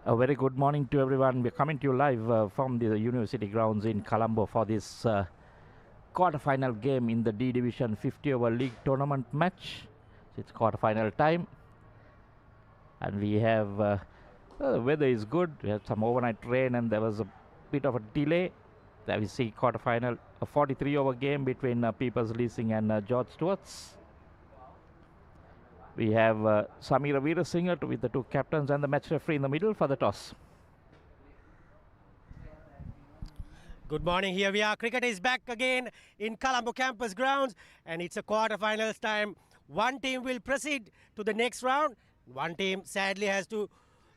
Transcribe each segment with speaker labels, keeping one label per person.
Speaker 1: A very good morning to everyone. We're coming to you live from the university grounds in Colombo for this quarter-final game in the D Division 50 over league tournament match. So it's quarter-final time, and we have the weather is good. We had some overnight rain, and there was a bit of a delay. There we see quarter-final, a 43 over game between People's Leasing and George Stewart's. We have Samira Veerasinghe with the two captains and the match referee in the middle for the toss.
Speaker 2: Good morning. Here we are. Cricket is back again in Colombo campus grounds, and it's a quarterfinals time. One team will proceed to the next round. One team sadly has to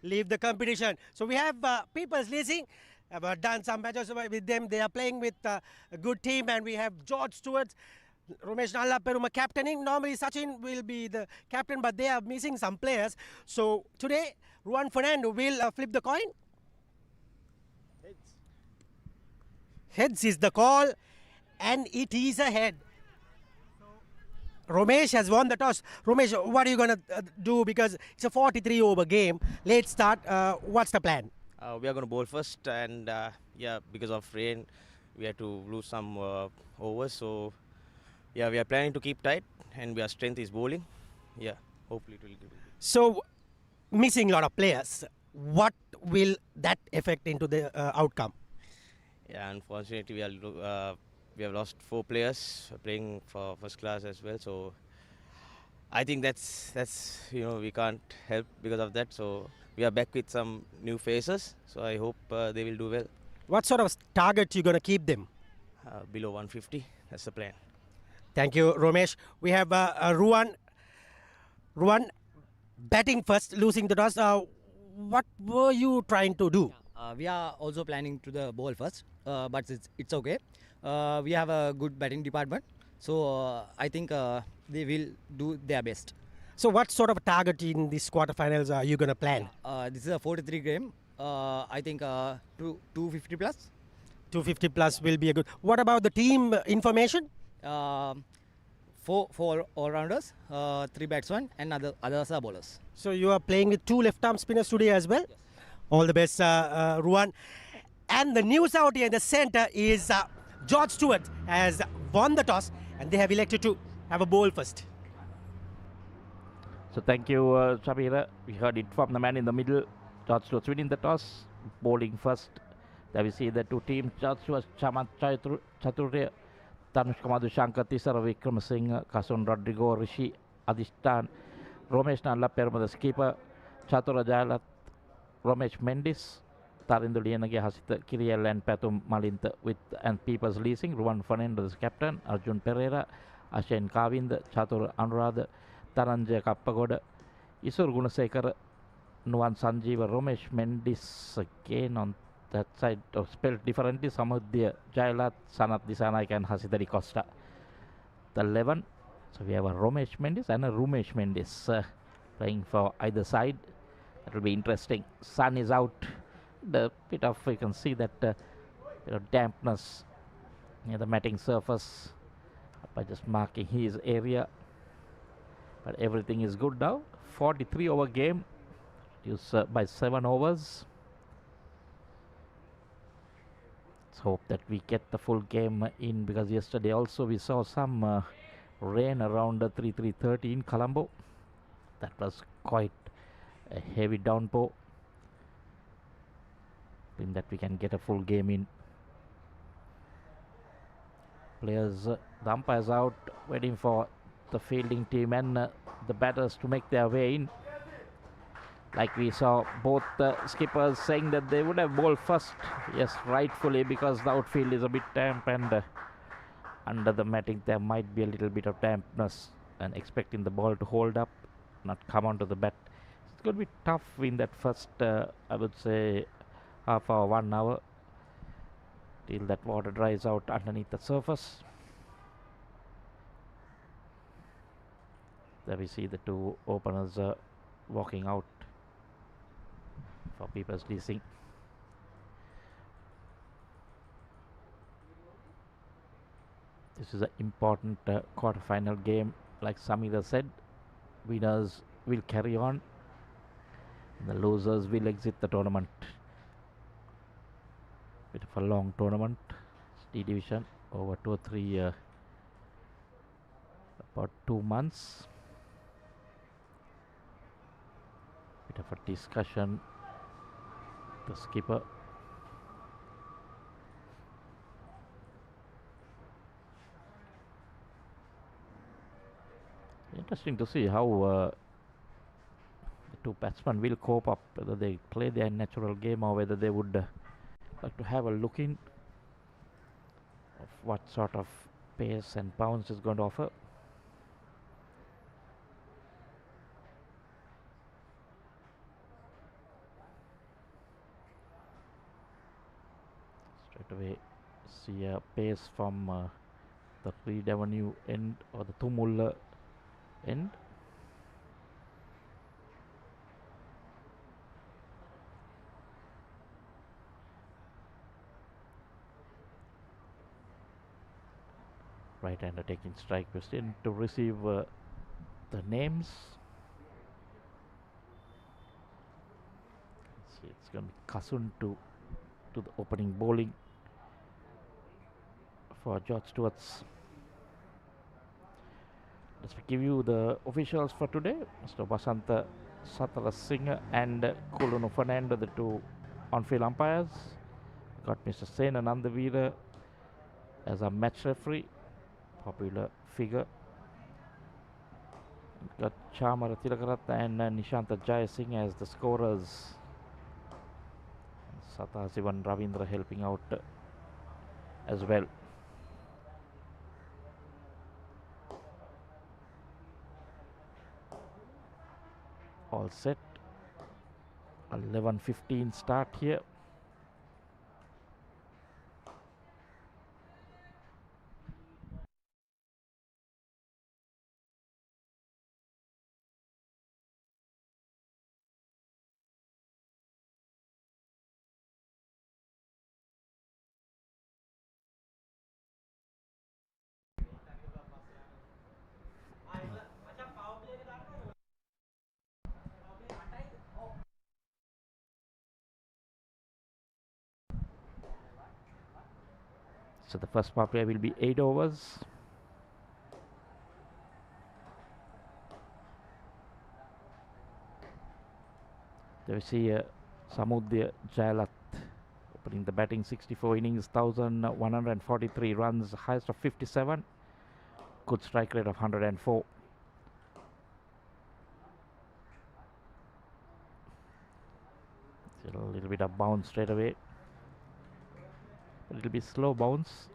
Speaker 2: leave the competition. So we have People's Leasing. I've done some matches with them. They are playing with a good team, and we have George Steuart, Romesh Nalla captaining. Normally Sachin will be the captain, but they are missing some players. So today, Ruan Fernando will flip the coin. Heads is the call, and it is a head. Romesh has won the toss. Romesh, what are you going to do? Because it's a 43 over game. Let's start. What's the plan?
Speaker 3: We are going to bowl first, and yeah, because of rain, we had to lose some overs. So yeah, we are planning to keep tight, and our strength is bowling. Yeah, hopefully it will give.
Speaker 2: So missing a lot of players. What will that affect into the outcome?
Speaker 3: Yeah, unfortunately, we have lost 4 players playing for first class as well. So I think that's we can't help because of that. So we are back with some new faces. So I hope they will do well.
Speaker 2: What sort of target you gonna keep them?
Speaker 3: Below 150. That's the plan.
Speaker 2: Thank you, Romesh. We have Ruan. Ruan batting first, losing the toss. What were you trying to do?
Speaker 4: We are also planning to the ball first, but it's okay. We have a good batting department, so I think they will do their best.
Speaker 2: So what sort of target in these quarterfinals are you going to plan?
Speaker 4: This is a 43 game. I think 250 plus.
Speaker 2: 250 plus will be a good. What about the team information?
Speaker 4: Four all-rounders, 3 batsmen, and others are bowlers.
Speaker 2: So you are playing with 2 left-arm spinners today as well? Yes. All the best, Ruan. And the news out here in the centre is George Steuart has won the toss, and they have elected to have a bowl first.
Speaker 1: So thank you, Samira. We heard it from the man in the middle. George Steuart winning the toss, bowling first. There we see the two teams. George Steuart, Chamat Chaturya, Tanushka Madhushankar, Tisara Vikramasinghe, Kasun Rodrigo, Rishi Adishtan, Romesh Nalla Perma, the skipper, Chatura Jayalat, Romesh Mendis, Tarindu Liyanage Hasita Kiriel and Patum Malinta with and People's Leasing, Ruan Fernando the captain, Arjun Pereira, Ashen Kavind, Chatur Anuradha, Taranja Kappagoda, Isur Gunasekara, Nuan Sanjeeva, Romesh Mendis again on that side, spelled differently, Samudya Jayalat, Sanat Disanaik and Hasidari Costa. The 11, so we have a Romesh Mendis and a Rumesh Mendis playing for either side. That will be interesting. Sun is out. The bit of, you can see that dampness near the matting surface by just marking his area. But everything is good now. 43 over game, reduced by 7 overs. Let's hope that we get the full game in, because yesterday also we saw some rain around 3:30 in Colombo. That was quite a heavy downpour. In that we can get a full game in. Players, the umpires out, waiting for the fielding team and the batters to make their way in. Like we saw both skippers saying that they would have bowled first. Yes, rightfully, because the outfield is a bit damp, and under the matting there might be a little bit of dampness, and expecting the ball to hold up, not come onto the bat. It's going to be tough in that first, I would say, half hour, 1 hour, till that water dries out underneath the surface. There we see the two openers walking out for People's Leasing. This is an important quarter-final game. Like Samira said, winners will carry on. The losers will exit the tournament. Bit of a long tournament. D division over 2 or 3 about 2 months. Bit of a discussion. The skipper. Interesting to see how the two batsmen will cope up, whether they play their natural game or whether they would like to have a look in of what sort of pace and bounce is going to offer. Straight away see a pace from the Reed Avenue end or the Tumulla end. Right hander taking strike question to receive the names. See, it's going to be Kasun to the opening bowling for George Stewart's. Let's give you the officials for today. Mr. Basanta Satarasinghe and Kulunu Fernando, the two on-field umpires. Got Mr. Sen Anandavira as a match referee, popular figure. Got Chamara Tilakaratna and Nishanta Jayasinghe as the scorers. Satasivan Ravindra helping out as well. All set. 11:15 start here. So the first power play will be 8 overs. There we see Samudya Jayalat opening the batting, 64 innings, 1,143 runs, highest of 57, good strike rate of 104. So a little bit of bounce straight away. A little bit slow bounce.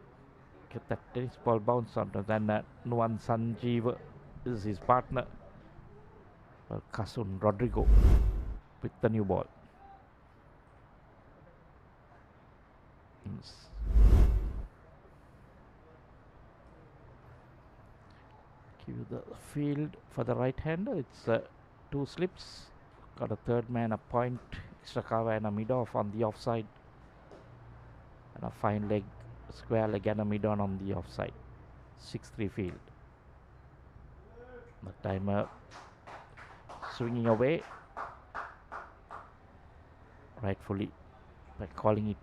Speaker 1: Get that tennis ball bounce on. Then Nuan Sanjeev is his partner. Kasun Rodrigo with the new ball. Give you the field for the right hander. It's 2 slips. Got a third man, a point, extra cover and a mid-off on the offside. And a fine leg, square leg and a mid-on on the offside. 6-3 field. The timer swinging away. Rightfully by calling it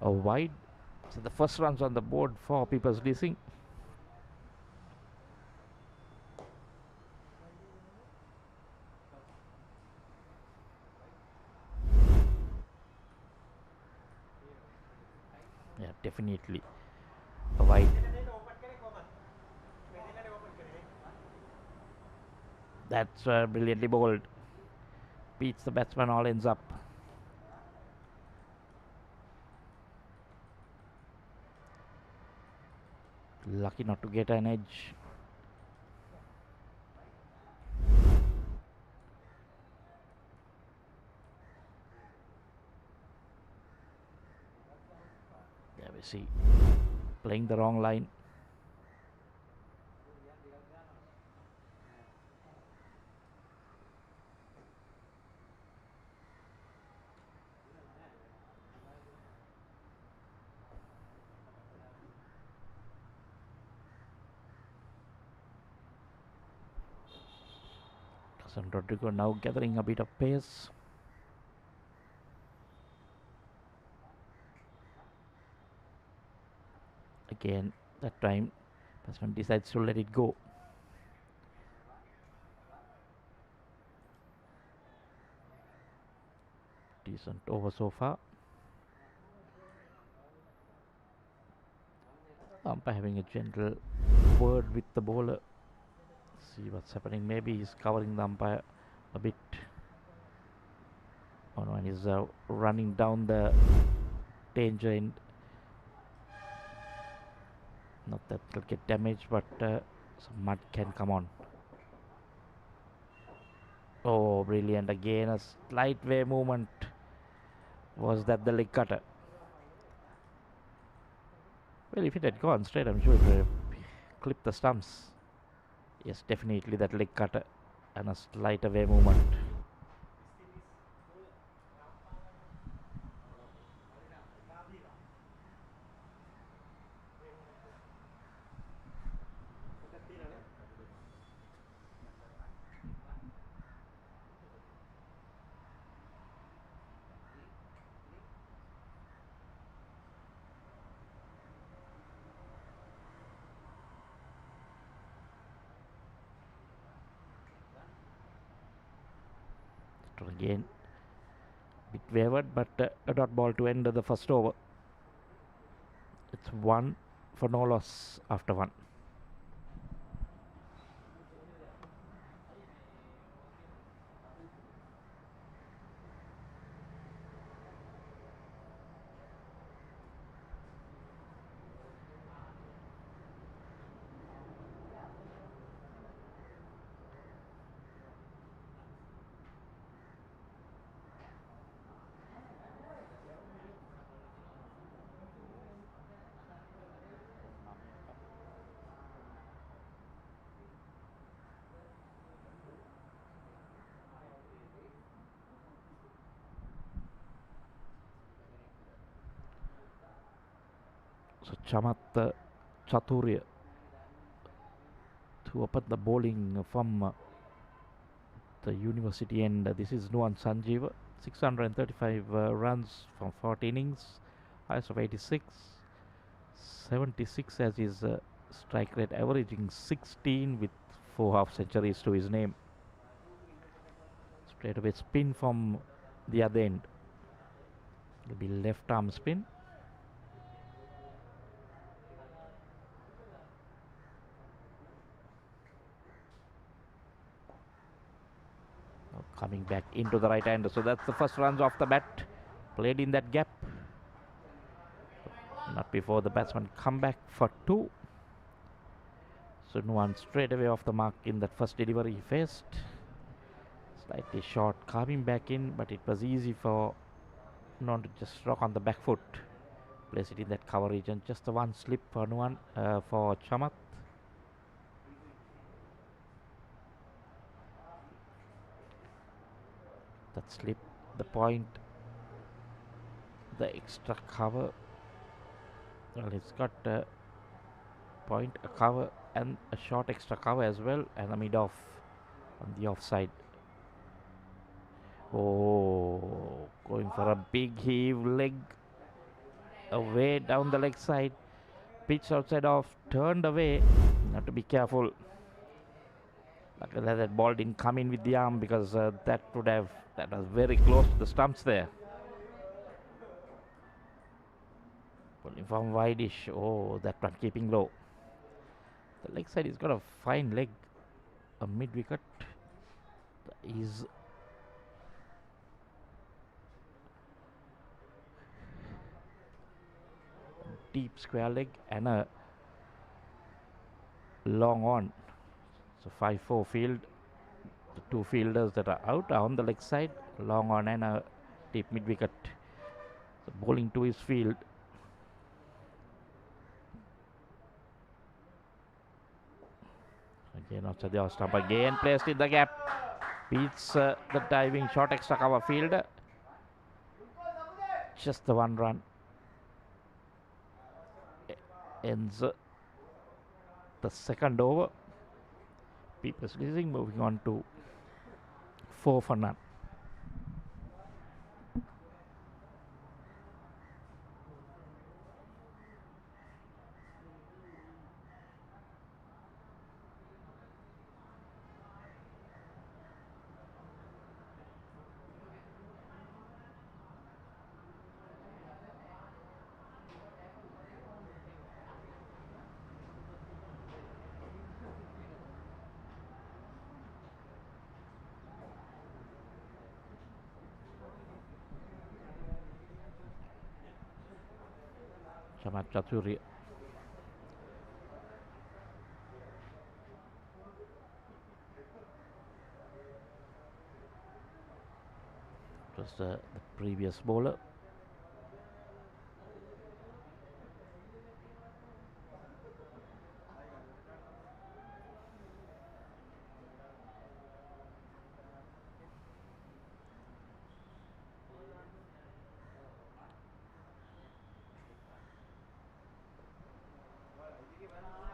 Speaker 1: a wide. So the first runs on the board for People's Leasing. Yeah, definitely a wide. That's brilliantly bowled. Beats the batsman, all ends up. Lucky not to get an edge. There we see. Playing the wrong line. Rodrigo now gathering a bit of pace. Again, that time batsman decides to let it go. Decent over so far. Umpire having a gentle word with the bowler. See what's happening. Maybe he's covering the umpire a bit. Oh no, and he's running down the danger end. Not that it'll get damaged, but some mud can come on. Oh, brilliant. Again, a slight way movement. Was that the leg cutter? Well, if it had gone straight, I'm sure it would have clipped the stumps. Yes, definitely that leg cutter and a slight away movement. Again, bit wavered, but a dot ball to end the first over. It's 1 for no loss after 1. So Chamath Chaturya to open the bowling from the university end. This is Nuan Sanjeev, 635 runs from 40 innings, highest of 86, 76 as his strike rate, averaging 16 with 4 half centuries to his name. Straight away spin from the other end. It'll be left arm spin. Coming back into the right hander. So that's the first runs off the bat. Played in that gap. Not before the batsman come back for 2. So Nuan straight away off the mark in that first delivery he faced. Slightly short, coming back in, but it was easy for Nuan to just rock on the back foot. Place it in that cover region. Just the one slip for Nuan, for Chamath. That slip, the point, the extra cover. Well, it's got a point, a cover, and a short extra cover as well, and a mid off on the offside. Oh, going for a big heave, leg away down the leg side, pitch outside off, turned away. Have to be careful. Luckily that ball didn't come in with the arm, because that was very close to the stumps there. Pulling from wide-ish. Oh, that one keeping low. The leg side has got a fine leg. A mid-wicket is deep square leg and a long on. So 5-4 field. The 2 fielders that are out are on the leg side, long on and a deep mid-wicket. So bowling to his field. Again outside the off stump, again placed in the gap. Beats the diving short extra cover fielder. Just the 1 run. Ends the second over. People's Leasing moving on to 4 for none. Chamat Chaturya. Just the previous bowler.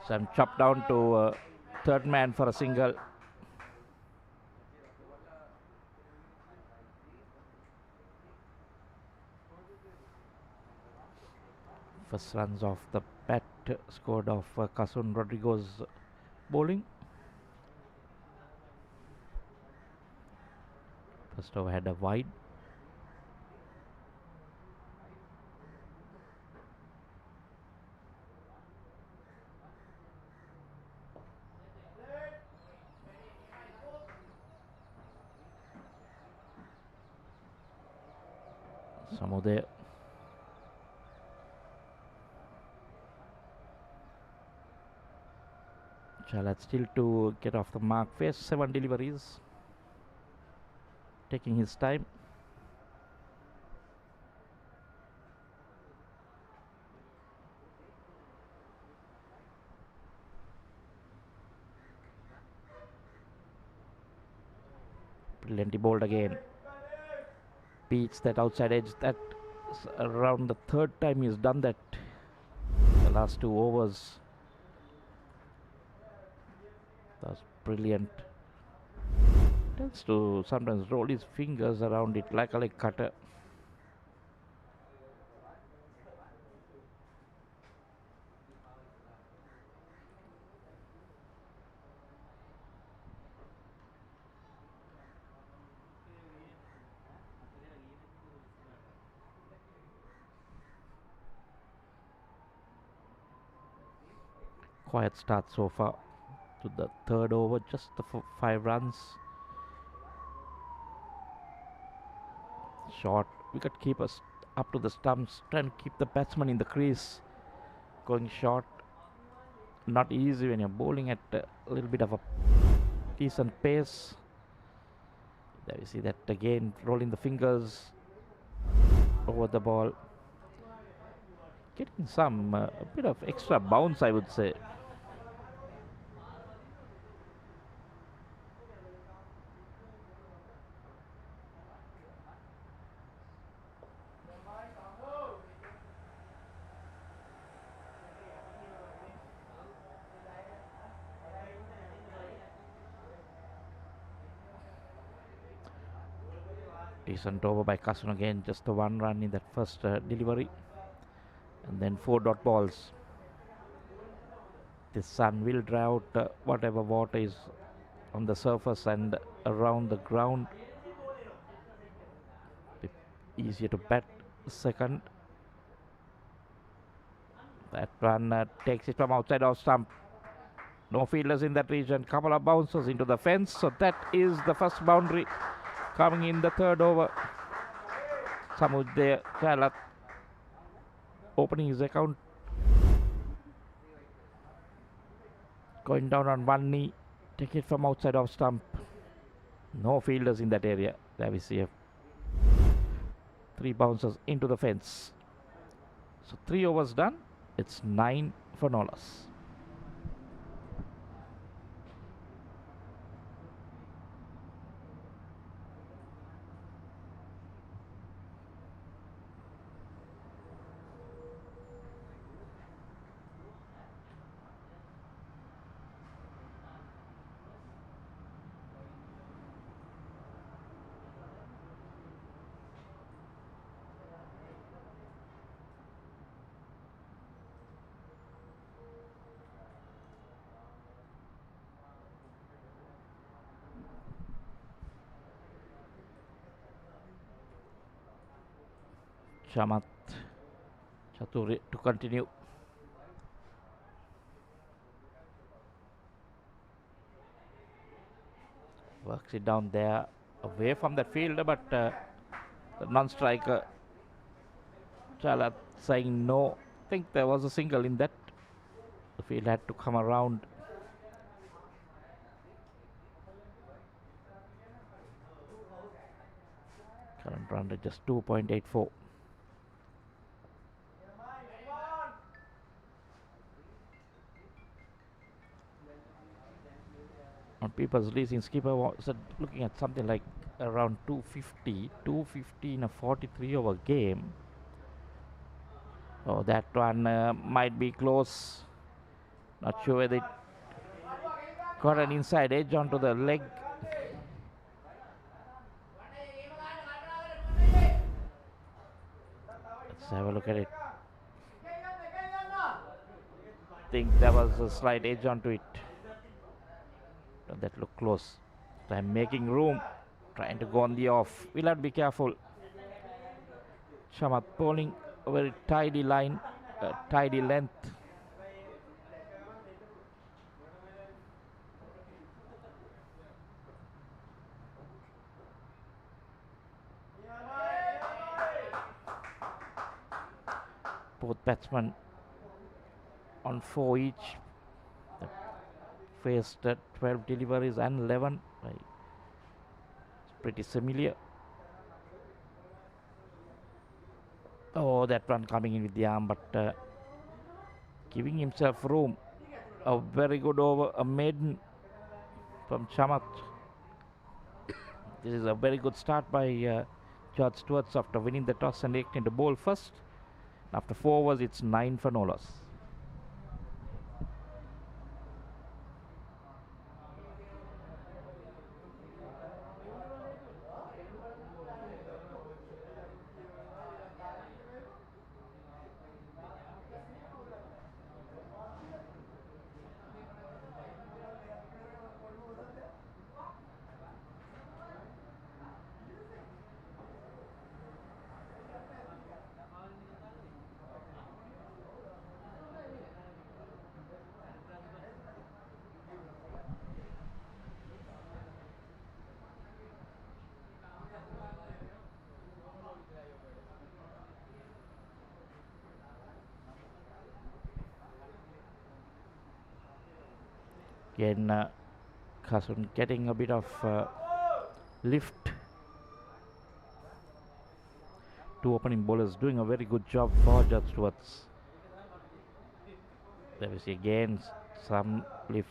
Speaker 1: Some chop down to third man for a single. First runs off the bat scored of Kasun Rodrigo's bowling. First over had a wide. Samudaya. Chalat still to get off the mark. First 7 deliveries. Taking his time. Brilliantly bowled again. Beats that outside edge. That around the third time he's done that. The last 2 overs. That's brilliant. Tends to sometimes roll his fingers around it like a leg cutter. Quiet start so far to the third over, just the 5 runs. Short wicket keepers up to the stumps, trying to keep the batsman in the crease. Going short, not easy when you're bowling at a little bit of a decent pace. There you see that again, rolling the fingers over the ball. Getting some a bit of extra bounce, I would say. Decent over by Kasun again, just the 1 run in that first delivery. And then 4 dot balls. The sun will dry out whatever water is on the surface and around the ground. Bit easier to bat second. That run takes it from outside off stump. No fielders in that region. Couple of bounces into the fence. So that is the first boundary coming in the third over. Samudaya Chalat opening his account. Going down on one knee. Take it from outside off stump. No fielders in that area. There we see 3 bounces into the fence. So 3 overs done. It's 9 for no loss. Chamat Chaturya to continue. Works it down there away from that fielder, but the non-striker Chalat saying no. think there was a single in that. The field had to come around. Current run rate just 2.84. On people's leasing, skipper was looking at something like around 250 in a 43 over game. Oh, that one might be close. Not sure whether it got an inside edge onto the leg. Let's have a look at it. Think there was a slight edge onto it. That looked close. So I'm making room, trying to go on the off. We'll have to be careful. Chamath bowling a very tidy line, tidy length. Both batsmen on 4 each. They faced 12 deliveries and 11. It's pretty similar. Oh, that one coming in with the arm, but giving himself room. A very good over, a maiden from Chamath. This is a very good start by George Steuart after winning the toss and electing to bowl first. After 4 overs, it's 9 for no loss. Again, Kasun getting a bit of lift. Two opening bowlers doing a very good job for George Steuart. There we see again some lift.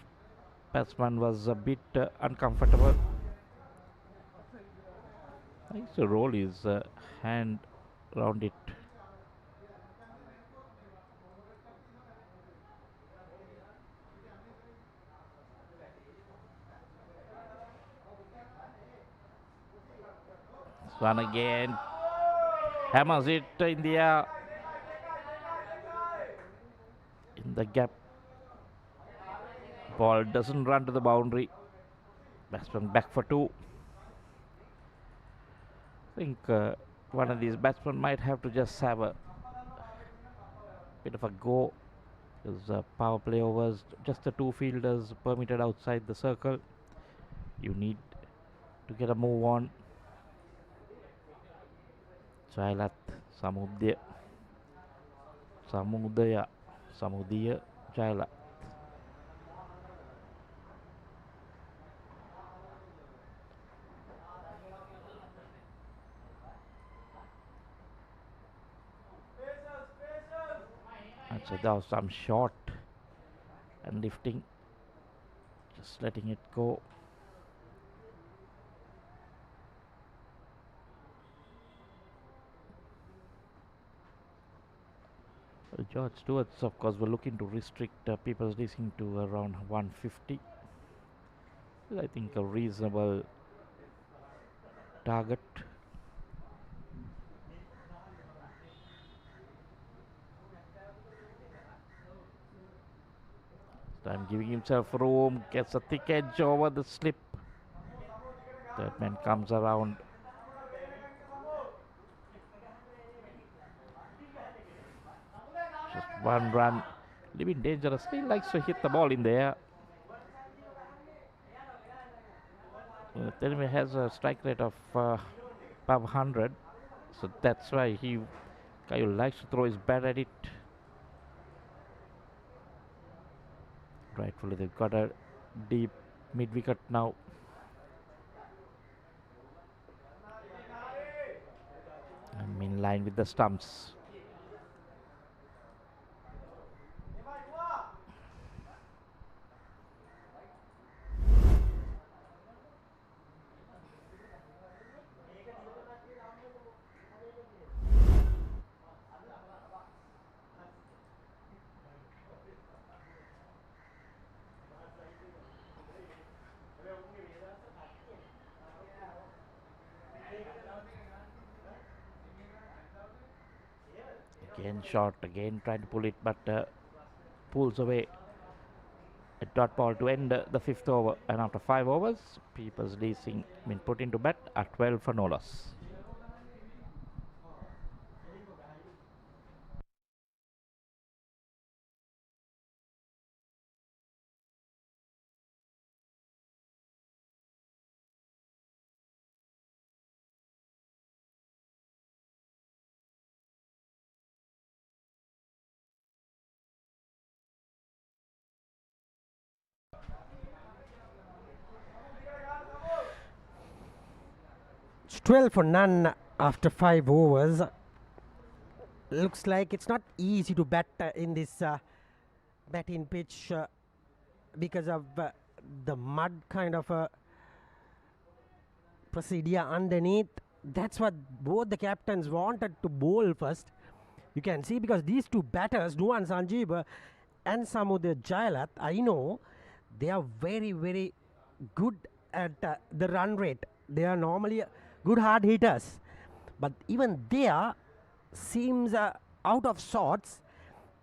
Speaker 1: Batsman was a bit uncomfortable. I think to roll his hand around it. One again, hammers it in the air, in the gap. Ball doesn't run to the boundary. Batsman back for 2. I think one of these batsmen might have to just have a bit of a go. Because power play overs, just the 2 fielders permitted outside the circle. You need to get a move on. Jailath, Samudaya, Jailath. And so there was some short and lifting, just letting it go. George Steuart, of course, were looking to restrict people's leasing to around 150. I think a reasonable target. Time giving himself room, gets a thick edge over the slip. Third man comes around. Just 1 run, living dangerous. He likes to hit the ball in the air. Telemi has a strike rate of above 100, so that's why he likes to throw his bat at it. Rightfully, they've got a deep mid wicket now. I'm in line with the stumps. Again shot, again trying to pull it, but pulls away. A dot ball to end the 5th over, and after 5 overs, People's Leasing been put into bat at 12 for no loss.
Speaker 2: It's 12 for none after 5 overs. Looks like it's not easy to bat in this batting pitch because of the mud kind of procedure underneath. That's what both the captains wanted to bowl first. You can see because these two batters, Nuwan Sanjeev and Samudra Jailath, I know they are very, very good at the run rate. They are normally good hard hitters, but even there seems out of sorts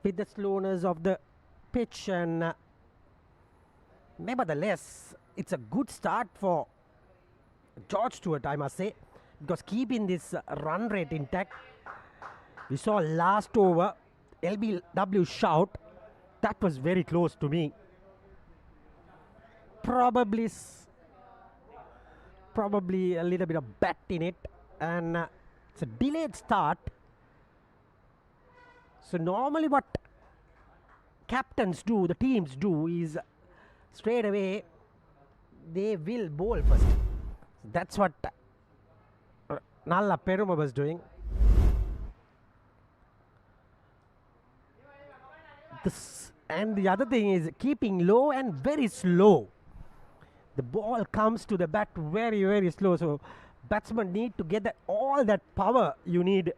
Speaker 2: with the slowness of the pitch, and nevertheless it's a good start for George Steuart, I must say, because keeping this run rate intact. We saw last over LBW shout, that was very close to me. Probably a little bit of bat in it, and it's a delayed start. So normally what captains do, the teams do, is straight away they will bowl first. That's what Nalla Peruma was doing. And the other thing is keeping low and very slow. The ball comes to the bat very, very slow. So batsmen need to get all that power you need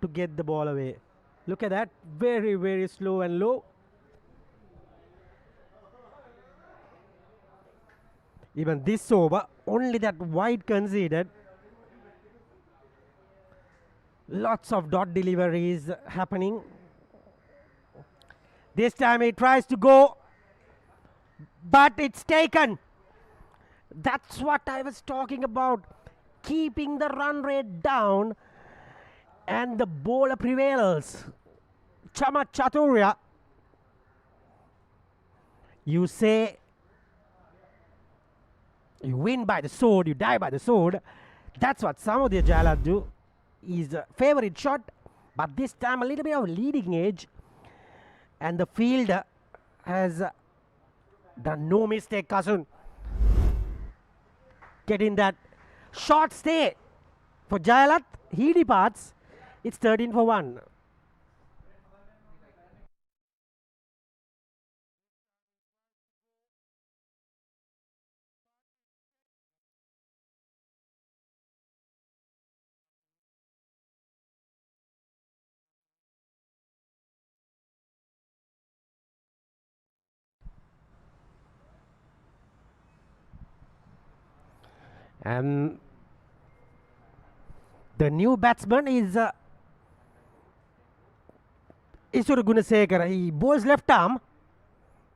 Speaker 2: to get the ball away. Look at that, very, very slow and low. Even this over, only that wide conceded. Lots of dot deliveries happening. This time he tries to go, but it's taken. That's what I was talking about. Keeping the run rate down, and the bowler prevails. Chama Chaturya. You say you win by the sword, you die by the sword. That's what Samudra Jailath do. His favorite shot, but this time a little bit of leading edge. And the fielder has done no mistake, Kasun. Getting that short stay for Jailath. He departs. It's 13 for 1. And the new batsman is Isuru Gunasekara. He bowls left arm.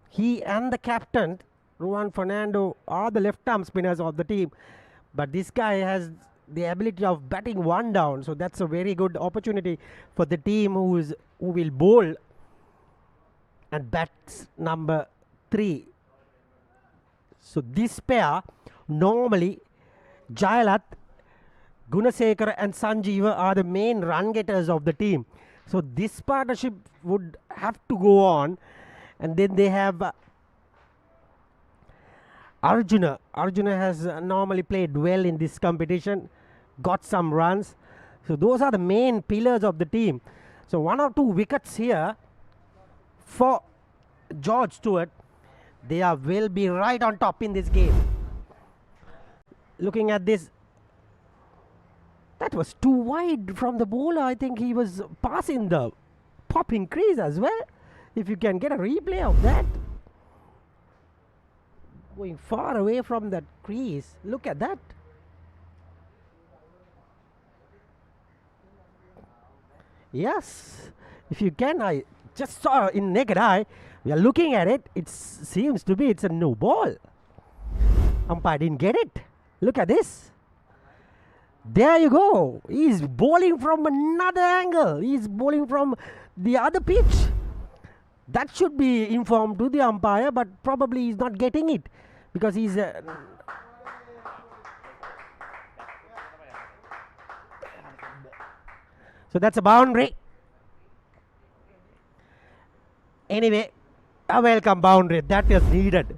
Speaker 2: He and the captain, Ruan Fernando, are the left arm spinners of the team. But this guy has the ability of batting one down. So that's a very good opportunity for the team who will bowl and bats number 3. So this pair, normally Jailath, Gunasekara and Sanjeeva are the main run getters of the team. So this partnership would have to go on, And then they have Arjuna. Arjuna has normally played well in this competition, got some runs. So those are the main pillars of the team. So 1 or 2 wickets here for George Steuart. They will be right on top in this game. Looking at this, that was too wide from the bowler. I think he was passing the popping crease as well. If you can get a replay of that. Going far away from that crease. Look at that. Yes, if you can, I just saw in naked eye. We are looking at it. It seems to be it's a no ball. Umpire didn't get it. Look at this. There you go. He's bowling from another angle. He's bowling from the other pitch. That should be informed to the umpire, but probably he's not getting it because he's. So that's a boundary. Anyway, a welcome boundary. That is needed.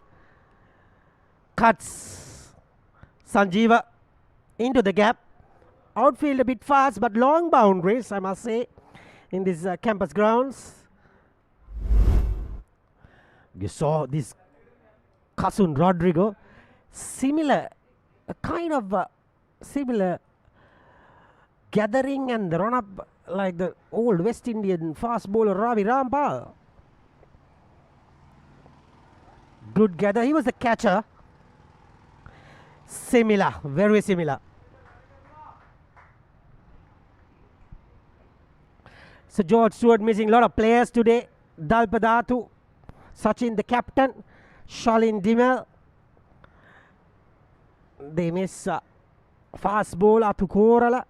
Speaker 2: Cuts Sanjeeva into the gap. Outfield a bit fast, but long boundaries, I must say, in this campus grounds. You saw this Kasun Rodrigo. Similar, a kind of similar gathering and run up like the old West Indian fast bowler Ravi Rampal. Good gather. He was the catcher. Similar, very similar. So George Steuart missing a lot of players today. Dalpadatu, Sachin the captain, Shalin Dimel. They miss fast bowler to Korala.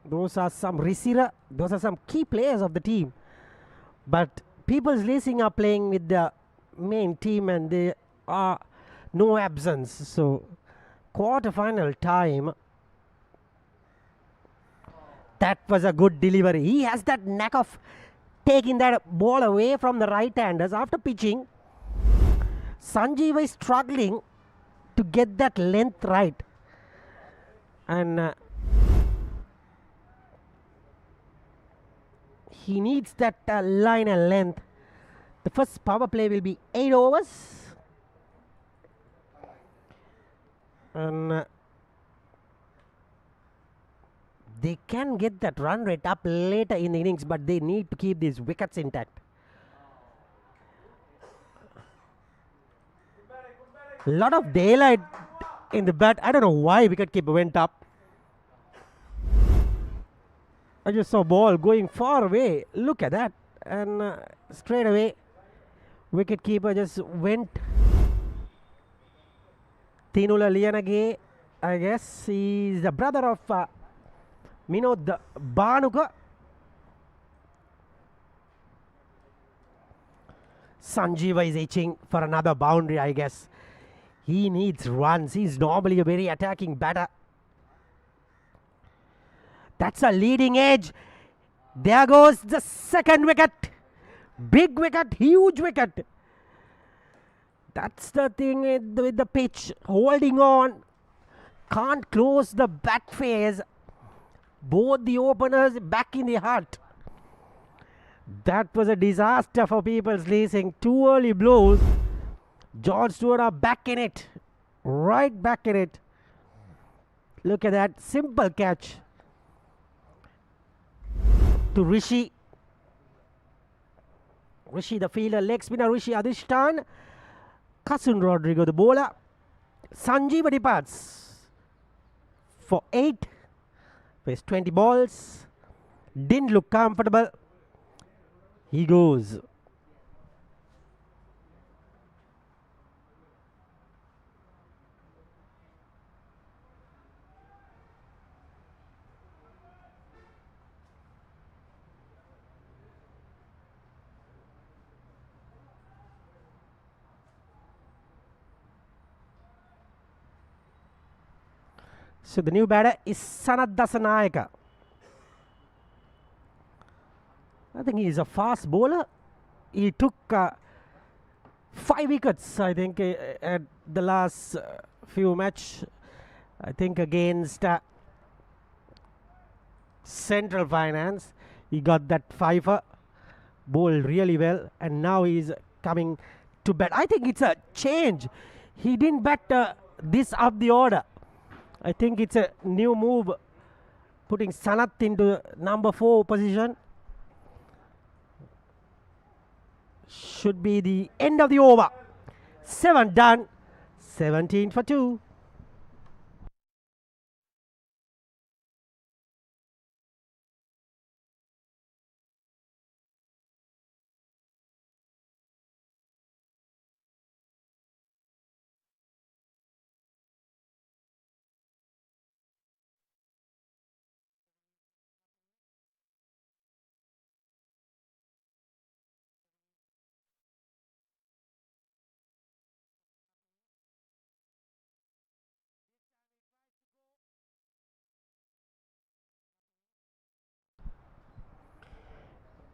Speaker 2: Those are some Risira. Those are some key players of the team. But People's Leasing are playing with the main team and they are no absence. So quarter-final time. That was a good delivery. He has that knack of taking that ball away from the right-handers after pitching. Sanjeeva is struggling to get that length right. And he needs that line and length. The first power play will be 8 overs. And they can get that run rate up later in the innings, but they need to keep these wickets intact. A lot of daylight in the bat. I don't know why wicketkeeper went up. I just saw ball going far away. Look at that. And straight away, wicketkeeper just went. Tinula Lianage, I guess he's the brother of Minod Banuka. Sanjeeva is itching for another boundary, I guess. He needs runs. He's normally a very attacking batter. That's a leading edge. There goes the second wicket. Big wicket, huge wicket. That's the thing with the pitch. Holding on. Can't close the bat phase. Both the openers back in the hut. That was a disaster for People's Leasing. 2 early blows. George Steuart are back in it. Right back in it. Look at that. Simple catch. To Rishi. Rishi the fielder. Leg spinner Rishi Adishtan. Kasun Rodrigo the bowler. Sanjeeva departs for 8. Faced 20 balls. Didn't look comfortable. He goes. So the new batter is Sanat Dasanayaka. I think he is a fast bowler. he took 5 wickets, I think, at the last few match. I think against Central Finance, he got that fiver, bowled really well, and now he's coming to bat. I think it's a change. He didn't bat this up the order. I think it's a new move, putting Sanath into number 4 position. Should be the end of the over. 7 done, 17 for 2.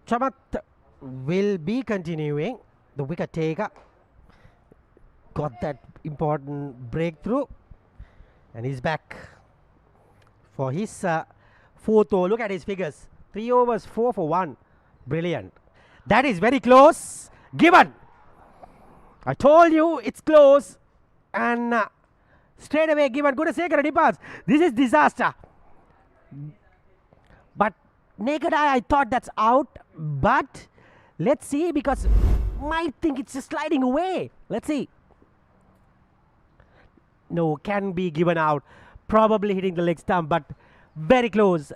Speaker 2: Chamat will be continuing. The wicket taker got that important breakthrough, and he's back for his 4th over. Look at his figures: 3 overs, 4 for 1. Brilliant. That is very close. Given. I told you it's close, and straight away given. Gunasekara departs. This is disaster. But naked eye, I thought that's out. But let's see, because might think it's just sliding away. Let's see. No, can be given out. Probably hitting the leg stump, but very close.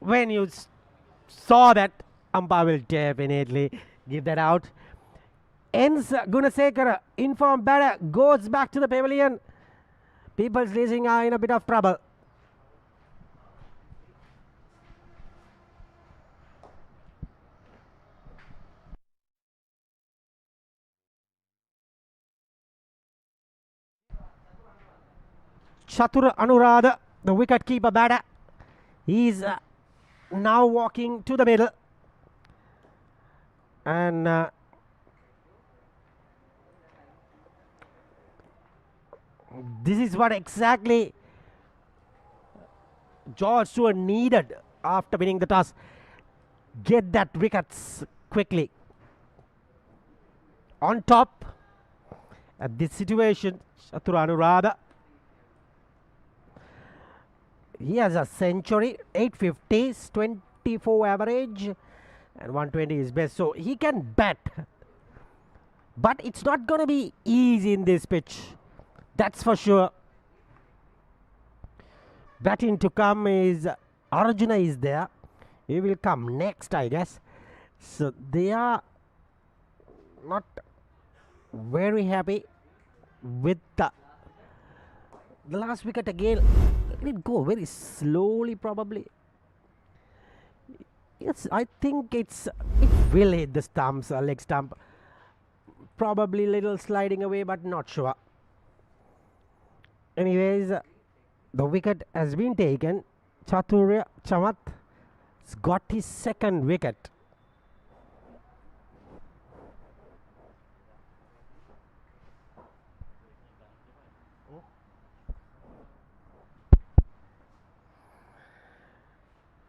Speaker 2: When you saw that, umpire will definitely give that out. Ends Gunasekara, informed batter, goes back to the pavilion. People's Leasing are in a bit of trouble. Chatur Anuradha, the wicket keeper batter, he's now walking to the middle, and this is what exactly George Steuart needed after winning the toss. Get that wickets quickly. On top at this situation, Chatur Anuradha, he has a century, 850s, 24 average, and 120 is best. So he can bat, but it's not going to be easy in this pitch. That's for sure. Batting to come is Arjuna is there. He will come next, I guess. So they are not very happy with the last wicket again. Let it go very slowly, probably. Yes, I think it will hit the stumps, leg stump. Probably little sliding away, but not sure. Anyways, the wicket has been taken. Chaturya Chamat has got his 2nd wicket.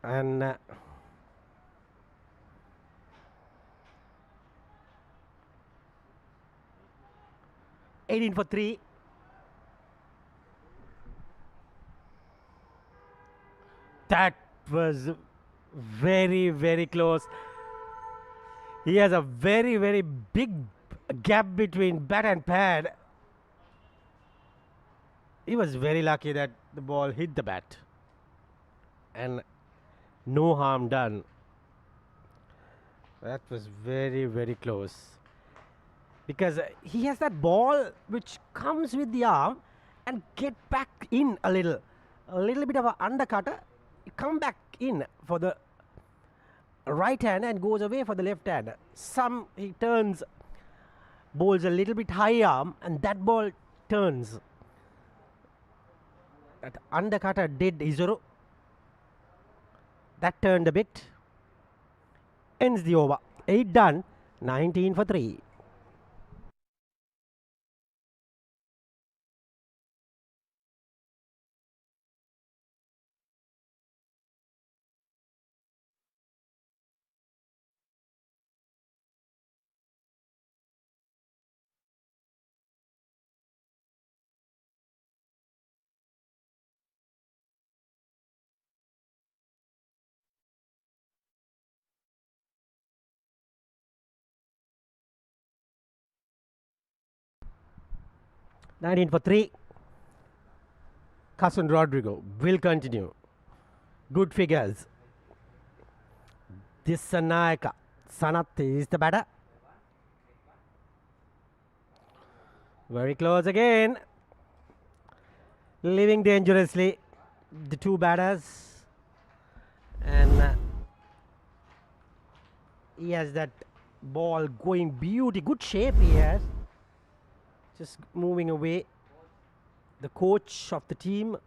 Speaker 2: And 18 for 3. That was very, very close. He has a very, very big gap between bat and pad. He was very lucky that the ball hit the bat, and no harm done. That was very, very close, because he has that ball which comes with the arm and get back in a little bit of an undercutter, come back in for the right hand and goes away for the left hand. Some he turns, bowls a little bit high arm, and that ball turns. That undercutter did Izuru. That turned a bit. Ends the over. 8 done, 19 for 3. Nineteen for 3. Cousin Rodrigo will continue. Good figures. This Sanayaka. Sanath is the batter. Very close again. Living dangerously. The two batters. And he has that ball going beauty. Good shape he has. Just moving away. The coach of the team,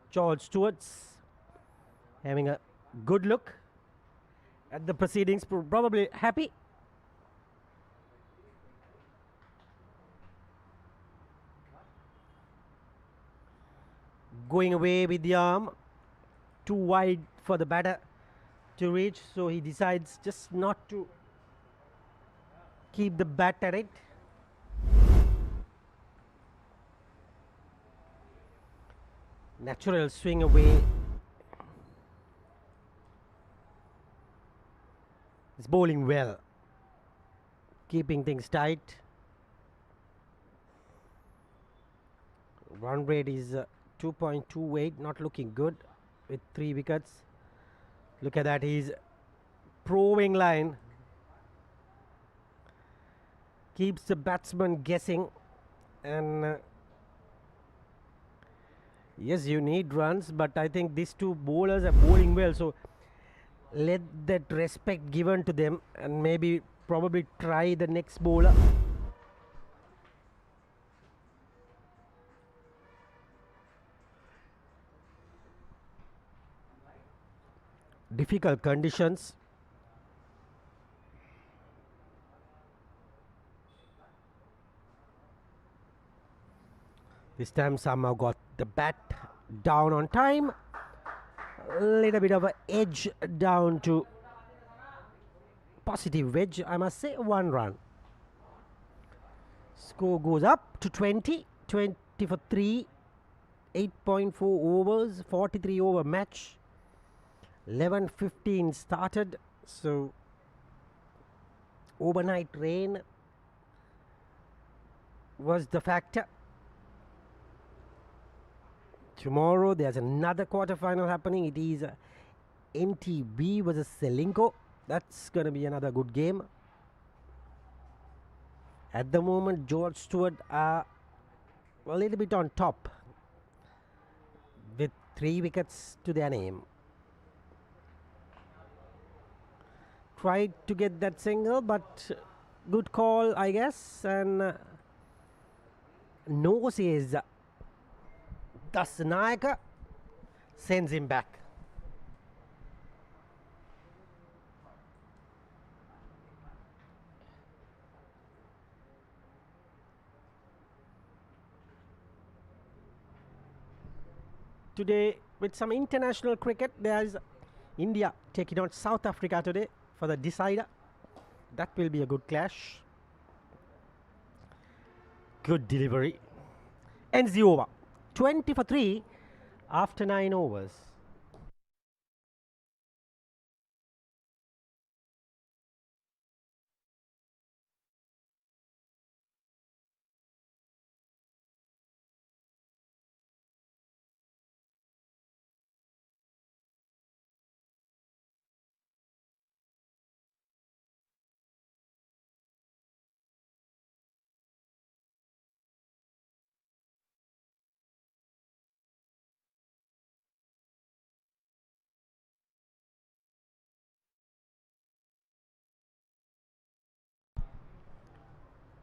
Speaker 2: George Steuart's having a good look at the proceedings, probably happy. Going away with the arm, too wide for the batter to reach, so he decides just not to keep the bat at it. Natural swing away. He's bowling well, keeping things tight. Run rate is 2.28, not looking good with 3 wickets. Look at that, he's proving line. Keeps the batsman guessing, and yes, you need runs, but I think these two bowlers are bowling well, so let that respect given to them, and maybe probably try the next bowler. Difficult conditions. This time somehow got the bat down on time. A little bit of an edge down to positive wedge, I must say. 1 run. Score goes up to 20. 20 for 3. 8.4 overs. 43 over match. 11:15 started. So overnight rain was the factor. Tomorrow there's another quarter-final happening. It is NTB versus Selinko. That's going to be another good game. At the moment, George Steuart are a little bit on top with 3 wickets to their name. Tried to get that single, but good call, I guess. And no says Dasanayaka, sends him back. Today, with some international cricket, there is India taking on South Africa today for the decider. That will be a good clash. Good delivery. Ends the over. 20 for 3 after 9 overs.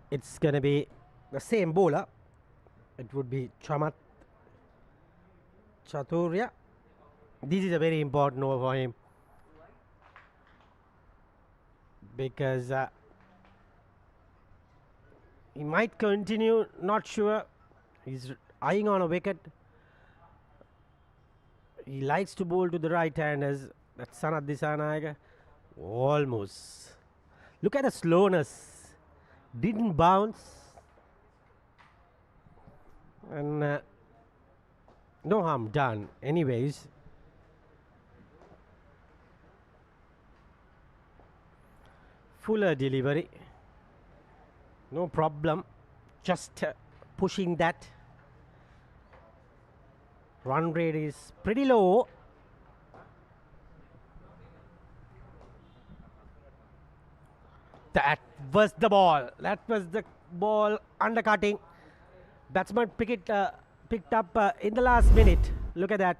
Speaker 2: It's going to be the same bowler. It would be Chamat Chaturya. This is a very important over for him. because he might continue, not sure. He's eyeing on a wicket. He likes to bowl to the right-handers. That's Sanat Disanayaga. Almost. Look at the slowness. Didn't bounce. And no harm done. Anyways. Fuller delivery. No problem. Just pushing that. Run rate is pretty low. That was the ball. That was the ball undercutting. Batsman picked up in the last minute. Look at that.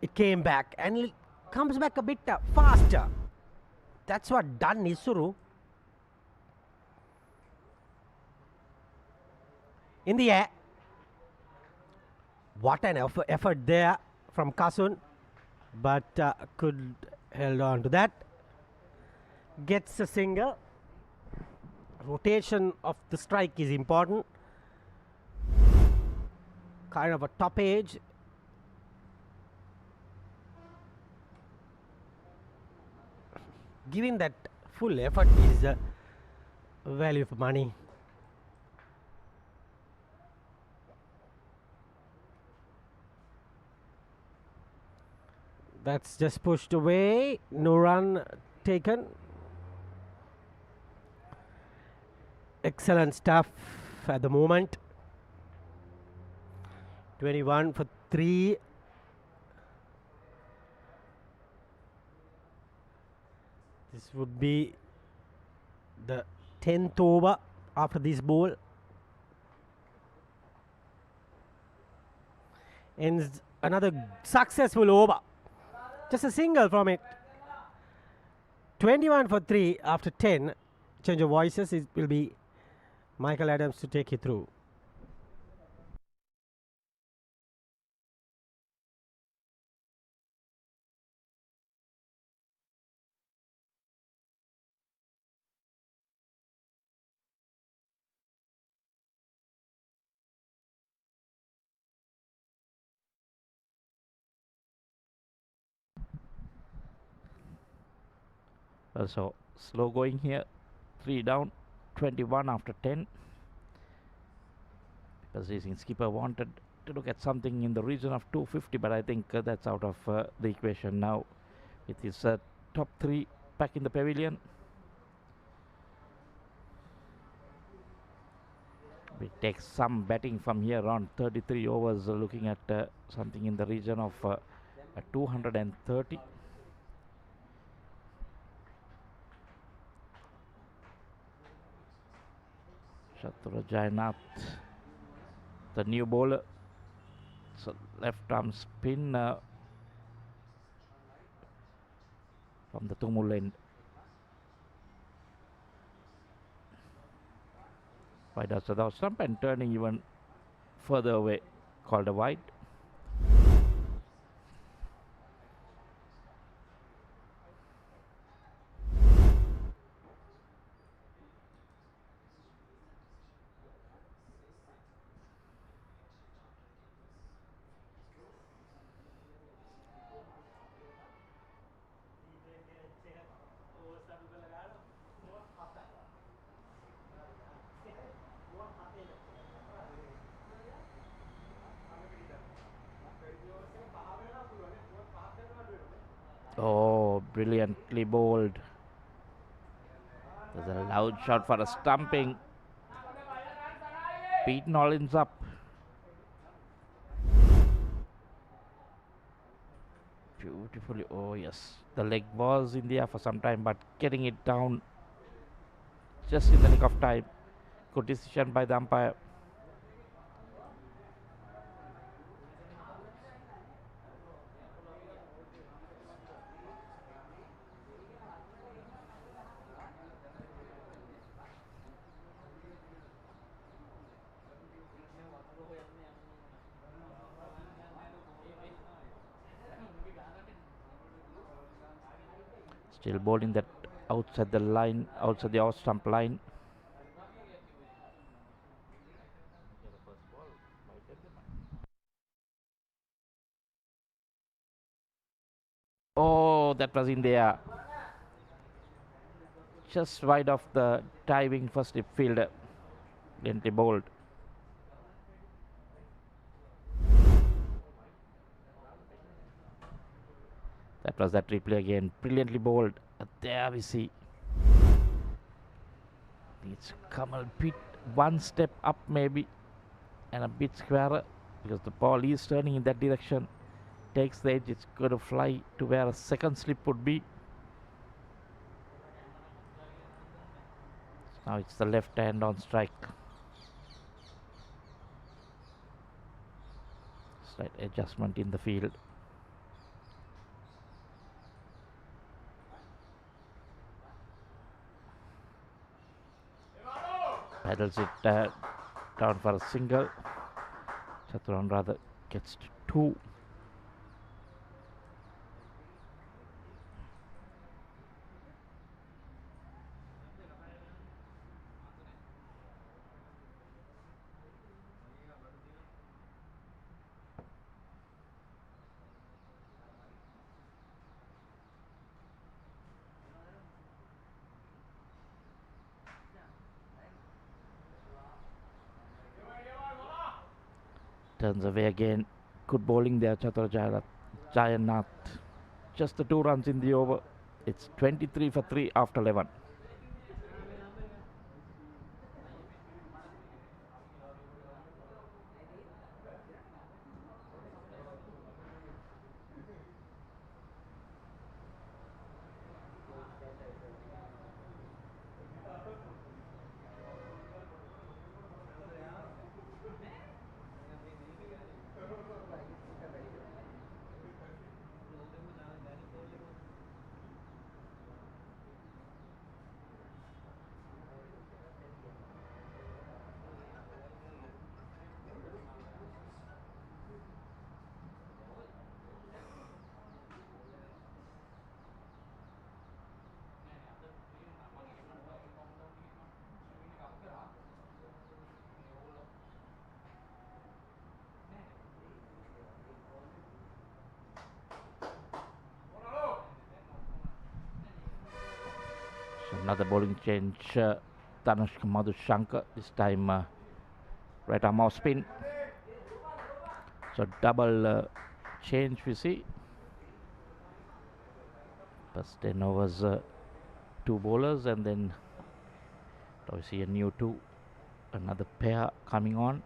Speaker 2: It came back and it comes back a bit faster. That's what done Isuru. In the air. What an effort there from Kasun. But could held on to that. Gets a single. Rotation of the strike is important. Kind of a top edge. Giving that full effort is value for money. That's just pushed away. No run taken. Excellent stuff at the moment. 21 for 3. This would be the 10th over after this ball. Ends another successful over. Just a single from it. 21 for 3 after 10. Change of voices. It will be Michael Adams to take you through.
Speaker 1: So slow going here. 3 down. 21 after 10. Because Leasing skipper wanted to look at something in the region of 250, but I think that's out of the equation now. With his top 3 back in the pavilion. We take some batting from here on. 33 overs, looking at something in the region of 230. Shatura Jainath, the new bowler. So left arm spin from the Tumul end. Wide outside the stump and turning even further away, called a wide. Oh, brilliantly bowled. There's a loud shot for a stumping. Pete Nollins up. Beautifully. Oh, yes. The leg was in the air for some time, but getting it down just in the nick of time. Good decision by the umpire. Still bowling that outside the line, outside the off stump line. Oh, that was in there. Just wide of the diving first slip fielder. Gently bowled. That was that replay again. Brilliantly bowled. There we see. Needs to come a bit one step up maybe. And a bit squarer. Because the ball is turning in that direction. Takes the edge. It's going to fly to where a second slip would be. Now it's the left hand on strike. Slight adjustment in the field. Paddles it down for a single. Chatur rather gets to 2. Turns away again. Good bowling there, Chatur Jayannath. Just the 2 runs in the over. It's 23 for 3 after 11. Another bowling change, Tanushka Madhushankar, this time right arm off spin. So double change we see. First 10 overs, 2 bowlers, and then we see a new 2, another pair coming on.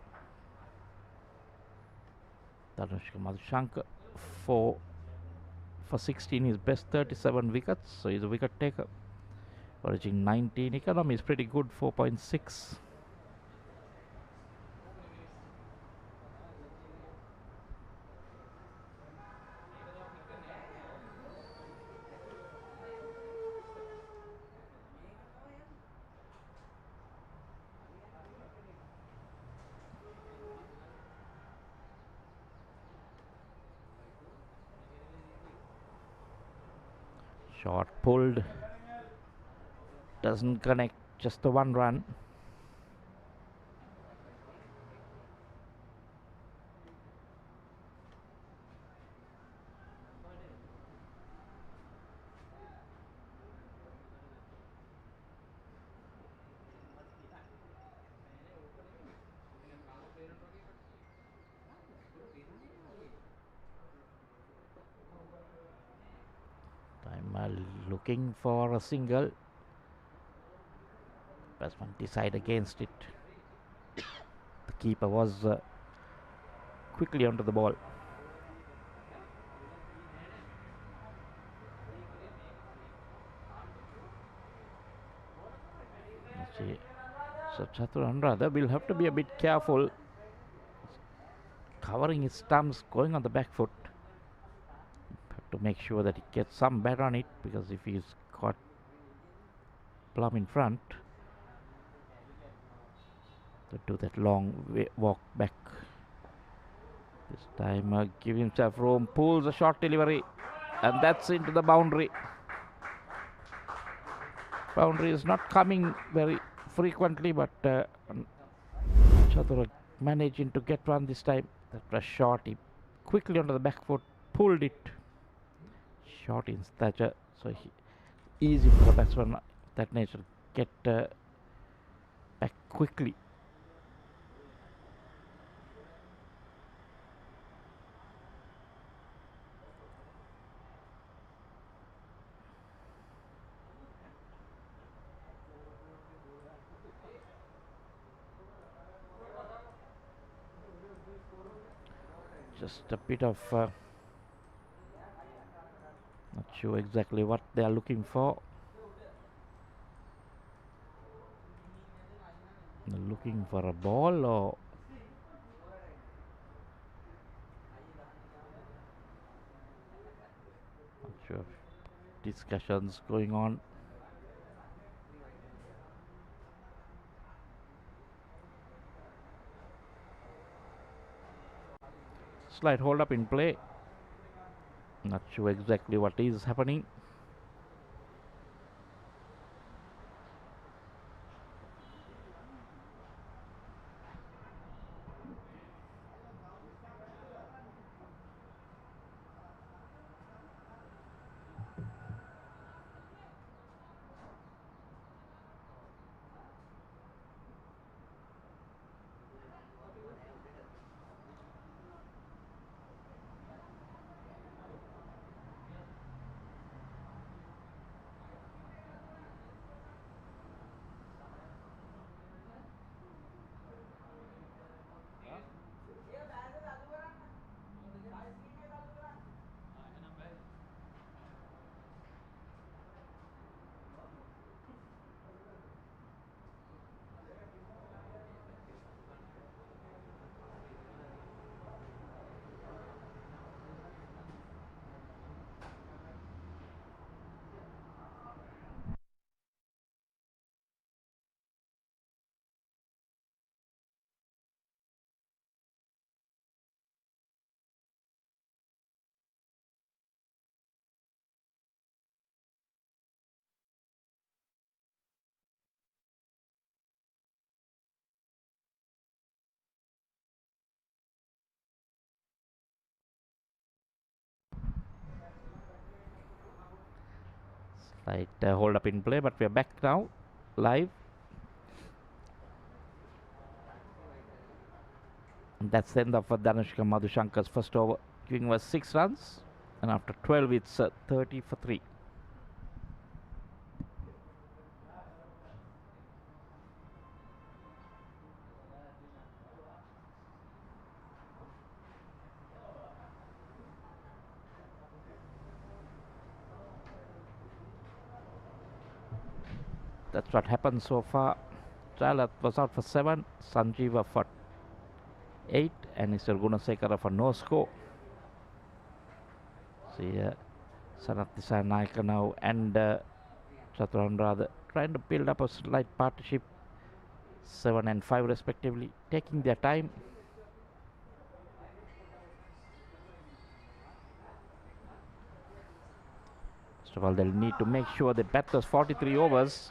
Speaker 1: Tanushka Madhushankar, 4 for 16, his best 37 wickets, so he's a wicket taker. Averaging 19, economy is pretty good, 4.6. Shot pulled, doesn't connect, just the 1 run. I'm looking for a single. Batsman decide against it. The keeper was quickly onto the ball. So Chatur Anuradha will have to be a bit careful. Covering his stumps, going on the back foot. Have to make sure that he gets some bat on it, because if he's caught plumb in front, to do that long walk back. This time give himself room, pulls a short delivery, and that's into the boundary. Boundary is not coming very frequently, but Chatura managing to get one this time. That was short. He quickly onto the back foot, pulled it. Short in stature, so easy for the batsman of that nature to get back quickly. Just a bit of not sure exactly what they are looking for. They're looking for a ball or not sure. Discussions going on. Slight hold up in play. Not sure exactly what is happening. Slight hold up in play, but we are back now, live. And that's the end of Danushka Madhushankar's first over. Giving was 6 runs, and after 12, it's 30 for 3. That's what happened so far. Steuart was out for 7, Sanjeeva for 8, and Mr. Gunasekara for no score. See, Sanath Naika now and Chaturandra trying to build up a slight partnership, 7 and 5 respectively, taking their time. First of all, they'll need to make sure they bat those 43 overs.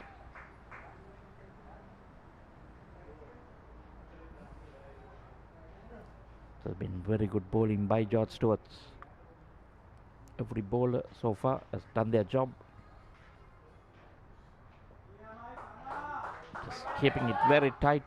Speaker 1: There's been very good bowling by George Steuart. Every bowler so far has done their job. Just keeping it very tight.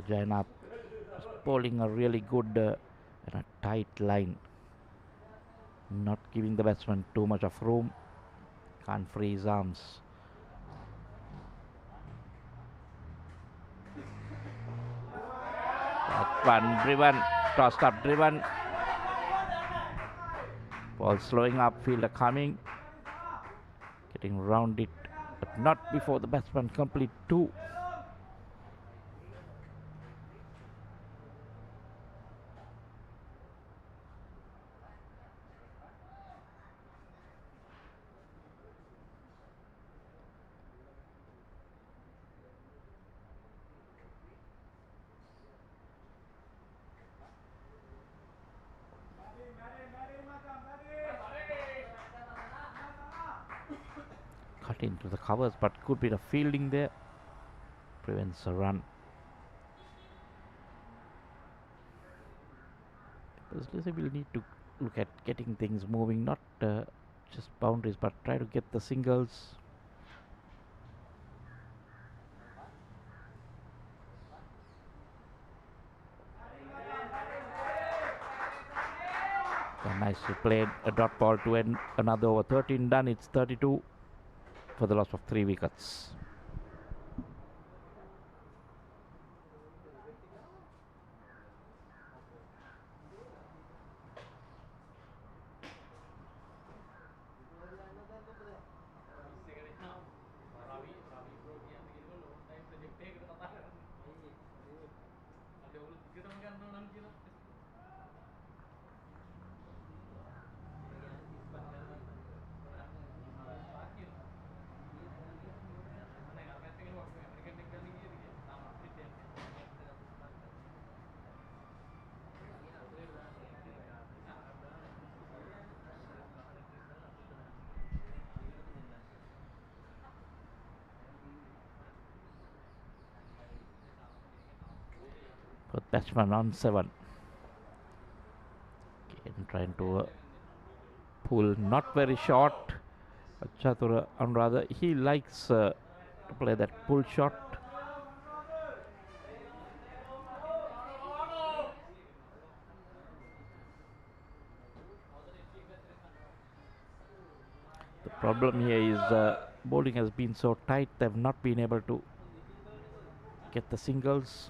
Speaker 1: Jainath bowling a really good and a tight line, not giving the batsman too much of room. Can't free his arms. That one driven, tossed up driven. Ball slowing up, fielder coming, getting round it, but not before the batsman complete 2. into the covers, but good bit of fielding there. Prevents a run. Leasing will need to look at getting things moving, not just boundaries, but try to get the singles. Nicely played, a dot ball to end another over. 13 done, it's 32 for the loss of 3 wickets. But batsman on 7. Again, trying to pull, not very short. Chatura, and rather he likes to play that pull shot. The problem here is bowling has been so tight, they've not been able to get the singles.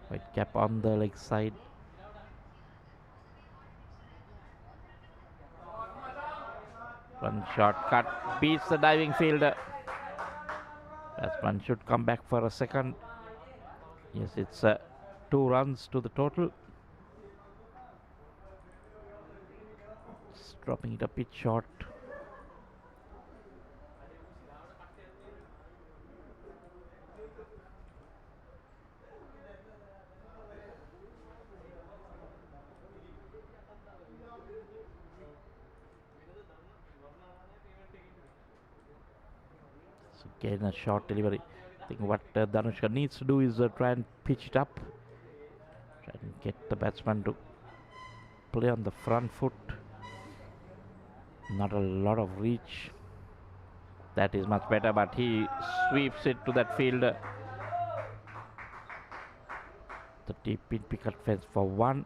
Speaker 1: White cap on the leg side. One shot cut, beats the diving fielder. Batsman should come back for a second. Yes, it's 2 runs to the total. Just dropping it a bit short. Again, a short delivery. I think what Dhanushka needs to do is try and pitch it up. Try and get the batsman to play on the front foot. Not a lot of reach. That is much better, but he sweeps it to that fielder. The deep pin picket fence for 1.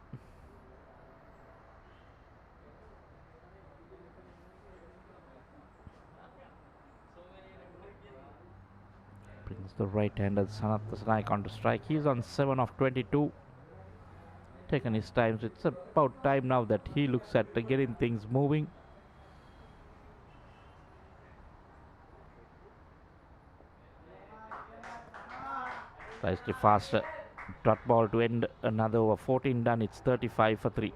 Speaker 1: Brings the right-hander Sanath Naik on to strike. He's on 7 of 22. Taken his time, so it's about time now that he looks at getting things moving. Slightly faster. Dot ball to end another over. 14 done, it's 35 for 3.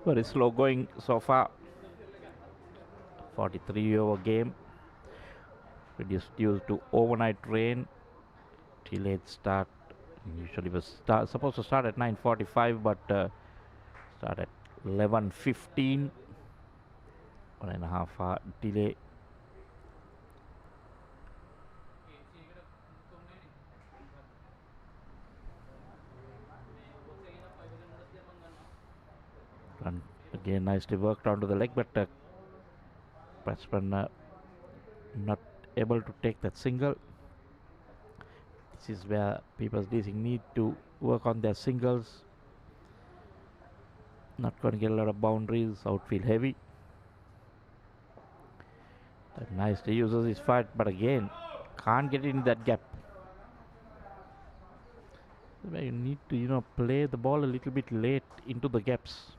Speaker 1: Very slow going so far. 43 over game. Reduced due to overnight rain. Delayed start. Usually was supposed to start at 9:45, but start at 11:15. 1.5 hour delay. And again, nicely worked onto the leg, but batsman not able to take that single. This is where People's Leasing need to work on their singles. Not going to get a lot of boundaries. Outfield heavy. Nicely uses his fight, but again, can't get in that gap. Where you need to, play the ball a little bit late into the gaps.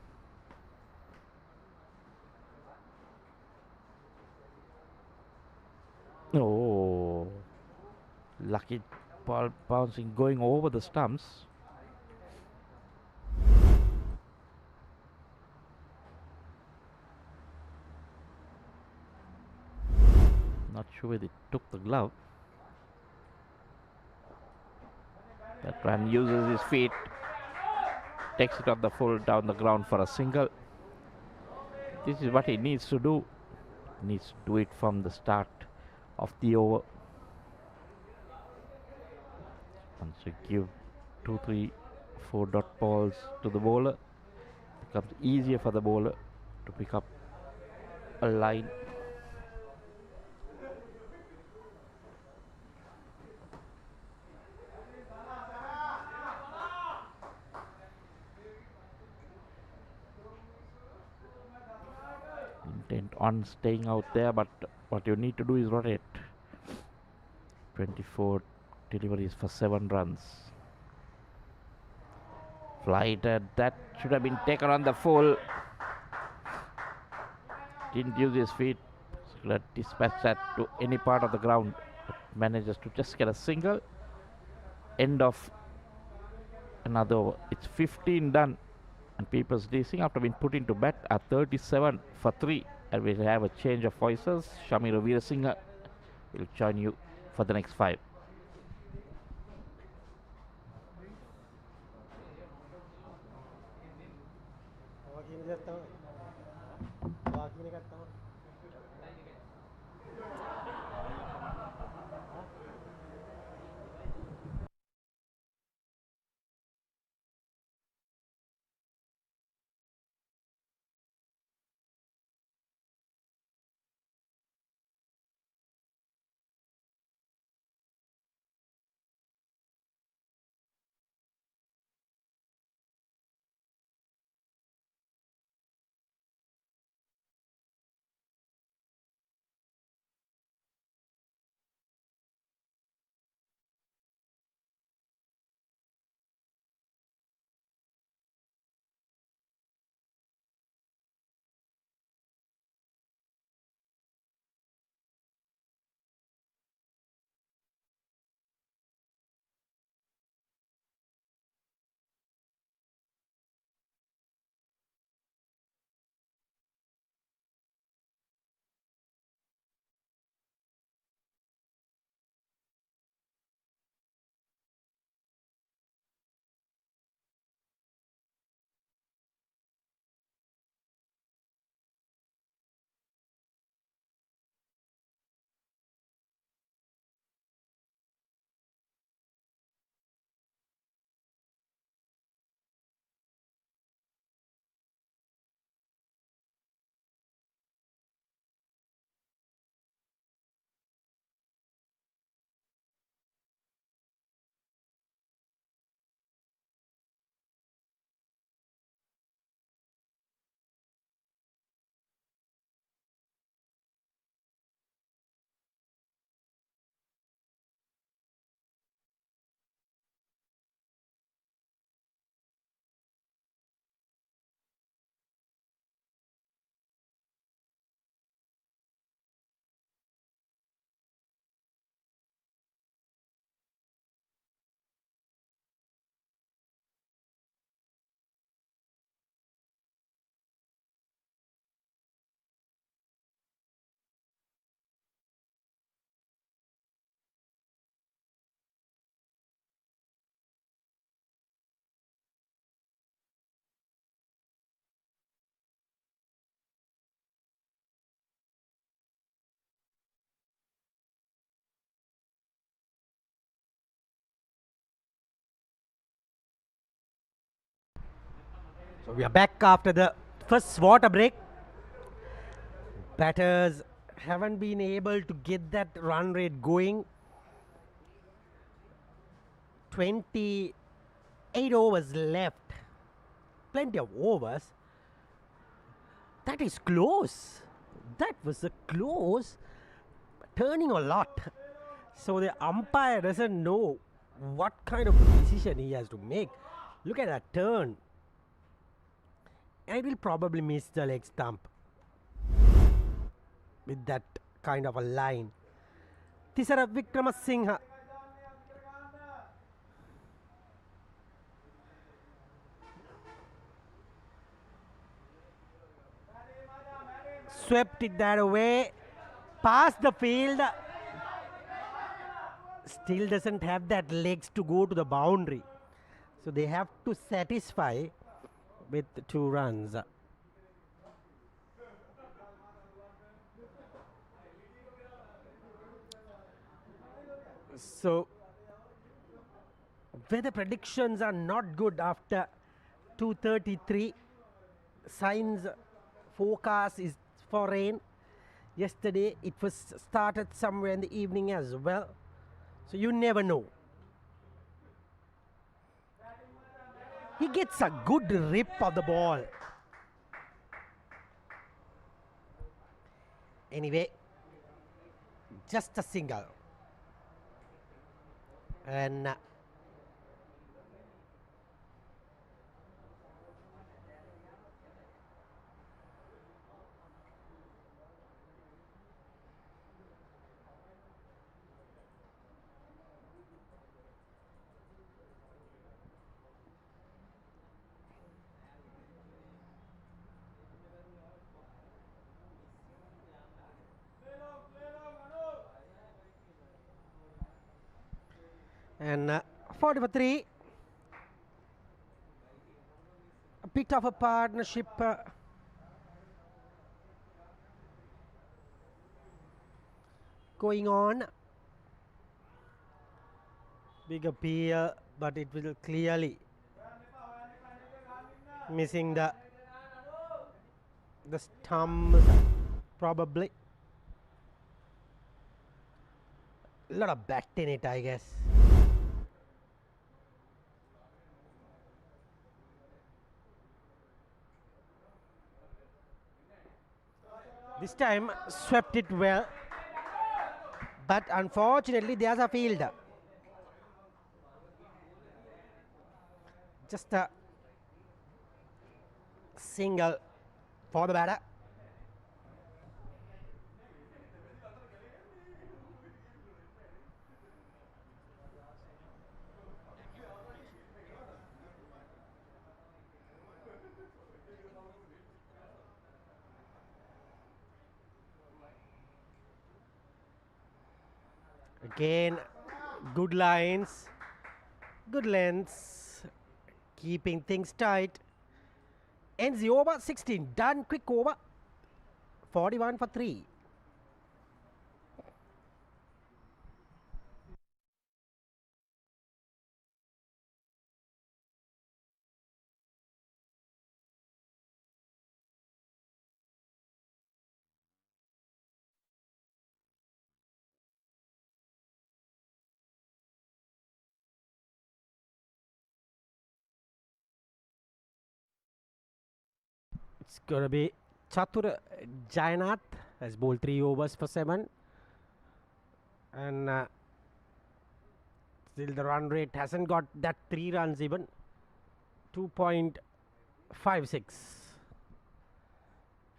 Speaker 1: Oh, lucky ball bouncing, going over the stumps. Not sure whether it took the glove. That man uses his feet, takes it on the full down the ground for a single. This is what he needs to do. He needs to do it from the start of the over. Once you give 2, 3, 4 dot balls to the bowler, it becomes easier for the bowler to pick up a line. Intent on staying out there, but what you need to do is rotate. 24 deliveries for 7 runs. Flighted, that should have been taken on the full. Didn't use his feet. So let dispatch that to any part of the ground. But manages to just get a single. End of another over. It's 15 done. And People's Leasing, after being put into bat, are 37 for 3. And we'll have a change of voices. Shamir Veerasinghe will join you for the next 5.
Speaker 2: So we are back after the first water break. Batters haven't been able to get that run rate going. 28 overs left. Plenty of overs. That is close. That was a close. turning a lot. So the umpire doesn't know what kind of decision he has to make. Look at that turn. And it will probably miss the leg stump with that kind of a line. Tisara Vikramasinghe. Swept it that away. Past the field. Still doesn't have that legs to go to the boundary. So they have to satisfy with 2 runs. So weather predictions are not good after 2:33. Signs forecast is for rain. Yesterday it was started somewhere in the evening as well. So you never know. He gets a good rip of the ball. Anyway, just a single. And and 40 for 3. A bit of a partnership going on. Big appeal, but it will clearly missing the stumps probably. A lot of bat in it, I guess. This time swept it well, but unfortunately there's a fielder. Just a single for the batter. Again, good lines, good lengths, keeping things tight. Ends the over, 16, done, quick over, 41 for 3. It's going to be Chatur Jayanath has bowled 3 overs for 7. And still the run rate hasn't got that 3 runs even. 2.56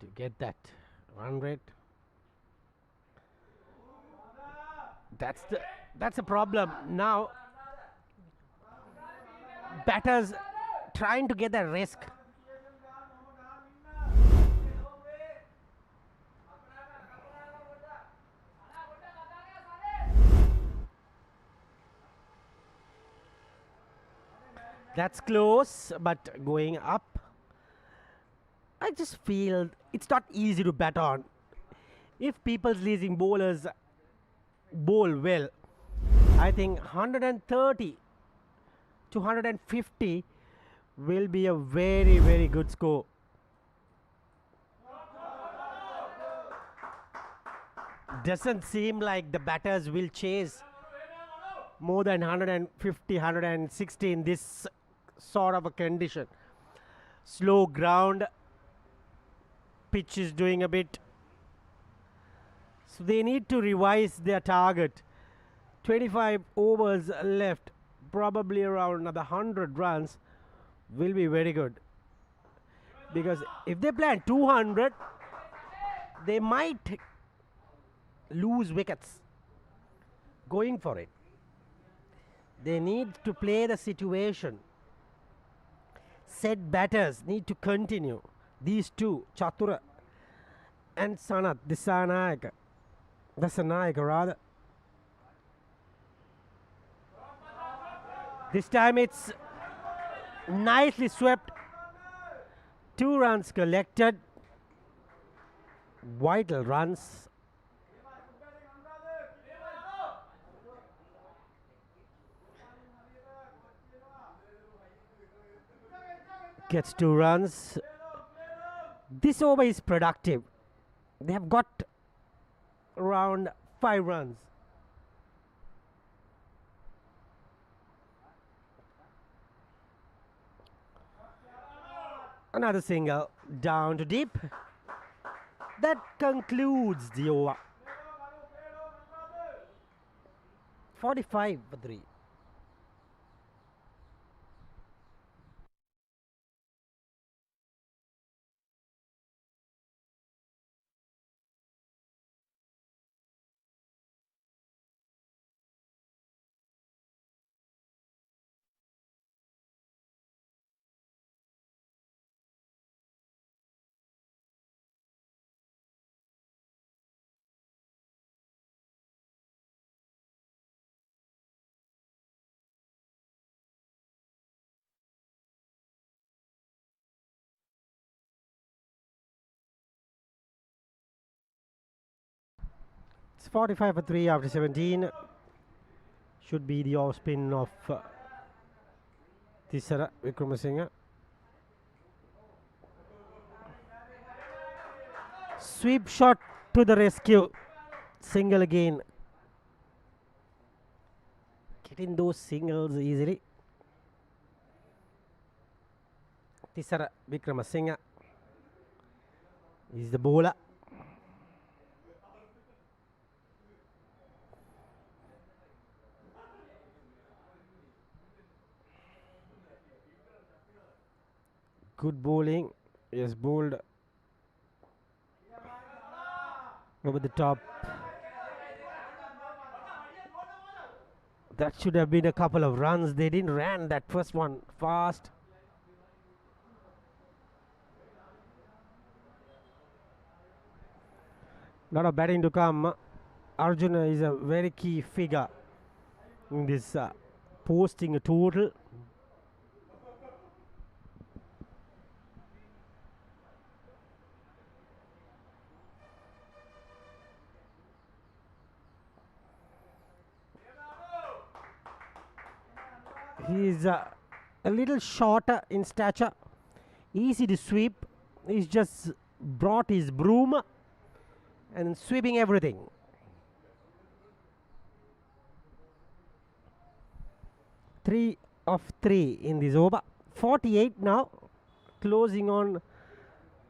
Speaker 2: to get that run rate. That's a problem. Now batters trying to get that risk. That's close, but going up. I just feel it's not easy to bat on. If people's leasing bowlers bowl well, I think 130 to 150 will be a very, very good score. Doesn't seem like the batters will chase more than 150, 160 in this sort of a condition. Slow ground, pitch is doing a bit So they need to revise their target. 25 overs left, probably around another 100 runs will be very good. Because if they plan 200, they might lose wickets going for it. They need to play the situation. Set batters need to continue. These two, Chatura and Sanat, Disanayaka. Dasanayaka rather. This time it's nicely swept. 2 runs collected. Vital runs. Gets 2 runs. This over is productive. They have got around 5 runs. Another single down to deep. That concludes the over. 45 for 3. It's 45 for 3 after 17. Should be the off spin of Tisara Vikramasinghe. Sweep shot to the rescue. Single again. Getting those singles easily. Tisara Vikramasinghe is the bowler. Good bowling. Yes, bowled over the top. That should have been a couple of runs. They didn't ran that first one fast. Lot of batting to come. Arjuna is a very key figure in this posting a total. He is a little shorter in stature, easy to sweep. He's just brought his broom and sweeping everything. Three of 3 in this over. 48 now, closing on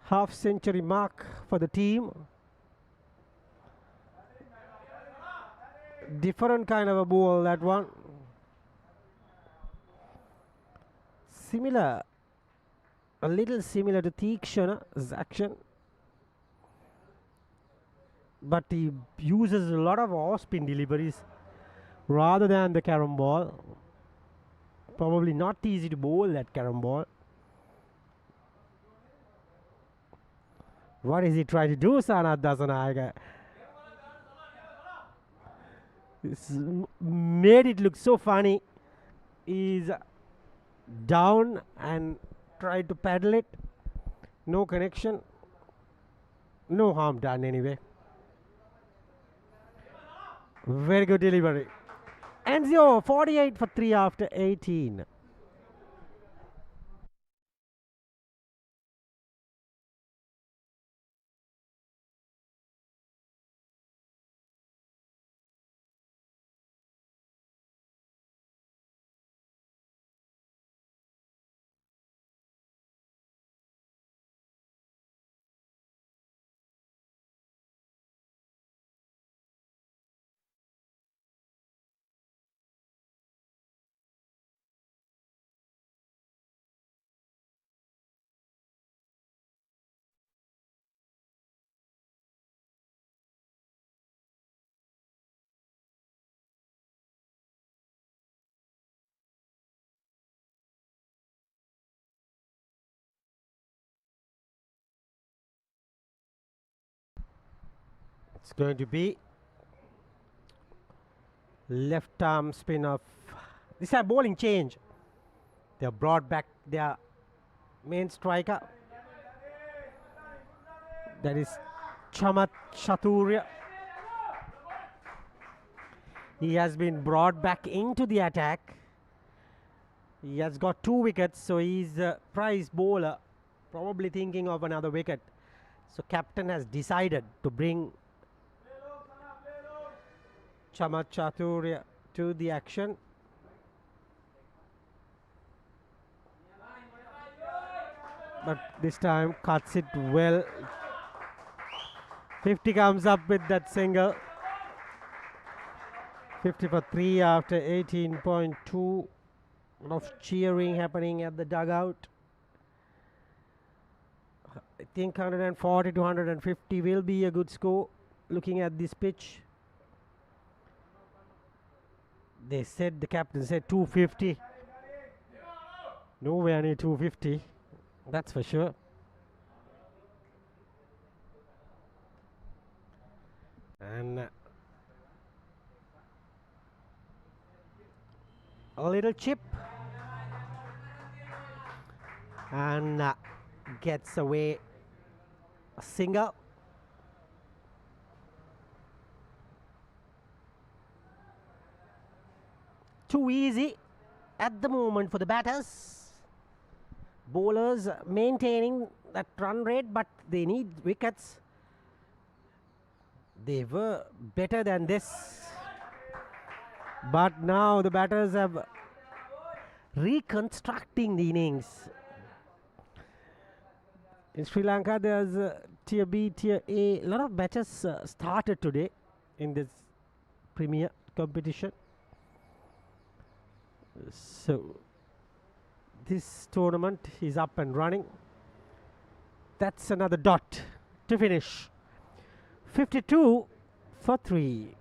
Speaker 2: half century mark for the team. Different kind of a ball, that one. Similar, a little similar to Theekshana's action, but he uses a lot of off-spin deliveries rather than the carom ball. Probably not easy to bowl that carom ball. What is he trying to do, Sanat Dasanayake? Made it look so funny. He's down and tried to paddle it. No connection. No harm done anyway. Very good delivery. And 48 for 3 after 18. It's going to be left arm spin of this time bowling change. They have brought back their main striker. That is Chamat Chaturya. He has been brought back into the attack. He has got 2 wickets, so he's a prize bowler, probably thinking of another wicket. So captain has decided to bring Chamat Chaturya to the action. But this time cuts it well. 50 comes up with that single. 50 for 3 after 18.2. A lot of cheering happening at the dugout. I think 140 to 150 will be a good score looking at this pitch. They said, the captain said 250. Nowhere near 250, that's for sure. And a little chip. And gets away a single. Too easy at the moment for the batters. Bowlers maintaining that run rate, but they need wickets. They were better than this. But now the batters have reconstructing the innings. In Sri Lanka, there's Tier B, Tier A. A lot of matches started today in this Premier competition. So this tournament is up and running. That's another dot to finish. 52 for 3.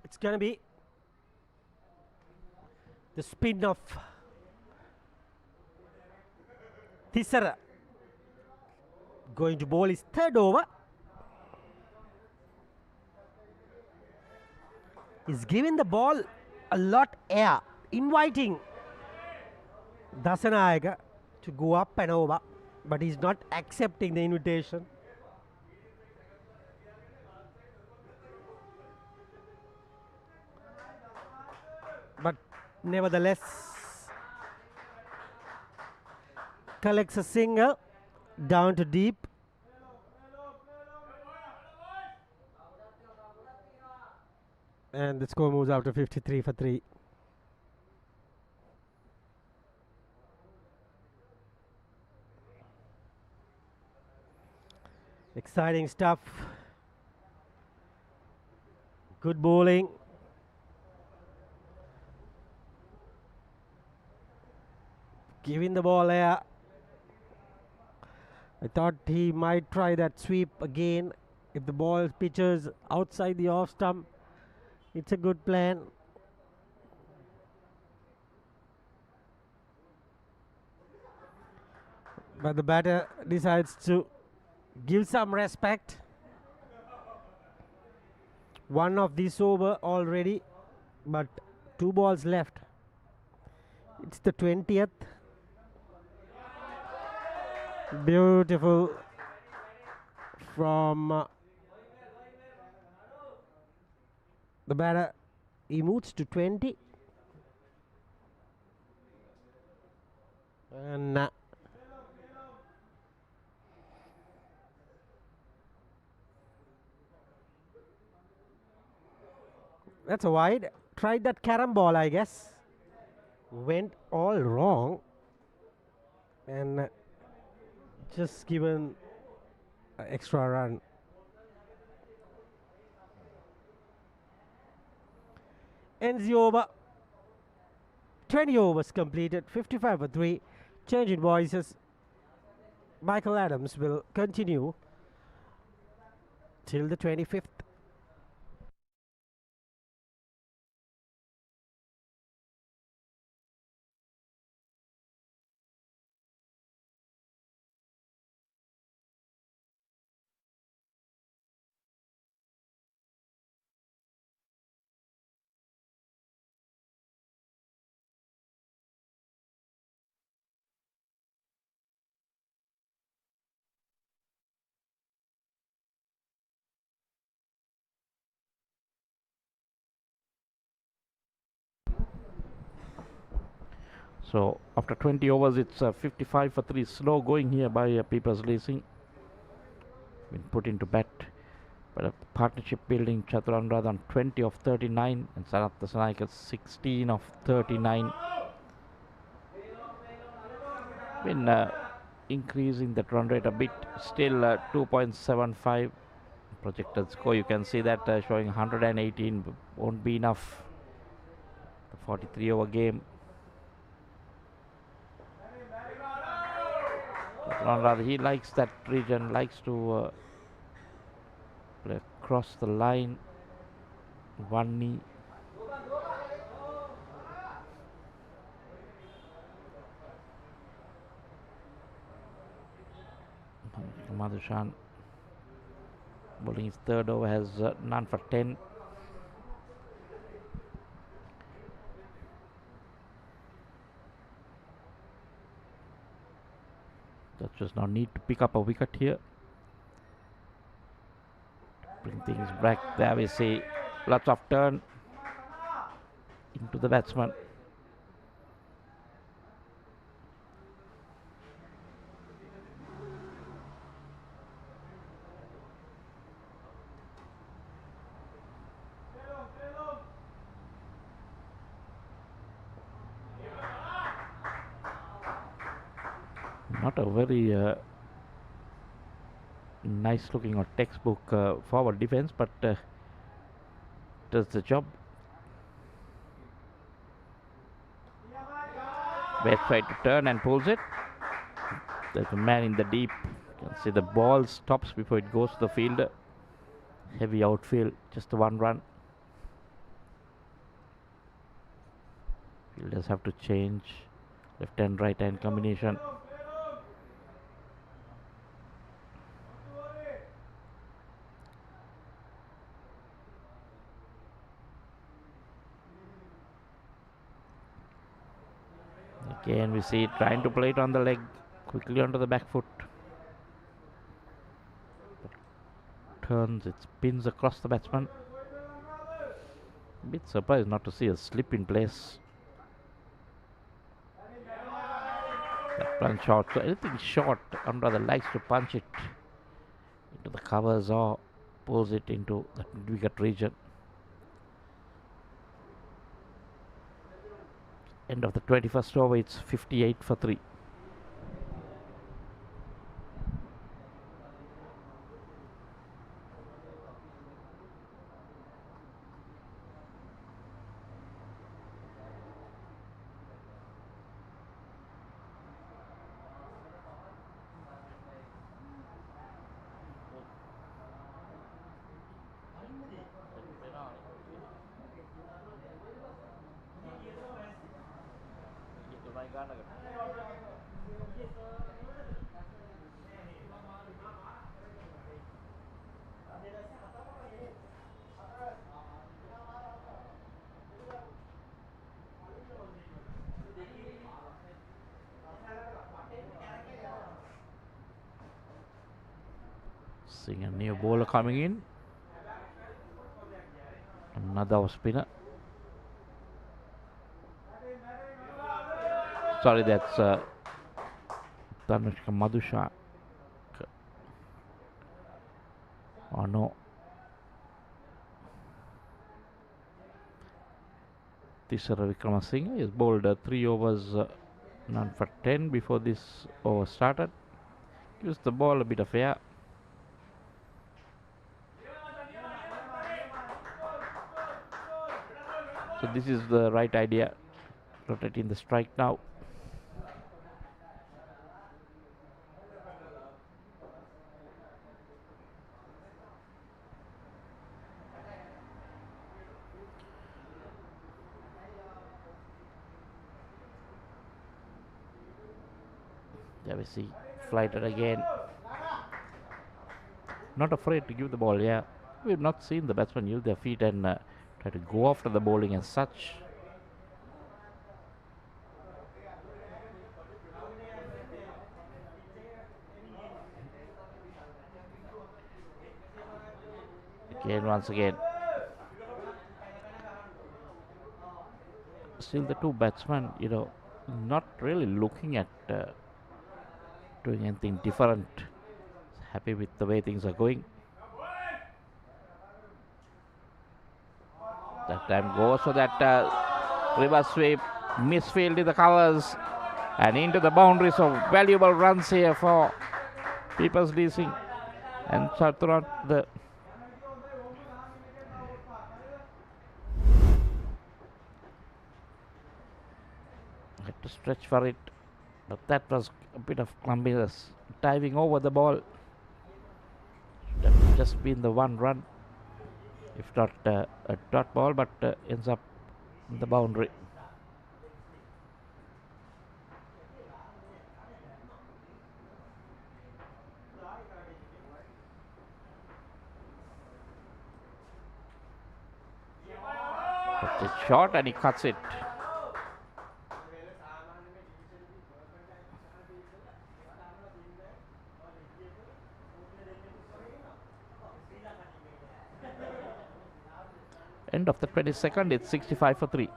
Speaker 2: It's going to be the spin of Thisara. Going to bowl his third over. He's giving the ball a lot air, inviting Dasanayaka to go up and over, but he's not accepting the invitation. But nevertheless, collects a single down to deep. And the score moves out to 53 for 3. Exciting stuff. Good bowling. Giving the ball air. I thought he might try that sweep again. If the ball pitches outside the off stump, it's a good plan. But the batter decides to give some respect. One of this over already, but 2 balls left. It's the 20th. Beautiful from the batter. He moves to 20. And that's a wide. Tried that carom ball, I guess. went all wrong and just given an extra run. Ends the over. 20 overs completed, 55 for 3. Change in voices. Michael Adams will continue till the 25th.
Speaker 1: So after 20 overs, it's 55 for 3. Slow going here by People's Leasing. Been put into bat. But a partnership building Chaturanga on 20 of 39 and Sanath Dasanaika 16 of 39. Been increasing the run rate a bit. Still 2.75 projected score. You can see that showing 118 won't be enough. The 43 over game. Chaturanga, he likes that region, likes to play across the line. One knee. Madhushan bowling his third over, has none for 10. That does not need to pick up a wicket here. Bring things back. There we see lots of turn into the batsman. Not a very nice looking or textbook forward defense, but does the job. Best try to turn and pulls it. There's a man in the deep. You can see the ball stops before it goes to the fielder. Heavy outfield, just one run. Fielders have to change left and right hand combination. Again we see trying to play it on the leg, quickly onto the back foot. Turns, it spins across the batsman. A bit surprised not to see a slip in place. That punch short, so anything short, Anurada likes to punch it into the covers or pulls it into that wicket region. End of the 21st over, it's 58 for 3. Seeing a new bowler coming in. Another off spinner. Sorry, that's Tanushka Madhusha. Oh no. Tisara Vikramasinghe is bowled 3 overs, none for 10 before this over started. Gives the ball a bit of air. So this is the right idea, rotating the strike now. There we see flighted again. Not afraid to give the ball, yeah. We've not seen the batsman use their feet and try to go after the bowling as such. Again, once again. Still the two batsmen, not really looking at doing anything different. Happy with the way things are going. That time goes so that reverse sweep, misfield in the covers and into the boundary. So valuable runs here for People's Leasing and Steuart. The had to stretch for it, but that was a bit of clumsiness, diving over the ball. Should have just been the one run, if not a dot ball, but ends up in the boundary. But it's short and he cuts it. End of the 22nd, it's 65 for 3.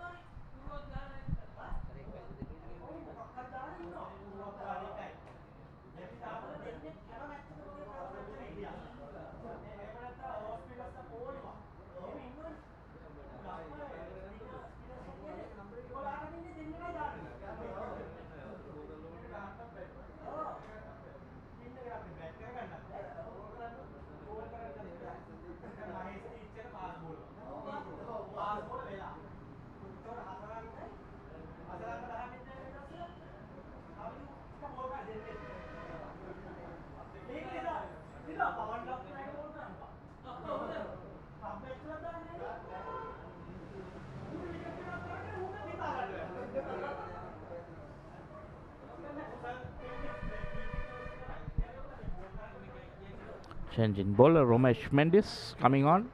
Speaker 1: Change in bowler, Romesh Mendis coming on.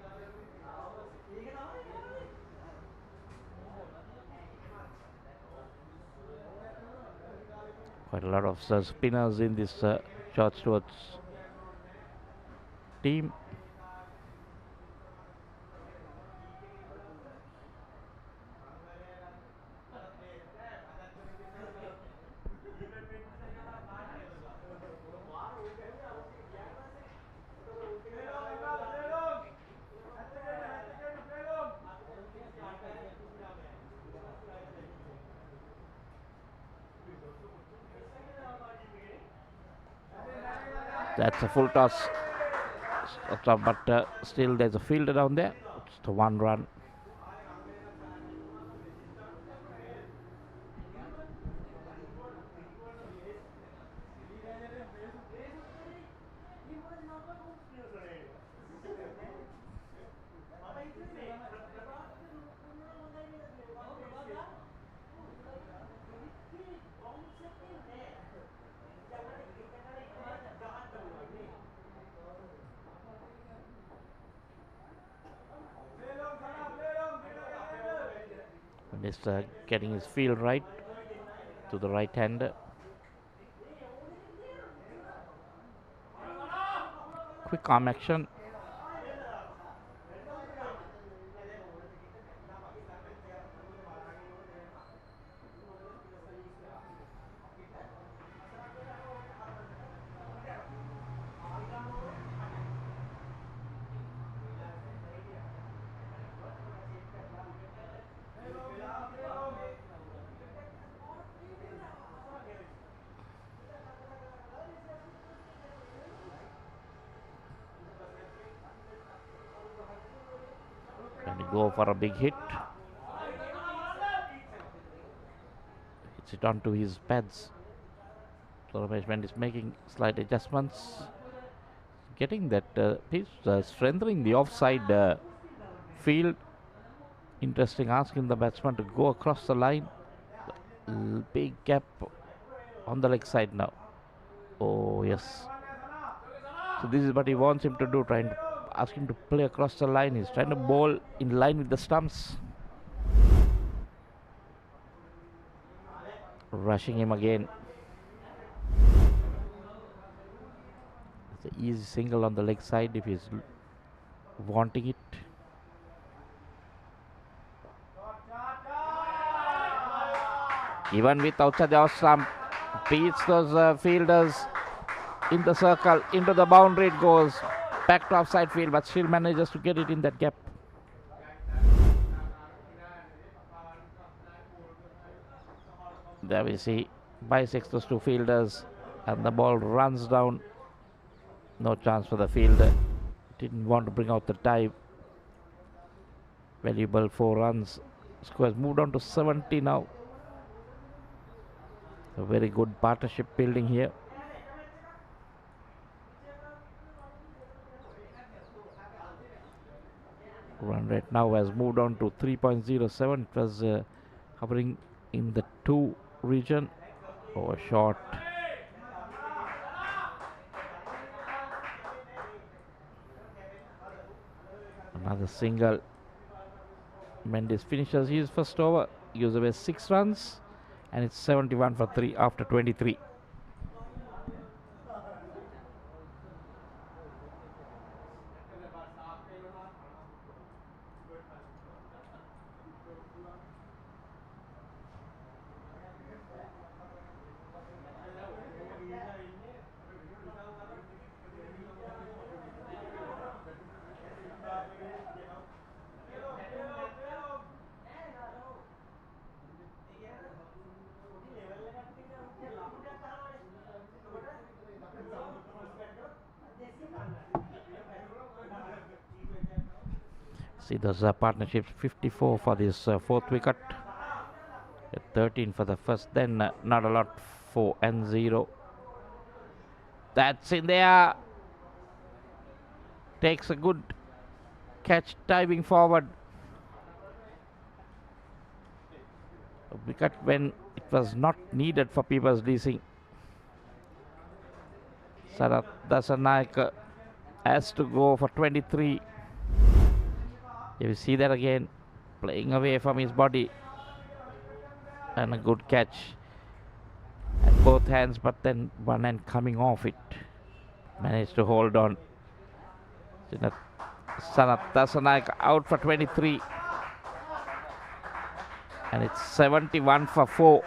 Speaker 1: Quite a lot of spinners in this George Stewart's team. That's a full toss, but still there's a fielder down there. It's the one run. And he's getting his field right to the right hander. Quick arm action. And go for a big hit. Hits it onto his pads. So Ramesh Mendy is making slight adjustments. Getting that, he's strengthening the offside field. Interesting, asking the batsman to go across the line. Big gap on the leg side now. Oh yes. So this is what he wants him to do, trying to ask him to play across the line. He's trying to bowl in line with the stumps. Rushing him again. It's an easy single on the leg side if he's wanting it. Even with outside the off stump, beats those fielders in the circle, into the boundary it goes. Back to offside field, but still manages to get it in that gap. There we see bisects those two fielders and the ball runs down. No chance for the fielder. Didn't want to bring out the dive. Valuable 4 runs. Score has moved on to 70 now. A very good partnership building here. Run rate now has moved on to 3.07. It was hovering in the 2 region. Oh, short. Another single. Mendes finishes his first over. Gives away 6 runs. And it's 71 for 3 after 23. See those partnerships, 54 for this 4th wicket, 13 for the first, then not a lot, 4 and 0. That's in there. Takes a good catch, diving forward. A wicket when it was not needed for People's Leasing. Sarath Dasanaik has to go for 23. You see that again, playing away from his body. And a good catch at both hands, but then one hand coming off it. Managed to hold on. Sarath Dasanaik out for 23. And it's 71 for 4.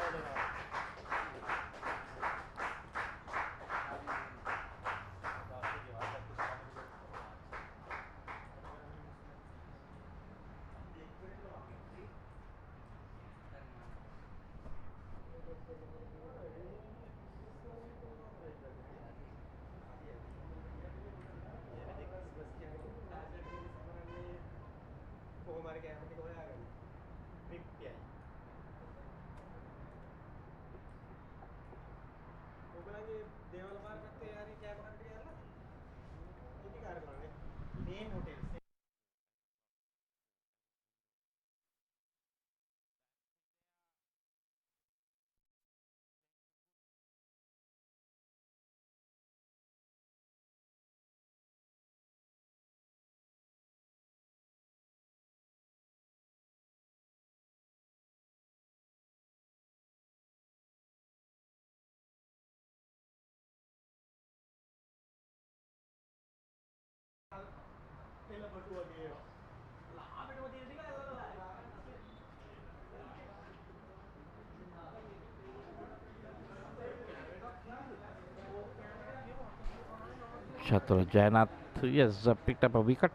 Speaker 1: Chatur Jainath, yes, picked up a wicket.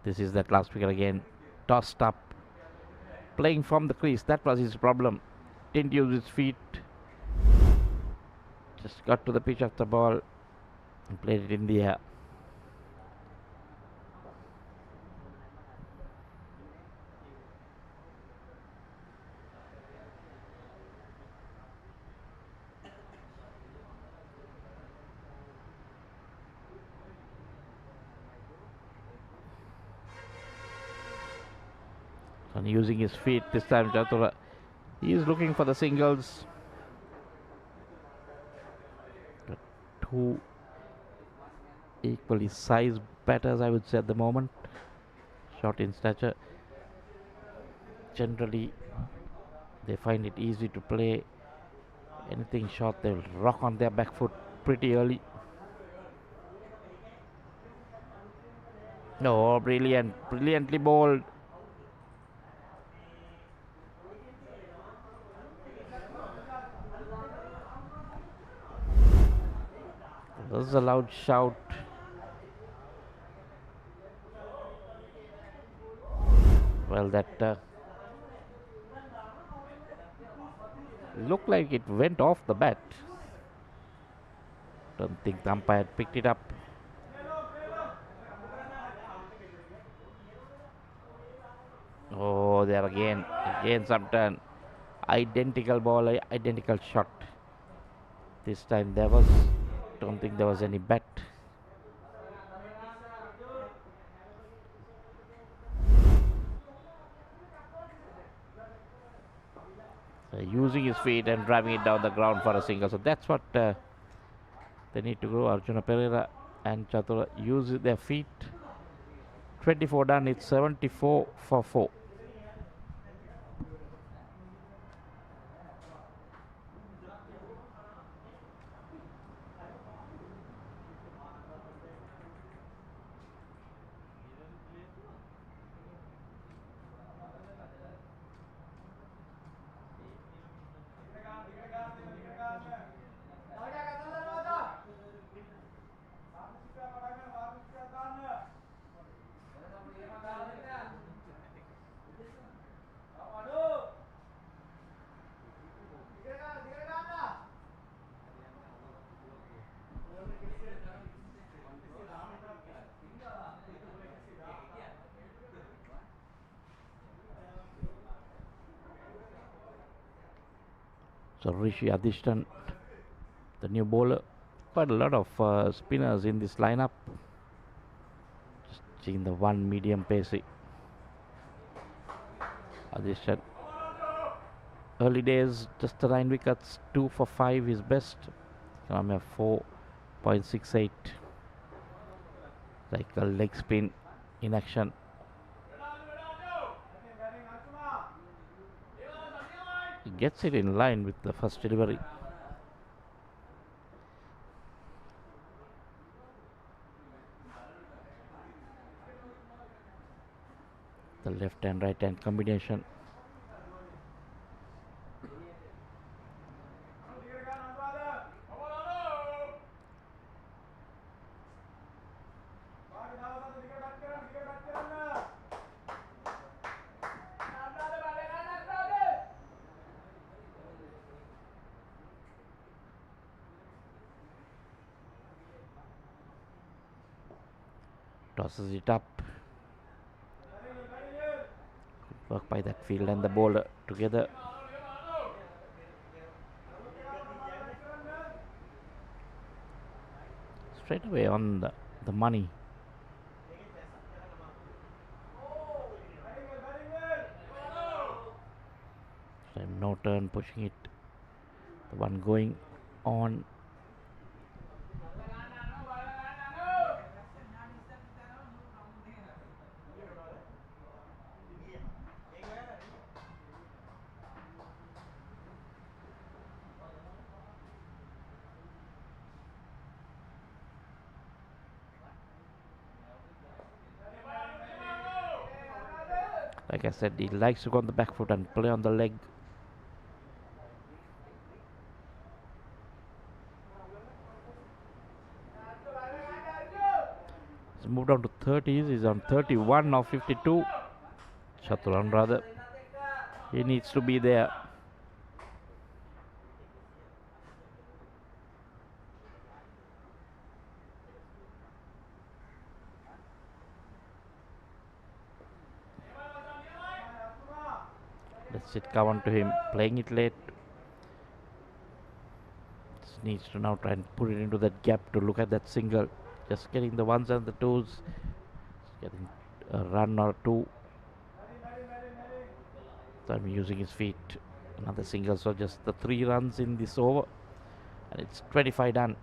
Speaker 1: This is that last wicket again. Tossed up. Playing from the crease. That was his problem. Didn't use his feet. Just got to the pitch of the ball and played it in the air. And using his feet this time, Chatura. He is looking for the singles. Two equally sized batters, I would say, at the moment. Short in stature. Generally, they find it easy to play. Anything short, they'll rock on their back foot pretty early. Oh, brilliant. Brilliantly bowled. This is a loud shout. Well, that looked like it went off the bat. Don't think the umpire picked it up. Oh, there again some turn. Identical ball, identical shot. This time don't think there was any bat. Using his feet and driving it down the ground for a single. So that's what they need to go. Arjuna Pereira and Chatura use their feet. 24 done. It's 74 for 4. So Rishi Adishtan, the new bowler. Quite a lot of spinners in this lineup. Just seeing the one medium pacey. Adishtan. Early days, just the 9 wickets, 2 for 5 is best. I'm a 4.68. Like a leg spin in action. He gets it in line with the first delivery. The left and right hand combination. Tosses it up. Good work by that field and the bowler together. Straight away on the money. No turn, pushing it. The one going on. Like I said, he likes to go on the back foot and play on the leg. moved on to 30s. He's on 31 of 52. Chatur rather. He needs to be there. Let's it come on to him. Playing it late. Just needs to now try and put it into that gap to look at that single. Just getting the ones and the twos. Just getting a run or two. Time using his feet. Another single, so just the 3 runs in this over. And it's 25 done.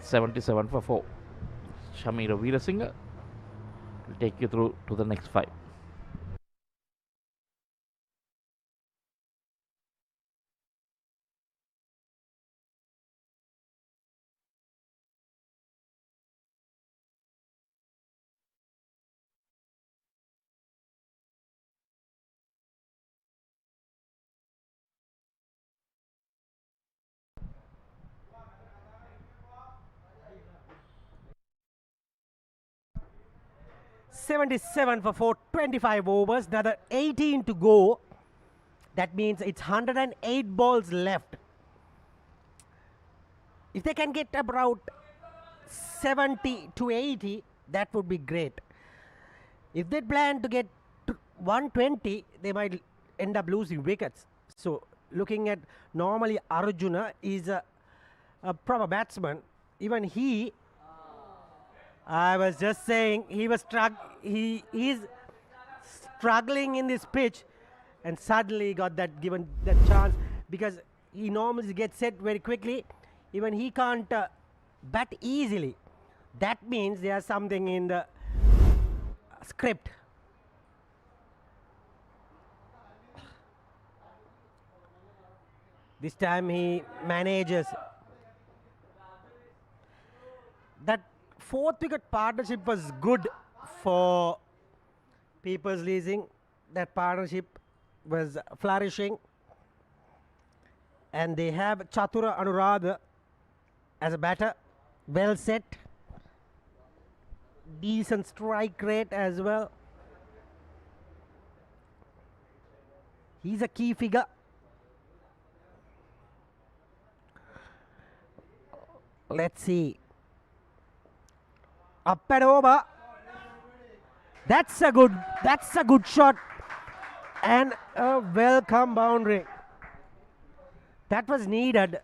Speaker 1: 77 for 4. Shamira Veerasinghe will take you through to the next 5.
Speaker 2: $77 for 4, 25 overs, another 18 to go. That means it's 108 balls left. If they can get about 70 to 80, that would be great. If they plan to get 120, they might end up losing wickets. So looking at, normally Arjuna is a proper batsman. Even he, I was just saying, he is struggling in this pitch, and suddenly got that given that chance, because he normally gets set very quickly. Even he can't bat easily. That means there's something in the script. This time he manages. That 4th wicket partnership was good for People's Leasing. That partnership was flourishing. And they have Chatura Anuradha as a batter, well set, decent strike rate as well. He's a key figure. Let's see. Up and over. That's a good shot, and a welcome boundary. That was needed.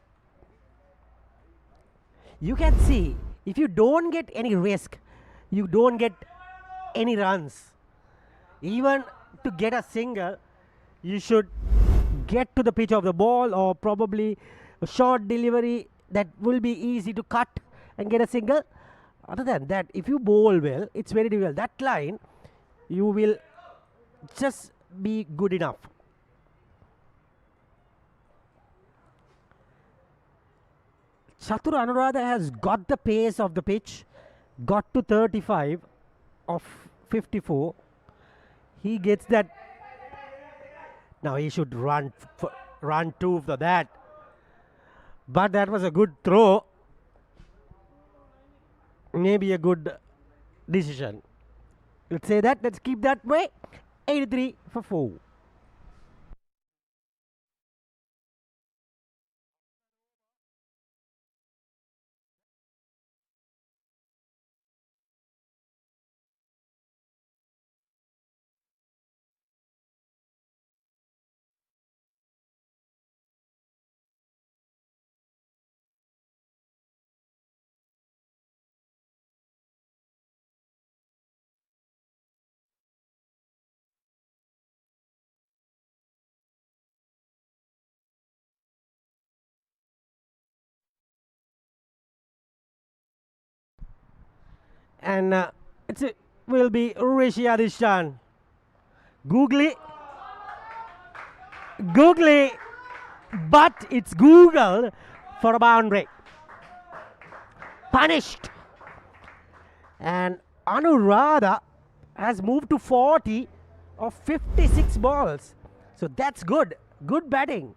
Speaker 2: You can see, if you don't get any risk, you don't get any runs. Even to get a single, you should get to the pitch of the ball, or probably a short delivery that will be easy to cut and get a single. Other than that, if you bowl well, it's very difficult. That line, you will just be good enough. Chatur Anuradha has got the pace of the pitch, got to 35 of 54. He gets that. Now he should run 2 for that. But that was a good throw. Maybe a good decision. Let's say that. Let's keep that way. 83 for 4. And it will be Rishi Adishan. Googly, but it's Google for a boundary. Punished. And Anuradha has moved to 40 of 56 balls. So that's good. Good batting.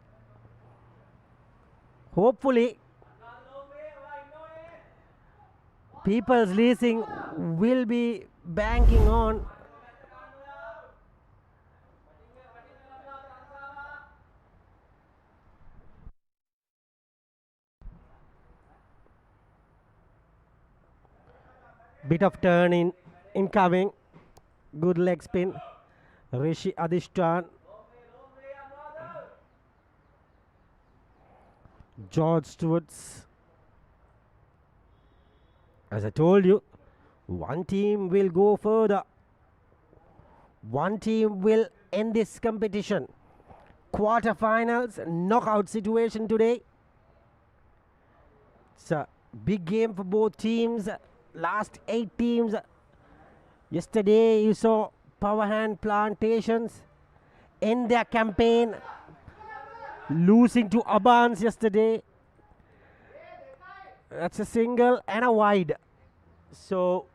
Speaker 2: People's Leasing will be banking on bit of turn in incoming. Good leg spin. Rishi Adishtan. George Stewart's. As I told you, one team will go further. One team will end this competition. Quarterfinals, knockout situation today. It's a big game for both teams. Last 8 teams. Yesterday you saw Power Hand Plantations end their campaign, losing to Abans yesterday. That's a single and a wide. So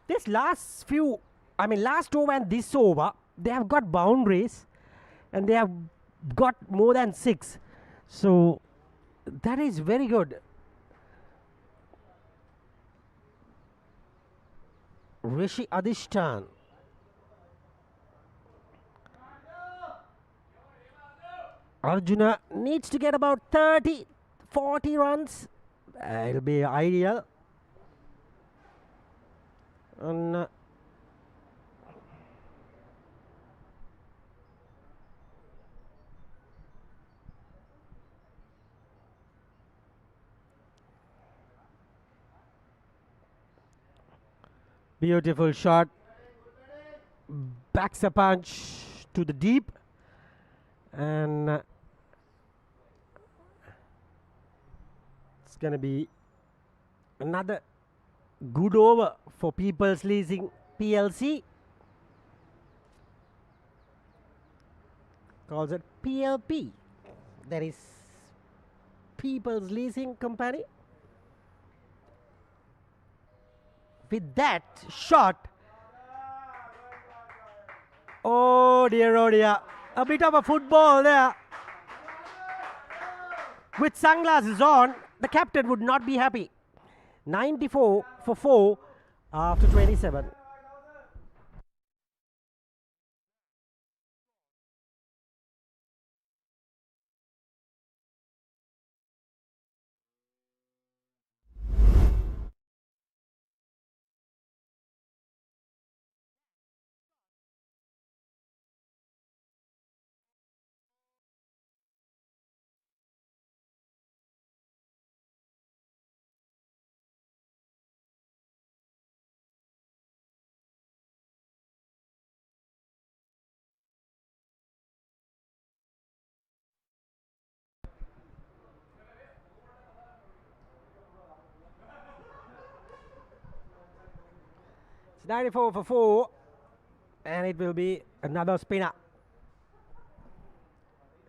Speaker 2: this last over and this over, they have got boundaries and they have got more than 6. So that is very good. Rishi Adishtan. Arjuna needs to get about 40 runs. It'll be ideal. And beautiful shot. Backs a punch to the deep. And it's going to be another good over for People's Leasing PLC. Calls it PLP. That is People's Leasing Company. With that shot, oh dear, a bit of a football there. With sunglasses on, the captain would not be happy. 94 for 4 after 27. It's 94 for 4, and it will be another spinner.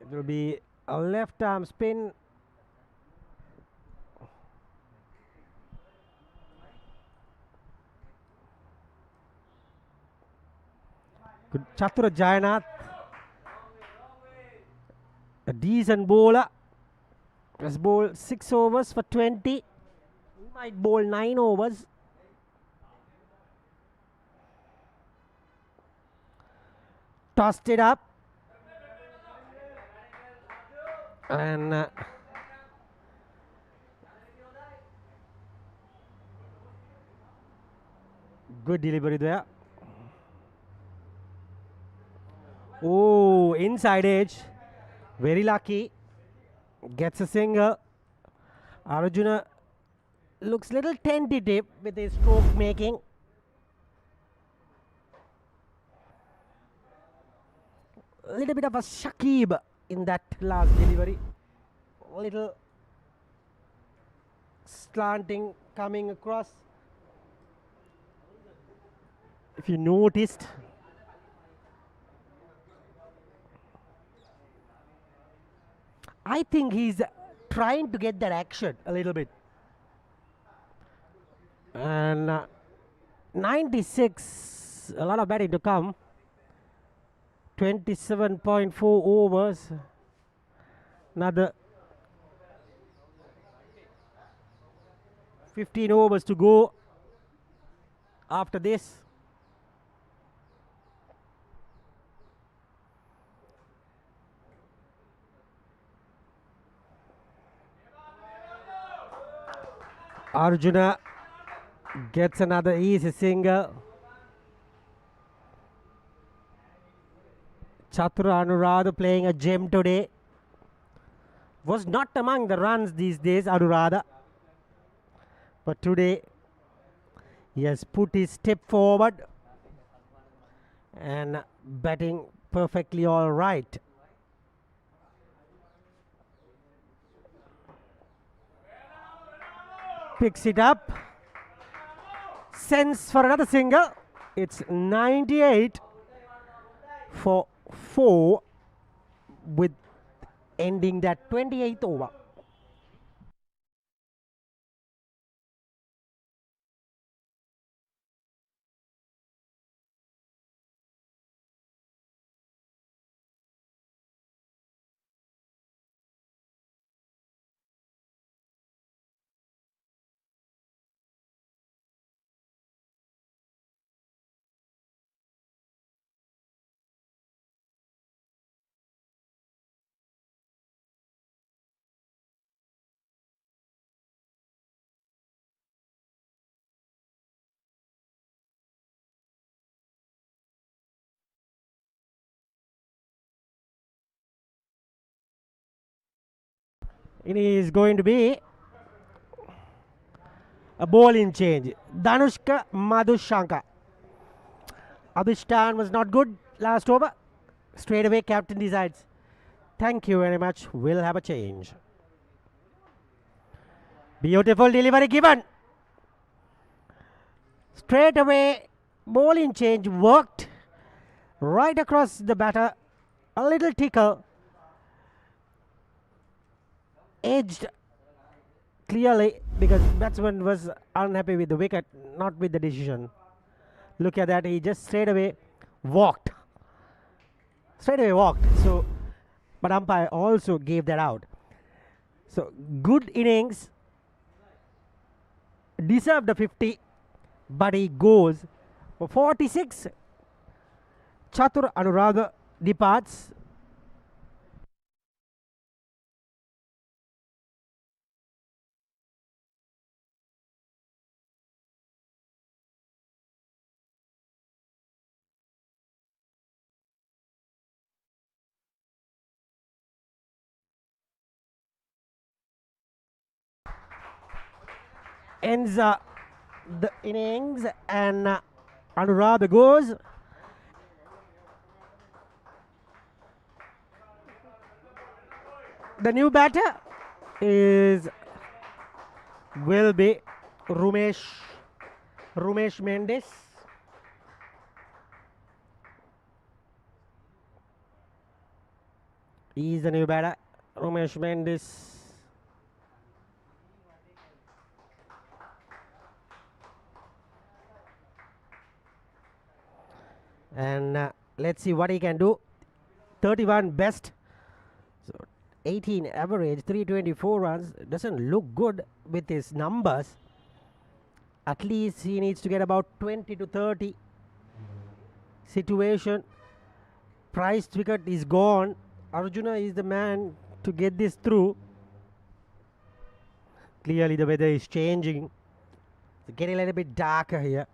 Speaker 2: It will be a left arm spin. Good Chatura Jayanath, a decent bowler. Has bowled 6 overs for 20. He might bowl 9 overs. Tossed it up. And good delivery there. Oh, inside edge. Very lucky. Gets a single. Arjuna looks little tentative with his stroke making. A little bit of a Shakib in that last delivery. A little slanting coming across. If you noticed. I think he's trying to get that action a little bit. And 96, a lot of batting to come. 27.4 overs. Another 15 overs to go after this. Arjuna gets another easy single. Chatura Anuradha playing a gem today. Was not among the runs these days, Anuradha. But today he has put his step forward and batting perfectly all right. Picks it up. Sends for another single. It's 98 for 4 with ending that 28th over. It is going to be a bowling change. Danushka Madhushanka. Adhishtan was not good last over. Straight away, captain decides, thank you very much, we'll have a change. Beautiful delivery given. Straight away, bowling change worked right across the batter. A little tickle. Edged clearly because batsman was unhappy with the wicket, not with the decision. Look at that, he just straight away walked. So, but umpire also gave that out. So, good innings. Deserved the 50, but he goes for 46. Chatur Anuradha departs. Ends the innings and Anuradha goes. The new batter will be Rumesh Mendes. He is the new batter, Rumesh Mendes. And let's see what he can do. 31 best, so 18 average, 324 runs. Doesn't look good with his numbers. At least he needs to get about 20 to 30. Situation, priced wicket is gone. Arjuna is the man to get this through. Clearly the weather is changing. It's getting a little bit darker here.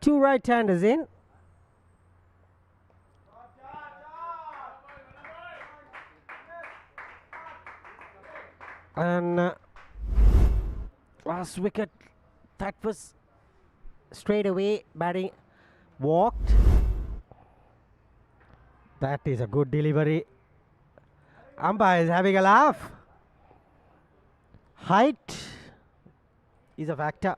Speaker 2: Two right-handers in. And last wicket, that was straight away batting, walked. That is a good delivery. Umpire is having a laugh. Height is a factor.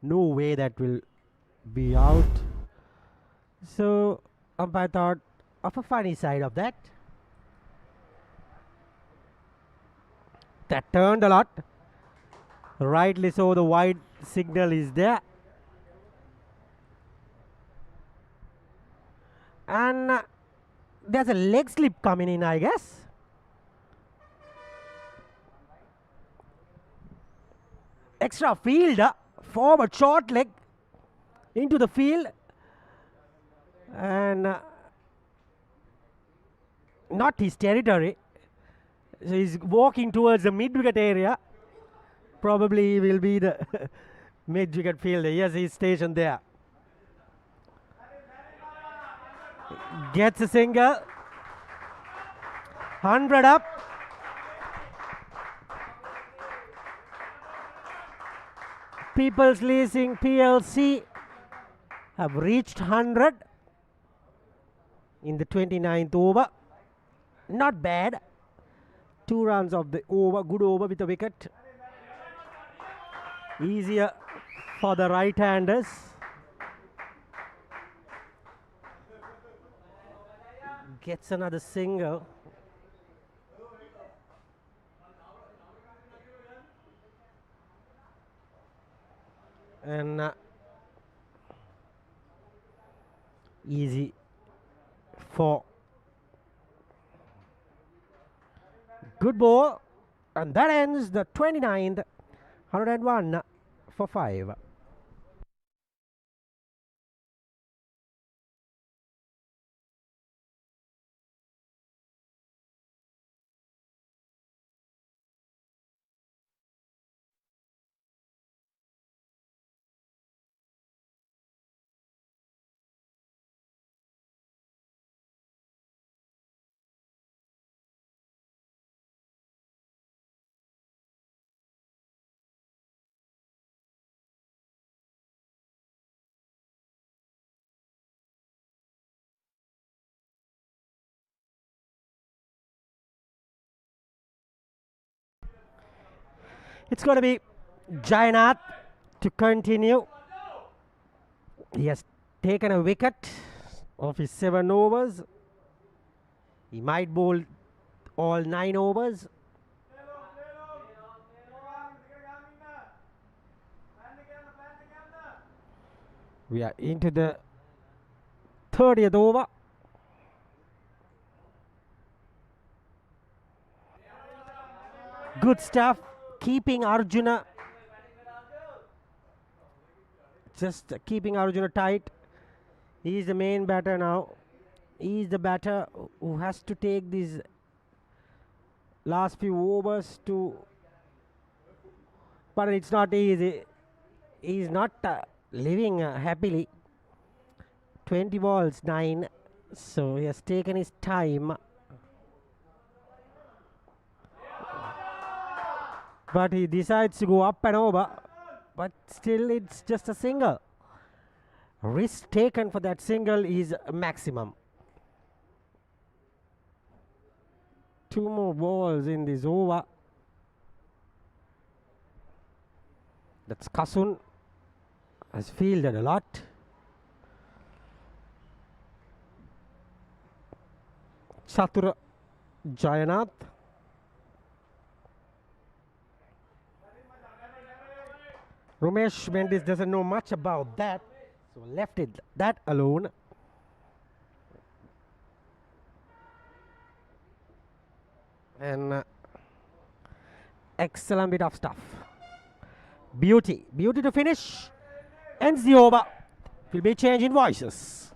Speaker 2: No way that will be out. So umpire thought of a funny side of that. That turned a lot. Rightly so, the wide signal is there. And there's a leg slip coming in, I guess. Extra field, forward short leg into the field, and not his territory. So he's walking towards the mid-wicket area. Probably he will be the mid-wicket fielder. Yes, he's stationed there. Gets a single. 100 up. People's Leasing PLC have reached 100 in the 29th over. Not bad. 2 runs of the over. Good over with a wicket. Easier for the right-handers. Gets another single. And easy for good ball, and that ends the 29th. 101 for 5. It's going to be Jainath to continue. He has taken a wicket of his 7 overs. He might bowl all 9 overs. We are into the 30th over. Good stuff. Keeping Arjuna. Just keeping Arjuna tight. He is the main batter now. He is the batter who has to take these last few overs to. But it's not easy. He is not living happily. 20 balls, 9. So he has taken his time. But he decides to go up and over. But still it's just a single. Risk taken for that single is maximum. 2 more balls in this over. That's Kasun. Has fielded a lot. Chatura Jainath. Romesh Mendis doesn't know much about that, so left it that alone. And excellent bit of stuff. Beauty to finish. Ends the over. Will be change in voices.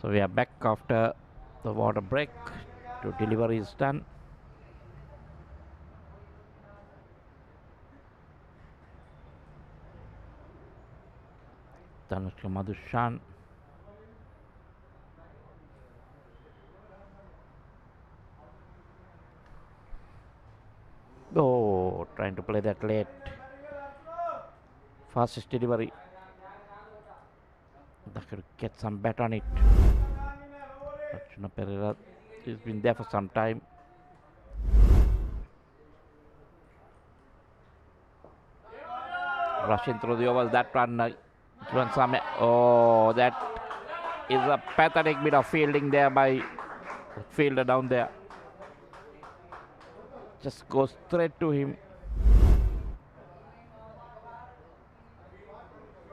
Speaker 1: So we are back after the water break. To delivery is done. Tanushka Madhushan. Oh, trying to play that late. Fastest delivery. That could get some bet on it. Arjuna Pereira has been there for some time. Rushing through the overs. That run. Oh, that is a pathetic bit of fielding there by fielder down there. Just goes straight to him.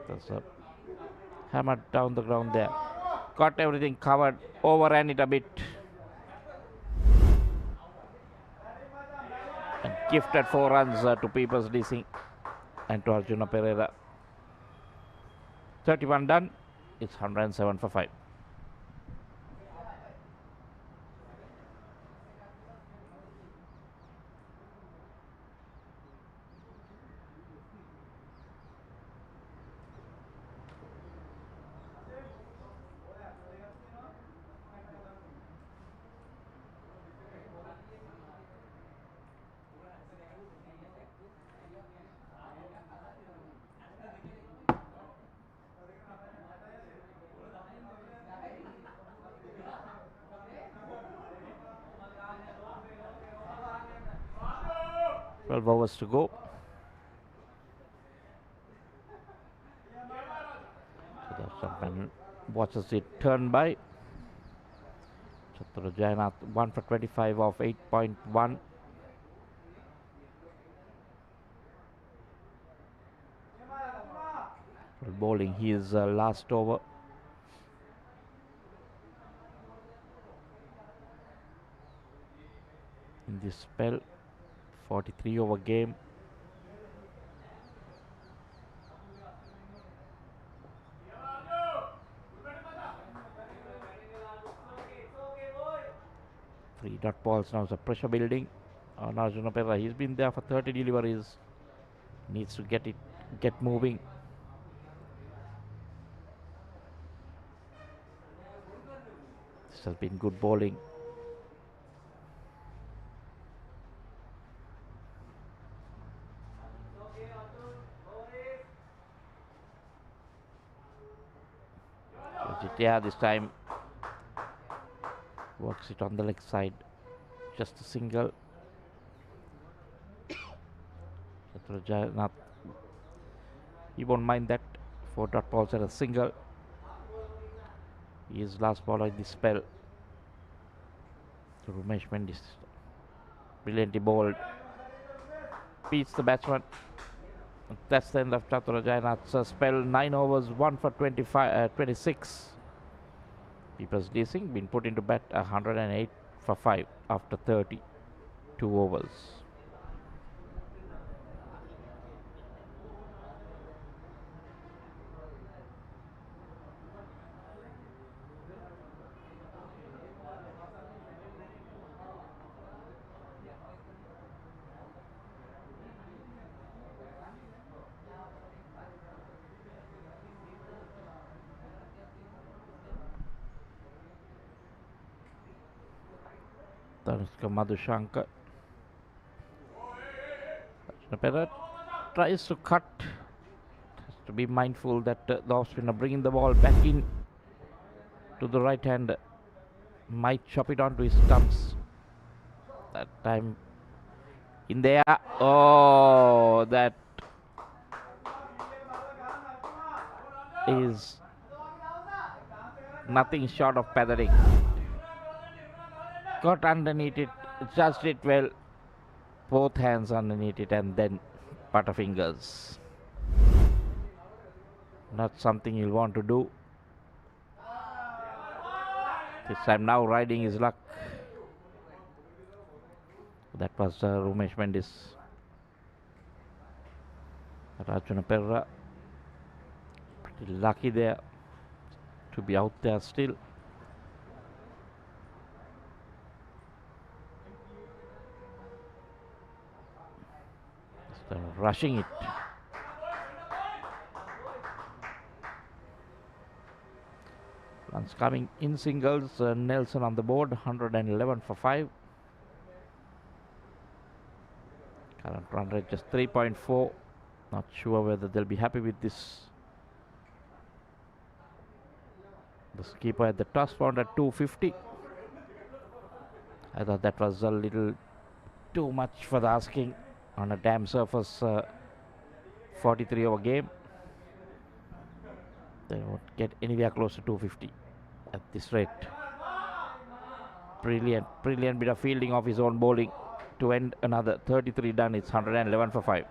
Speaker 1: That's a hammered down the ground there. Got everything covered. Overran it a bit. And gifted 4 runs to People's Leasing and to Arjuna Pereira. 31 done. It's 107 for 5. Overs to go. So the Sampan watches it turn by. Chatura Jainath 1 for 25 of 8.1. Bowling his last over. In this spell, 43 over game. Three dot balls now, so pressure building on Arjuna Pereira. He's been there for 30 deliveries. Needs to get moving. This has been good bowling. Yeah, this time works it on the leg side. Just a single. He won't mind that. 4 dot balls and a single. He is last bowler in this spell. So Rumesh Mendis brilliantly bowled. Beats the batsman. That's the end of Chatura Jainath's spell. 9 overs, 1 for 26. People's Leasing been put into bat 108 for 5 after 32 overs. Tanushka Madhushankar. Pereira tries to cut. Has to be mindful that the off spinner bringing the ball back in to the right hand might chop it onto his stumps. That time in there. Oh, that is nothing short of pathetic. Got underneath it, judged it well, both hands underneath it, and then butterfingers. Not something you'll want to do. This time now riding his luck. That was Rumesh Mendis. Arjuna Pereira pretty lucky there to be out there still. They're rushing it. Runs coming in singles. Nelson on the board, 111 for 5. Current run rate just 3.4. Not sure whether they'll be happy with this. The skipper at the toss found at 250. I thought that was a little too much for the asking on a damn surface 43 over game. They won't get anywhere close to 250 at this rate. Brilliant bit of fielding of his own bowling to end another 33 done. It's 111 for 5.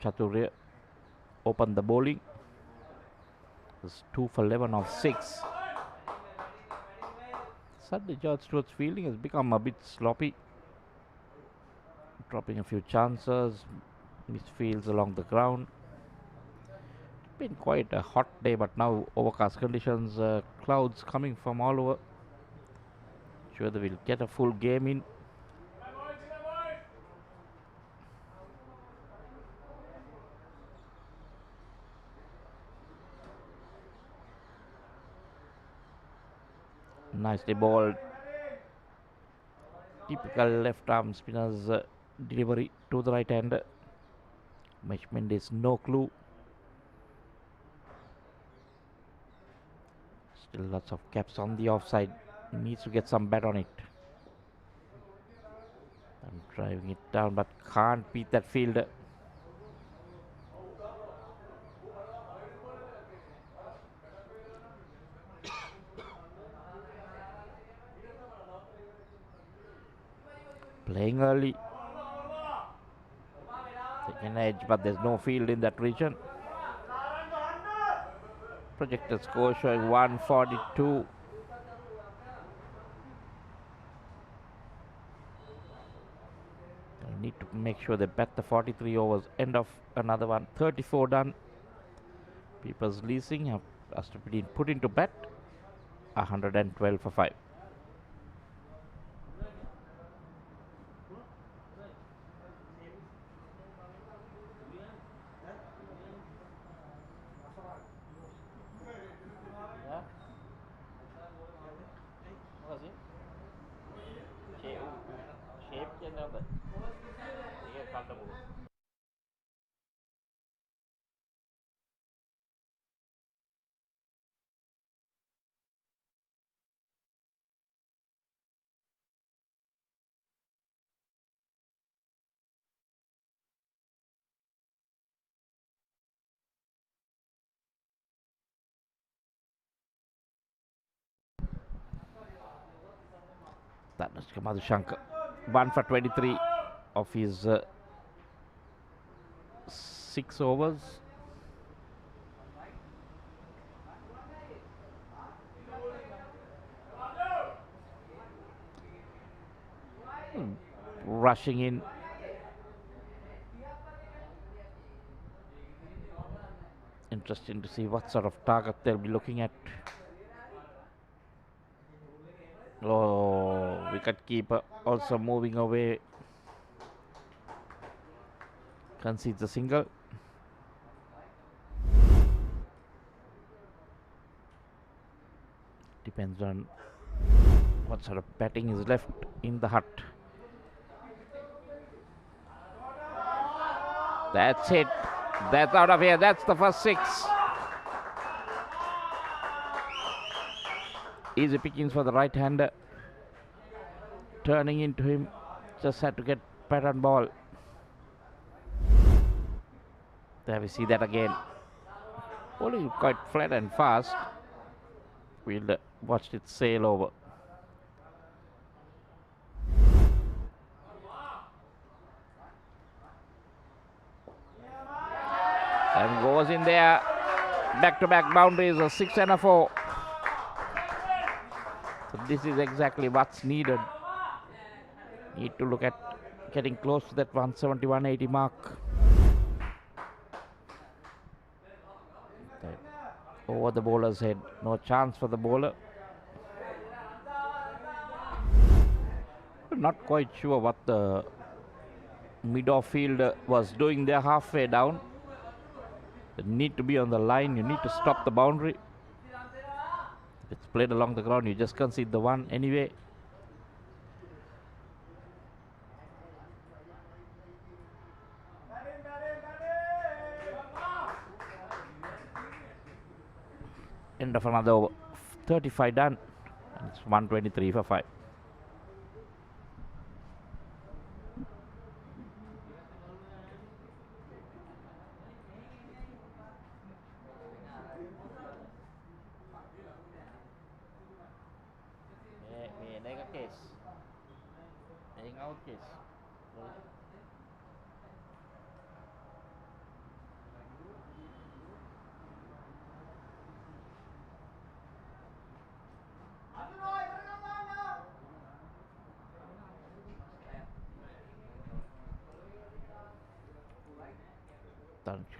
Speaker 1: Chaturya opened the bowling. It's 2 for 11 of 6. Suddenly George Stewart's fielding has become a bit sloppy, dropping a few chances, misfields along the ground. It's been quite a hot day, but now overcast conditions, clouds coming from all over. Sure they will get a full game in. Nicely bowled. Typical left arm spinner's delivery to the right hander. Mesh Mendes, no clue. Still lots of caps on the offside. Needs to get some bat on it. I'm driving it down, but can't beat that fielder. Playing early. Taking an edge, but there's no field in that region. Projected score showing 142. They need to make sure they bat the 43 overs. End of another one. 34 done. People's Leasing has to be put into bat. 112 for 5. That was Madhushankar. 1 for 23 of his 6 overs. Rushing in. Interesting to see what sort of target they'll be looking at. Oh, wicketkeeper also moving away. Concedes a single. Depends on what sort of batting is left in the hut. That's it. That's out of here. That's the first 6. Easy pickings for the right-hander. Turning into him. Just had to get pattern ball. There we see that again. Bowling quite flat and fast. We'll watch it sail over. And goes in there. Back-to-back boundaries, a 6 and a 4. So this is exactly what's needed. Need to look at getting close to that 170-180 mark. Over the bowler's head. No chance for the bowler. Not quite sure what the mid-off field was doing there halfway down. You need to be on the line. You need to stop the boundary. If it's played along the ground, you just concede the one anyway. End of another over. 35 done. And it's 123 for 5.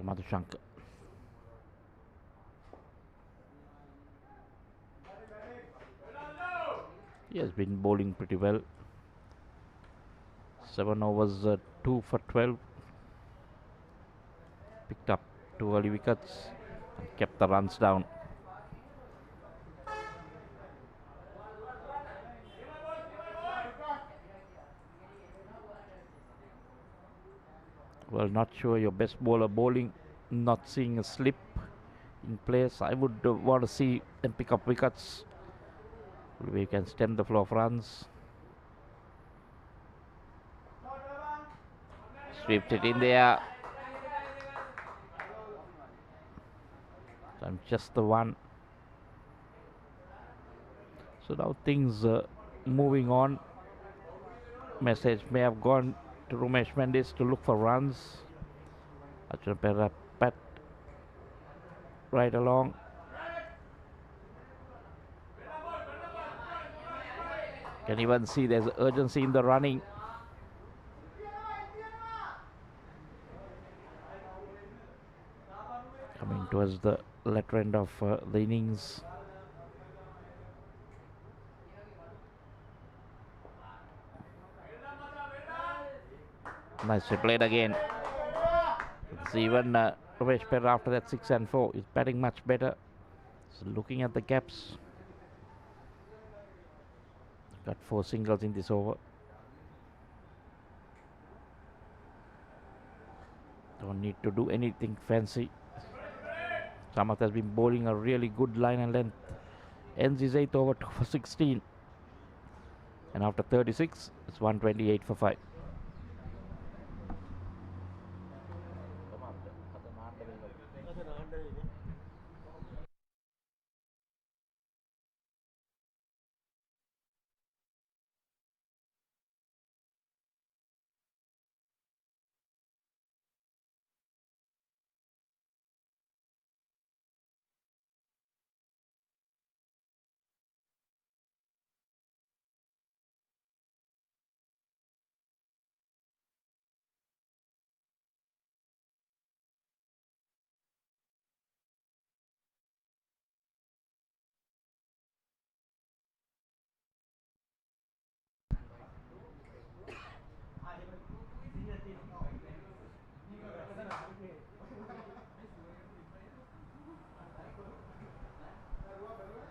Speaker 1: Madhushankar. He has been bowling pretty well. 7 overs, 2 for 12. Picked up 2 early wickets and kept the runs down. Well, not sure your best bowler bowling, not seeing a slip in place. I would want to see them pick up wickets. We can stem the flow of runs. Sweeps it in there. I'm just the one. So now things moving on. Message may have gone to Rumesh Mendis to look for runs. Arjun Perera pat right along. Can even see there's urgency in the running. Coming towards the latter end of the innings. Nicely played again. It's even Rumesh Perera after that 6 and 4 is batting much better. So looking at the gaps. Got 4 singles in this over. Don't need to do anything fancy. Samath has been bowling a really good line and length. Ends his 8th over 2 for 16. And after 36, it's 128 for 5.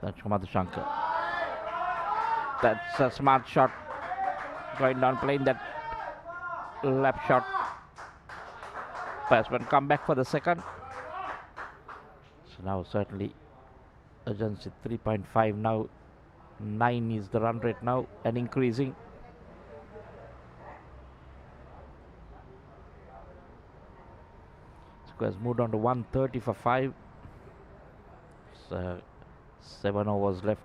Speaker 1: That's Madhushankar. That's a smart shot. Going down playing that lap shot. batsman come back for the second. So now certainly urgency 3.5 now. 9 is the run rate now and increasing. Score has moved on to 130 for 5. So 7 overs left.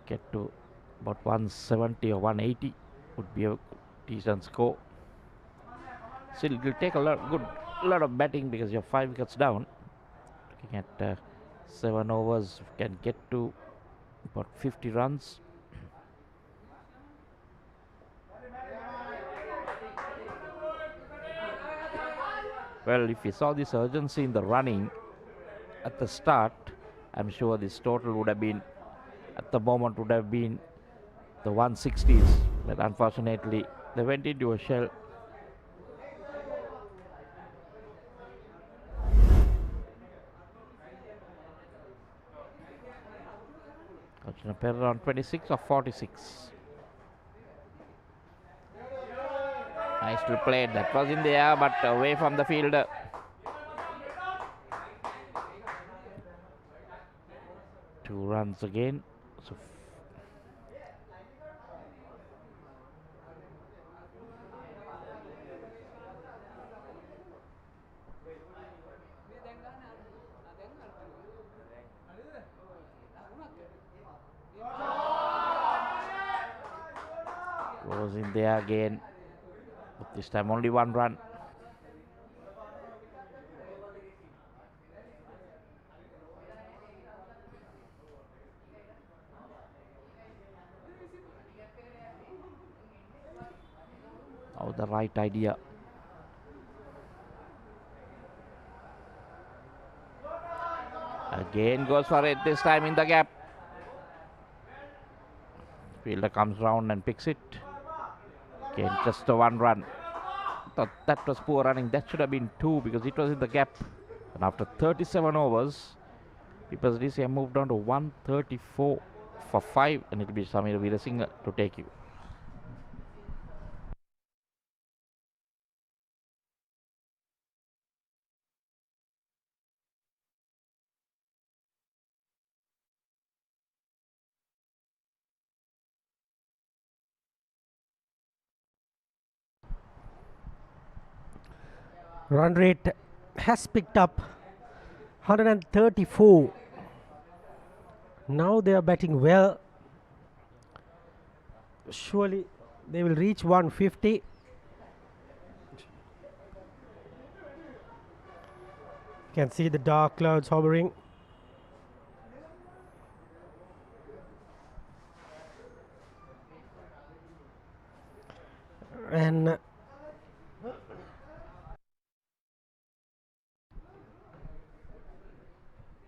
Speaker 1: Get to about 170 or 180 would be a decent score. Still, it will take a lot of batting because you're 5 wickets down. Looking at 7 overs, can get to about 50 runs. Well, if you saw this urgency in the running at the start, I'm sure this total would have been, at the moment, would have been the 160s. But unfortunately, they went into a shell. Arjuna Perra on 26 or 46. Nicely played. That was in the air, but away from the fielder. Two runs again. So goes in there again. But this time only 1 run. Oh, the right idea. Again goes for it, this time in the gap. Fielder comes round and picks it. Again, just a 1 run. Thought that was poor running. That should have been 2 because it was in the gap. And after 37 overs, People's DC have moved on to 134 for 5, and it will be Samir Veerasinghe to take you.
Speaker 2: Run rate has picked up 134. Now they are batting well. Surely they will reach 150. Can see the dark clouds hovering. And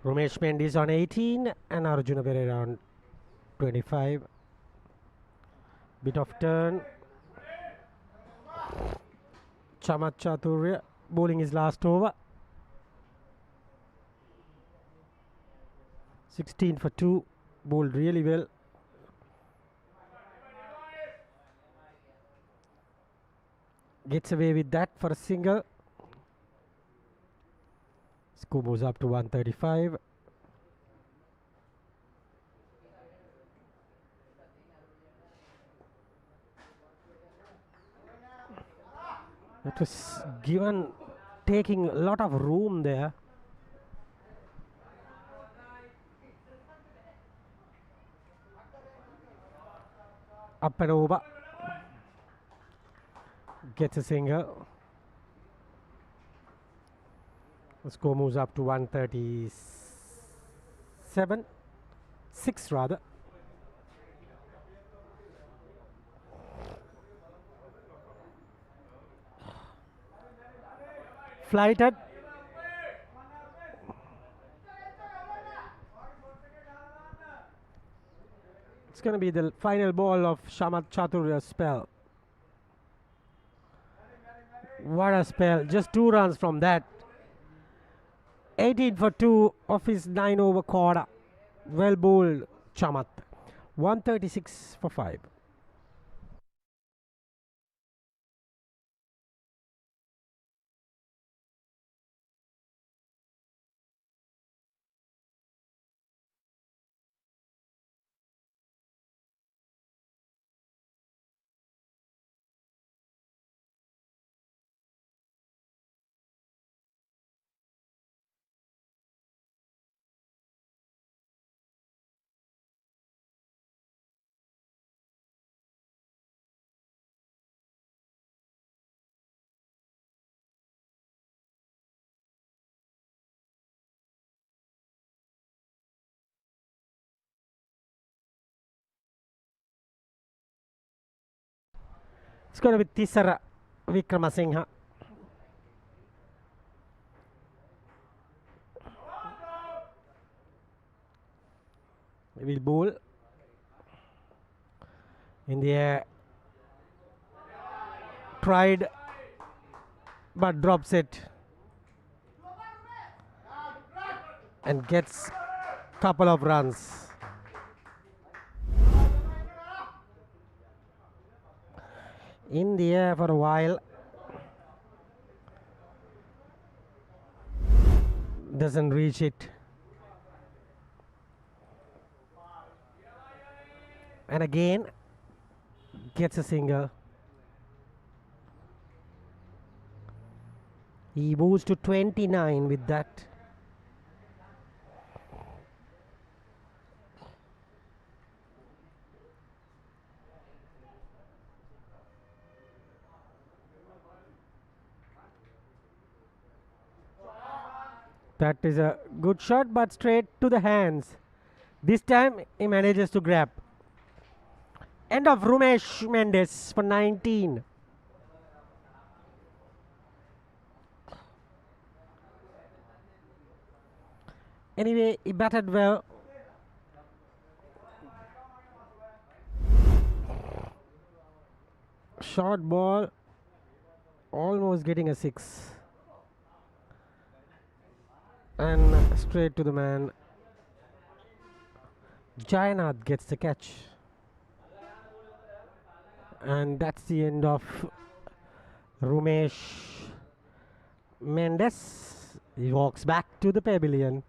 Speaker 2: Ramesh Mendes on 18 and Arjuna Pereira on 25. Bit of turn. Chamat Chaturya bowling his last over. 16 for 2. Bowled really well. Gets away with that for a single. Score moves up to 135. That was given, taking a lot of room there. Up and over. Gets a single. The score moves up to 137. 6 rather. Flighted. It's going to be the final ball of Chamat Chaturya's spell. What a spell. Just 2 runs from that. 18 for 2 of his 9 over quarter. Well bowled Chamat. 136 for 5. It's going to be Tisara Vikramasinghe. He will bowl in the air. Tried but drops it and gets couple of runs. In the air for a while. Doesn't reach it. And again gets a single. He moves to 29 with that. That is a good shot, but straight to the hands. This time he manages to grab. End of Rumesh Mendes for 19. Anyway, he batted well. Short ball, almost getting a 6. And straight to the man. Jayanath gets the catch. And that's the end of Rumesh Mendes. He walks back to the pavilion.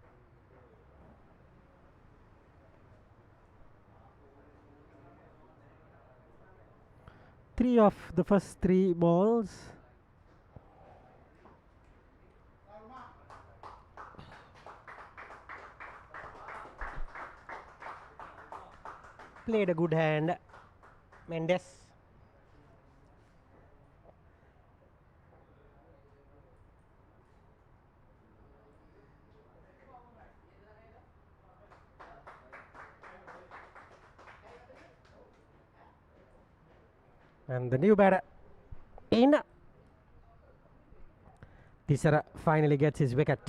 Speaker 2: Three of the first 3 balls. Played a good hand, Mendes. And the new batter in. Tisara finally gets his wicket.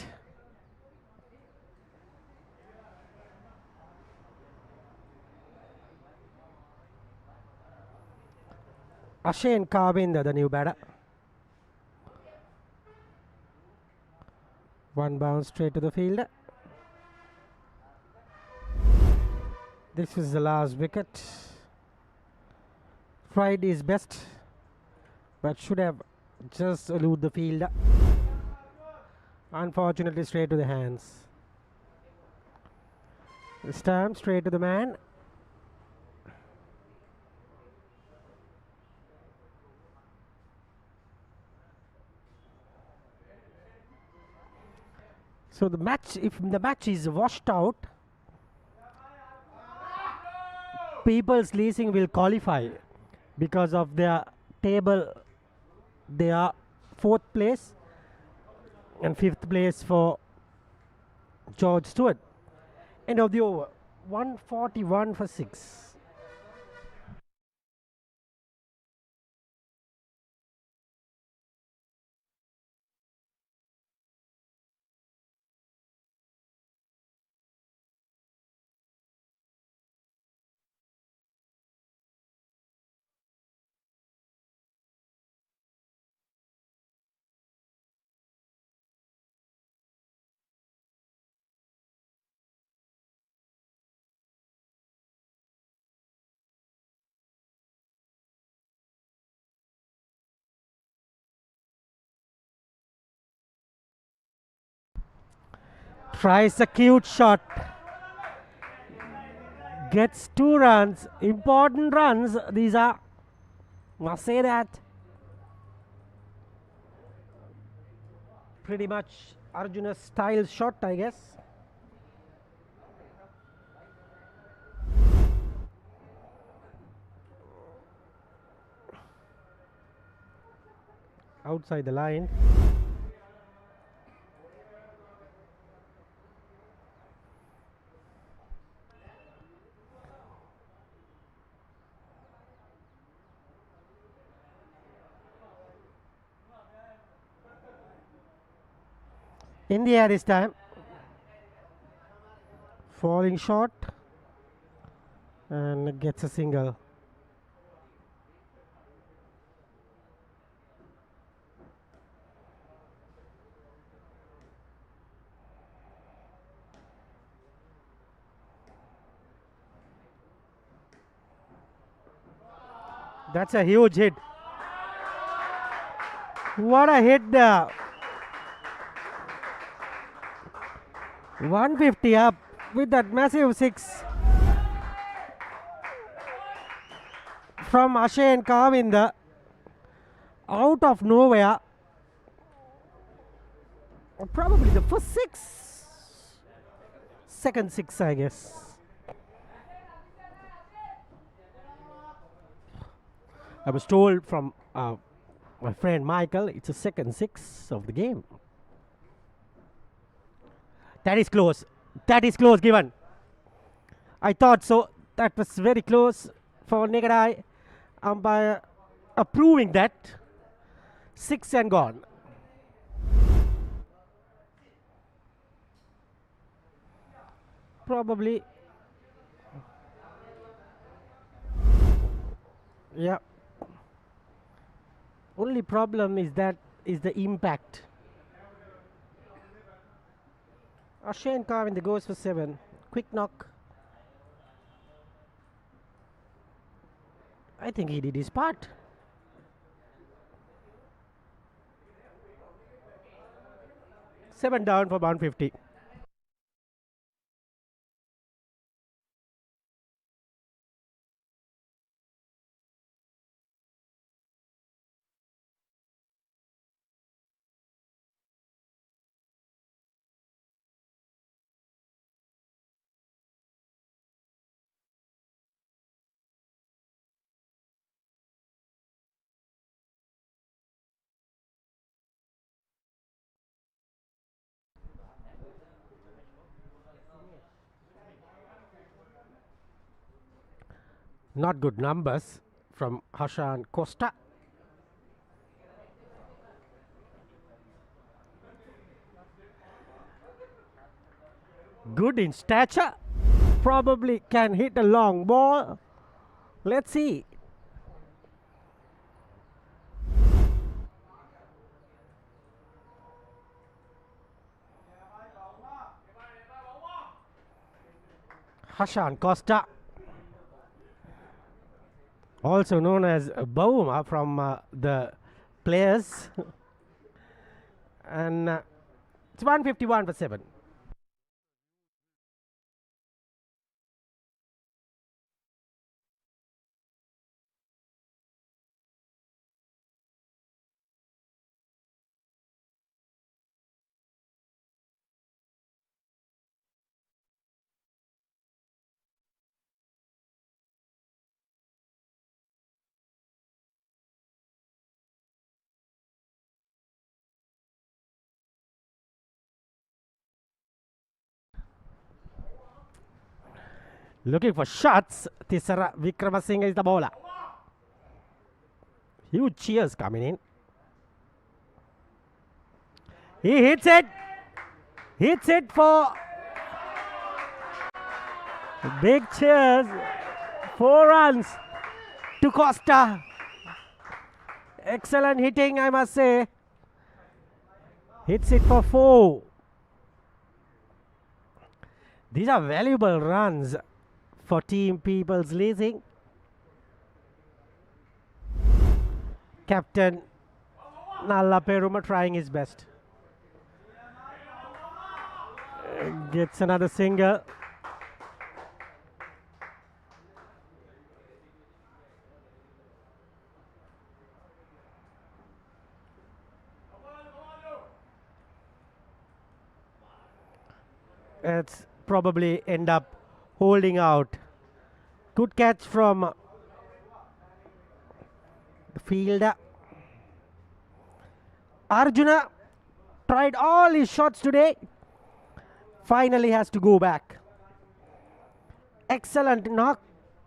Speaker 2: Ashane Kavinda, the new batter. One bounce straight to the field. This is the last wicket. Tried his best, but should have just eluded the field. Unfortunately, straight to the hands. This time, straight to the man. So the match, if the match is washed out, People's Leasing will qualify because of their table. They are 4th place and 5th place for George Steuart. End of the over. 141 for 6. Tries a cute shot. Gets 2 runs. Important runs. These are. Must say that. Pretty much Arjuna's style shot, I guess. Outside the line. In the air this time. Falling short. And gets a single. That's a huge hit. What a hit there. 150 up with that massive six from Ashen Kavinda out of nowhere. Probably the first six. Second six, I guess. I was told from my friend Michael, it's a second six of the game. That is close. That is close given. I thought so. That was very close for naked eye. Umpire approving that. 6 and gone. Probably. Yeah. Only problem is that is the impact. Shane Carvin the goes for 7. Quick knock. I think he did his part. Seven down for 150. Not good numbers from Hashan Costa. Good in stature. Probably can hit a long ball. Let's see. Hashan Costa, also known as Bauma from the players. And it's 151 for 7. Looking for shots. Tisara Vikramasinghe is the bowler. Huge cheers coming in. He hits it. Hits it for big cheers. 4 runs to Costa. Excellent hitting, I must say. Hits it for 4. These are valuable runs for Team People's Leasing. Captain Nalla Peruma trying his best. Gets another single. It's probably end up holding out. Good catch from the fielder. Arjuna tried all his shots today. Finally has to go back. Excellent knock.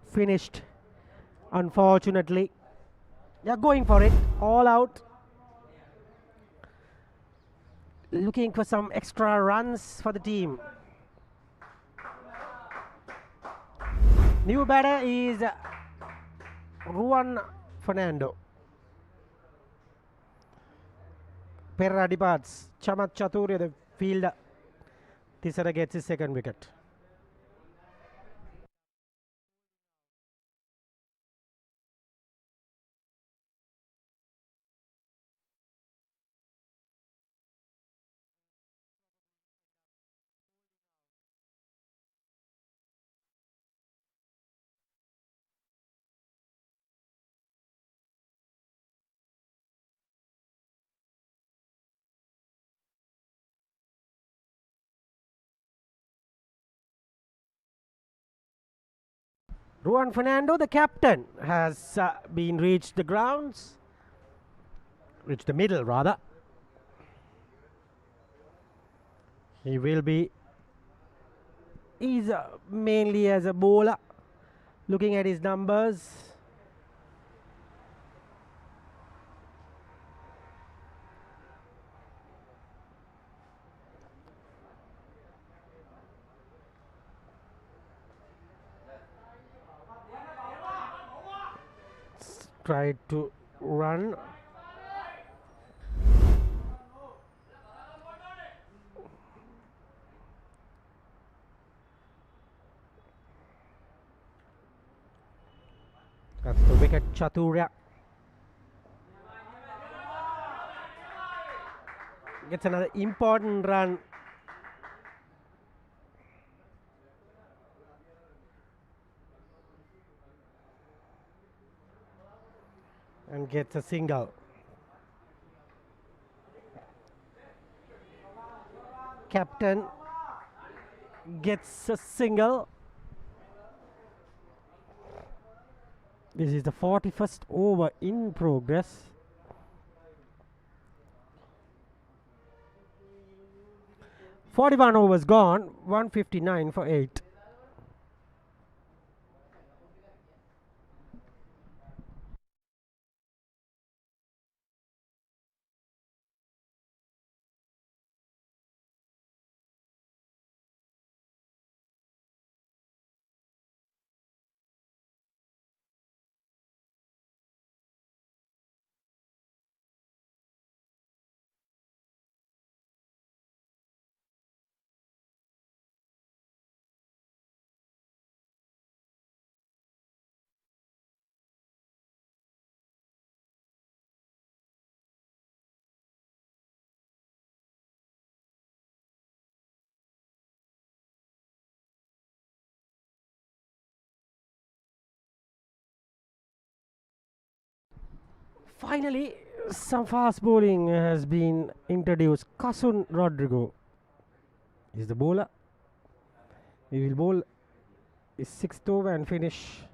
Speaker 2: Finished. Unfortunately. They're going for it. All out. looking for some extra runs for the team. New batter is Ruan Fernando. Perra departs. Chamat Chaturya, the fielder. Tisara gets his second wicket. Ruan Fernando, the captain, has been reached the grounds. Reached the middle, rather. He will be. He's mainly as a bowler. Looking at his numbers. Tried to run. That's the wicket, Chaturya. Gets another important run. And gets a single. Captain gets a single. This is the 41st over in progress. "41 overs gone, 159 for 8. Finally, some fast bowling has been introduced. Kasun Rodrigo is the bowler. He will bowl his 6th over and finish.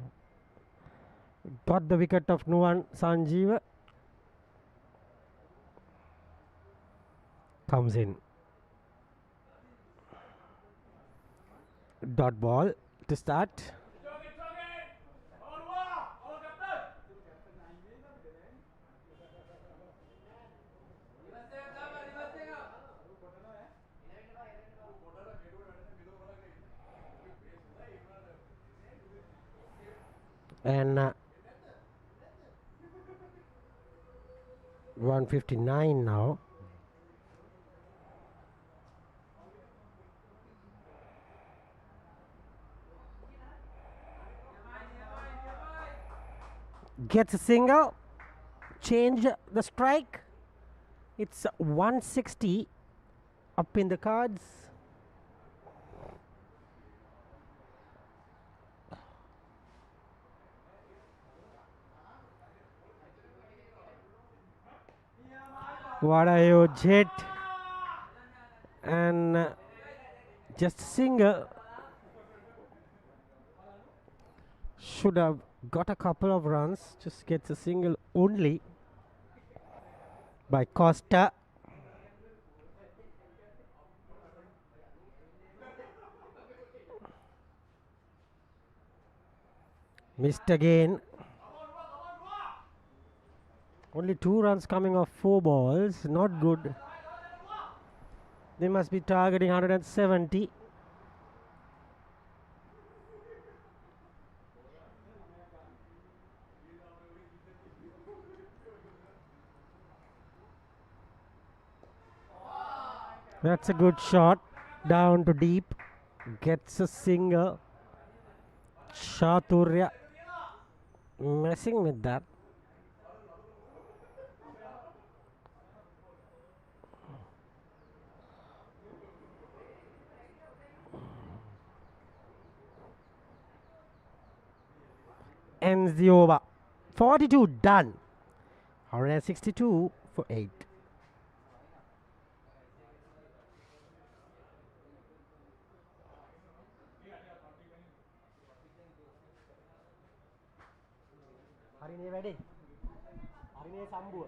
Speaker 2: Got the wicket of Nuwan Sanjeeva. Comes in. Dot ball to start. And 159 now. Gets a single. Change the strike. It's 160 up in the cards. What are your jet? And just single. Should have got a couple of runs. Just gets a single only by Costa. Missed again. Only 2 runs coming off 4 balls. Not good. They must be targeting 170. That's a good shot. Down to deep. Gets a single. Chaturya messing with that. Ends the over. 42 done. 162 for 8. Harine ready? Harine Sambu.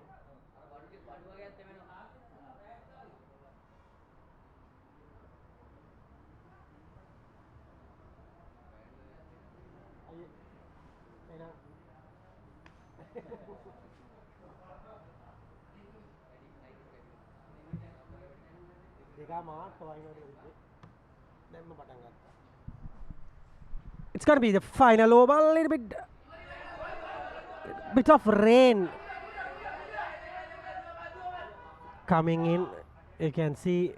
Speaker 2: It's going to be the final over. A little bit of rain coming in. You can see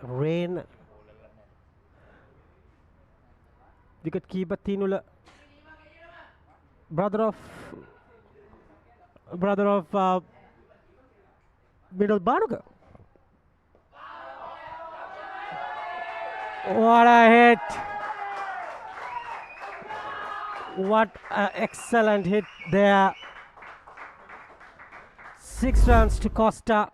Speaker 2: rain. Wicket keeper Tinula, brother of Middle Banuka. What a hit! What an excellent hit there. 6 runs to Costa.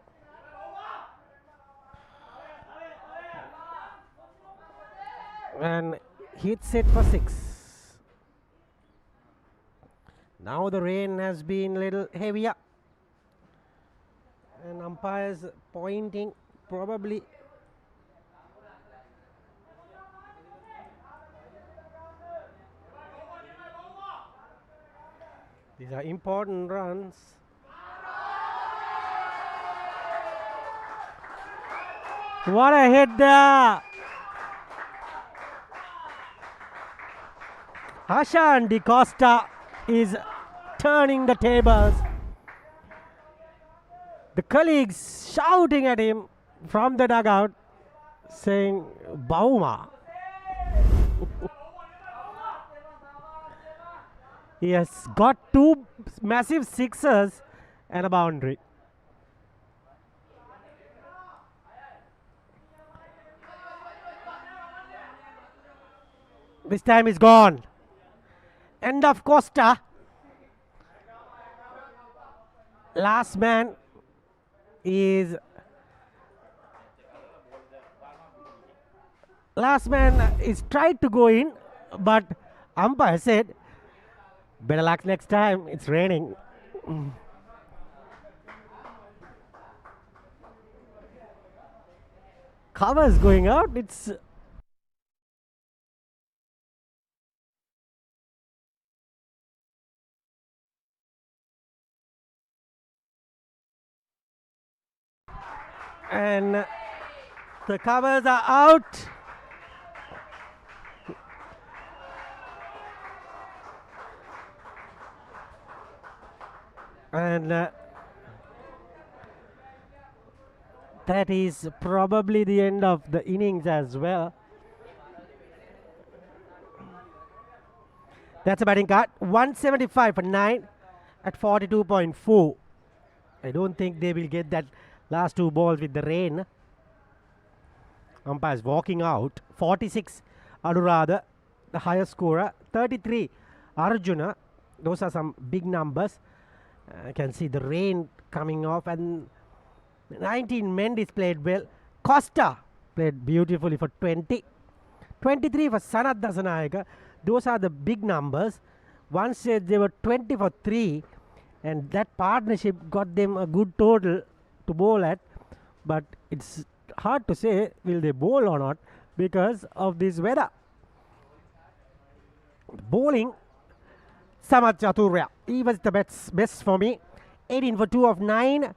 Speaker 2: And hits it for 6. Now the rain has been a little heavier. And umpires pointing probably. These are important runs. What a hit there! Hashan Di Costa is turning the tables. The colleagues shouting at him from the dugout saying, Bauma. He has got 2 massive sixers and a boundary. This time is gone. End of Costa. Last man is tried to go in, but umpire said, better luck next time, it's raining. Covers going out, it's and the covers are out. And that is probably the end of the innings as well. That's a batting card. 175 for 9 at 42.4. I don't think they will get that last 2 balls with the rain. Umpires walking out. 46 Anuradha, the highest scorer. 33 Arjuna. Those are some big numbers. I can see the rain coming off, and 19 Mendes played well. Costa played beautifully for 20. 23 for Sanath Dasanayaka. Those are the big numbers. One said they were 20 for 3, and that partnership got them a good total to bowl at. But it's hard to say will they bowl or not because of this weather. Bowling, Samath Chaturya, he was the best for me. 18 for 2 of 9.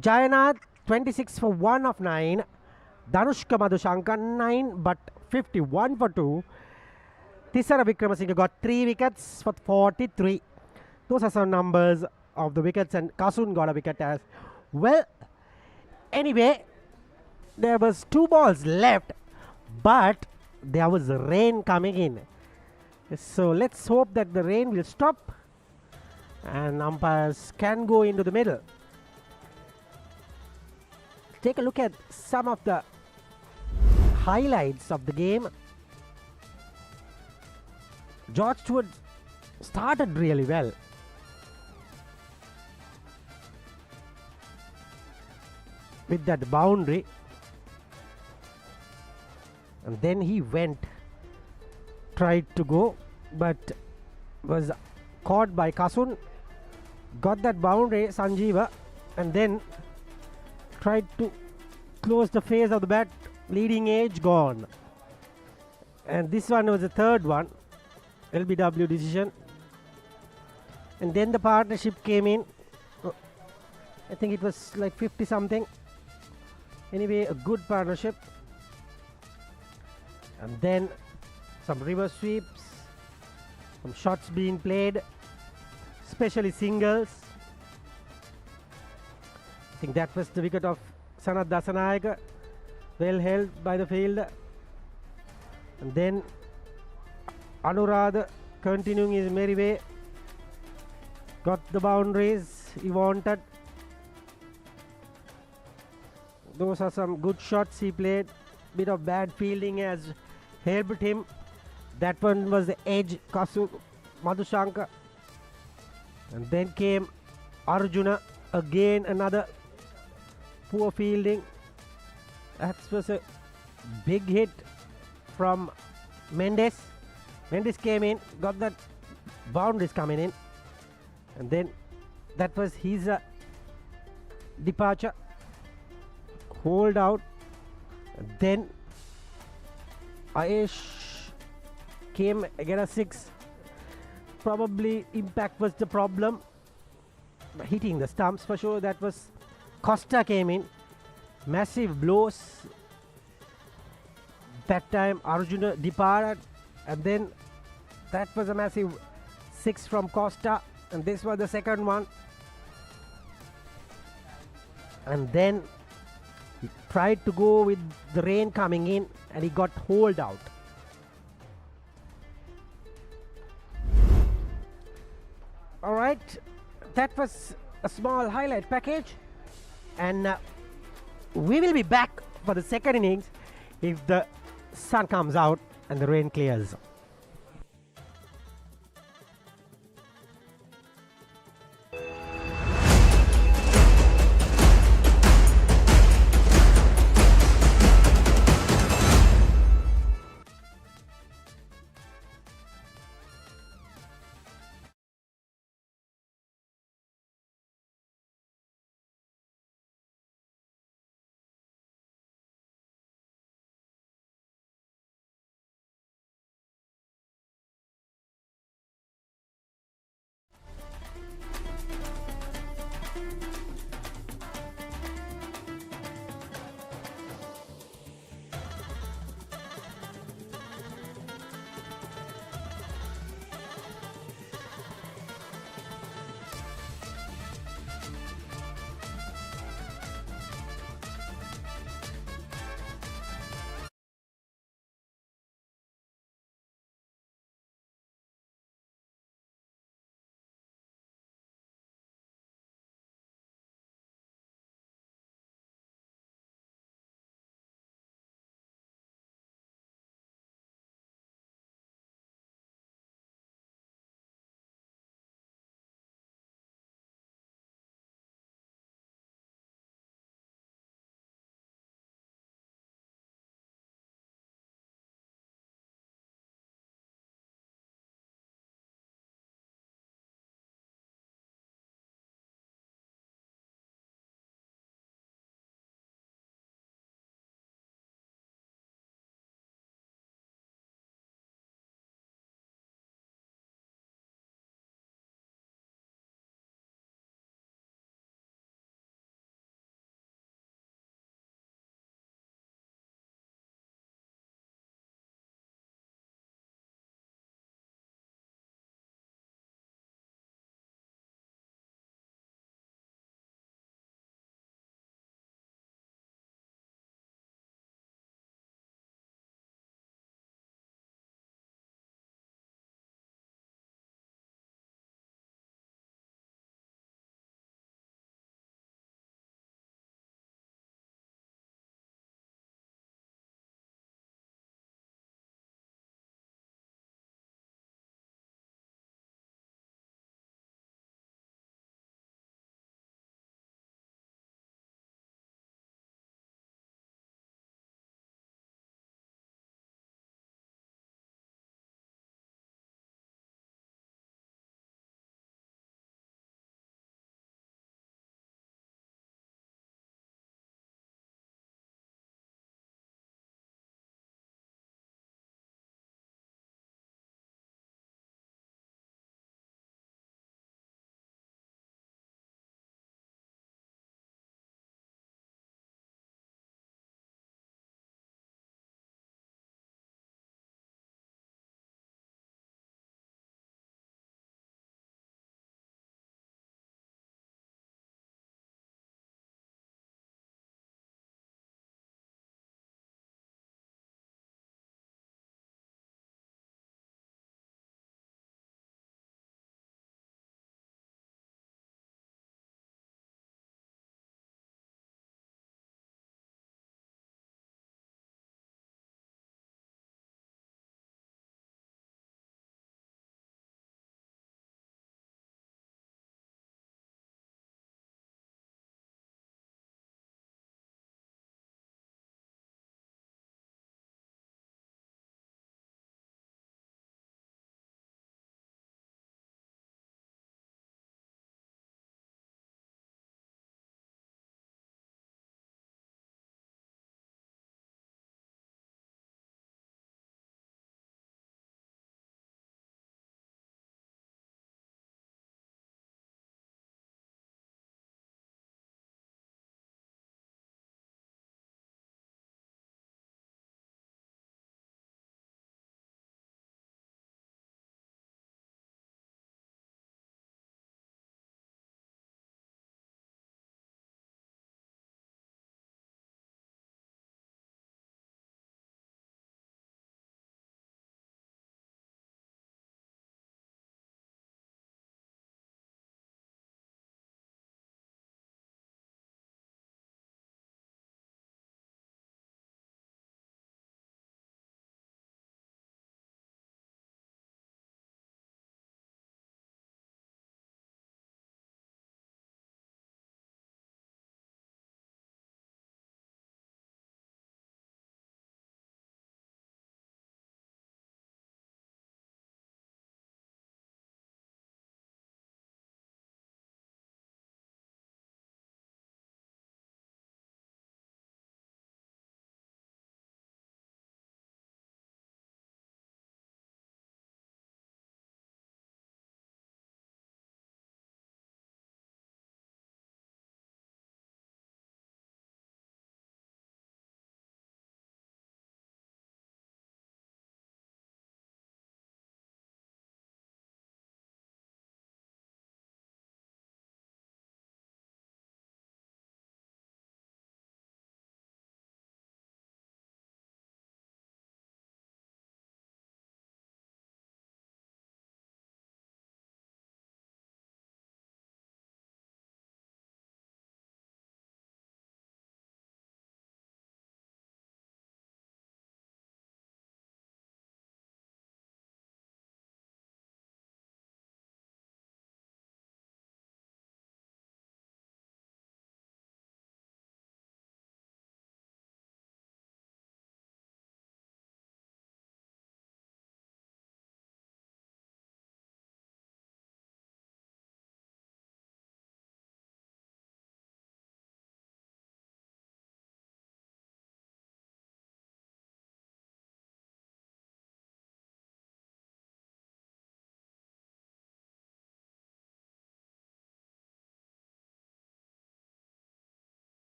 Speaker 2: Jayanath, 26 for 1 of 9. Danushka Madhushanka 9 but 51 for 2. Thisara Vikramasinghe got 3 wickets for 43. Those are some numbers of the wickets, and Kasun got a wicket as well. Anyway, there was 2 balls left, but there was rain coming in. So let's hope that the rain will stop and umpires can go into the middle. Take a look at some of the highlights of the game. George Steuart started really well. With that boundary, and then he tried to go, but was caught by Kasun, got that boundary, Sanjeeva, and then tried to close the face of the bat, leading edge gone. And this one was the third one, LBW decision. And then the partnership came in. I think it was like 50 something. Anyway, a good partnership. And then some reverse sweeps, some shots being played, especially singles. I think that was the wicket of Sanath Dasanayaka, well held by the fielder. And then Anuradha continuing his merry way, got the boundaries he wanted. Those are some good shots he played. Bit of bad fielding has helped him. That one was the edge, Kasu Madhushanka. And then came Arjuna, again another poor fielding. That was a big hit from Mendes. Mendes came in, got that boundaries coming in, and then that was his departure. Hold out, and then Ayesh came again a 6. Probably impact was the problem, hitting the stumps for sure. That was Costa came in, massive blows. That time Arjuna departed, and then that was a massive 6 from Costa, and this was the second one. And then he tried to go with the rain coming in, and he got holed out. Alright, that was a small highlight package, and we will be back for the second innings if the sun comes out and the rain clears.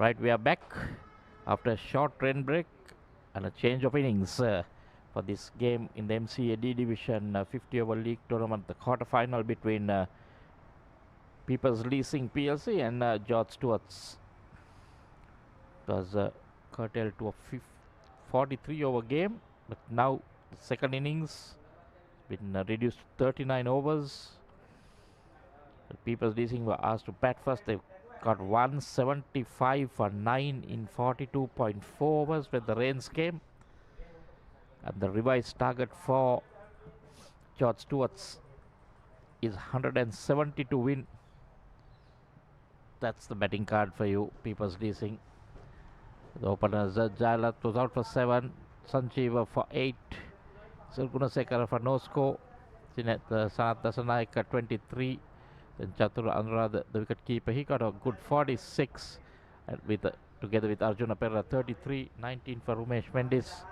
Speaker 1: Right, we are back after a short rain break and a change of innings for this game in the MCAD Division 50 over league tournament, the quarter final between People's Leasing PLC and George Stewart's. It was curtailed to a 43 over game, but now the second innings been reduced to 39 overs. The People's Leasing were asked to bat first. They got 175 for 9 in 42.4 overs when the rains came. And the revised target for George Stewart's is 170 to win. That's the betting card for you, People's Leasing. The openers, Jalat was out for 7, Sanjeeva for 8, Sulgunasekara for no score, Sanat Dasanayaka 23, then Chatur Anurad, the wicket keeper, he got a good 46, and together with Arjuna Perra 33, 19 for Rumesh Mendis,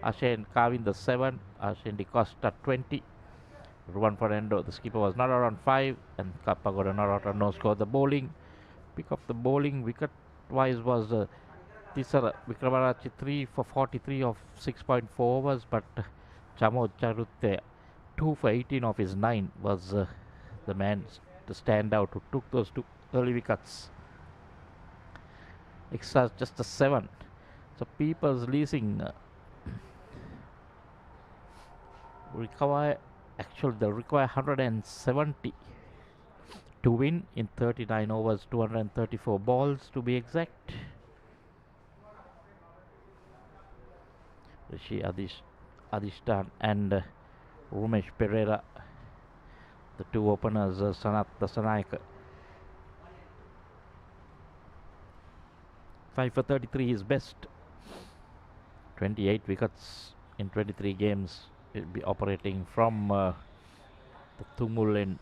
Speaker 1: Ashen Kavin the 7, Ashen DeCosta 20, Ruan Fernando, the skipper was not out on 5, and Kapagoda not out on no score. The bowling, pick up the bowling wicket wise was Tisara Vikramarachi 3 for 43 of 6.4 overs, but Chamo Charutte 2 for 18 of his 9 was the man to stand out who took those 2 early wickets. Extras just a 7. So People's Leasing require 170 to win in 39 overs, 234 balls to be exact. Rishi Adishtan and Rumesh Pereira, the 2 openers, Sanat Dasanayaka. 5 for 33 is best. 28 wickets in 23 games. He'll be operating from the Tumul end,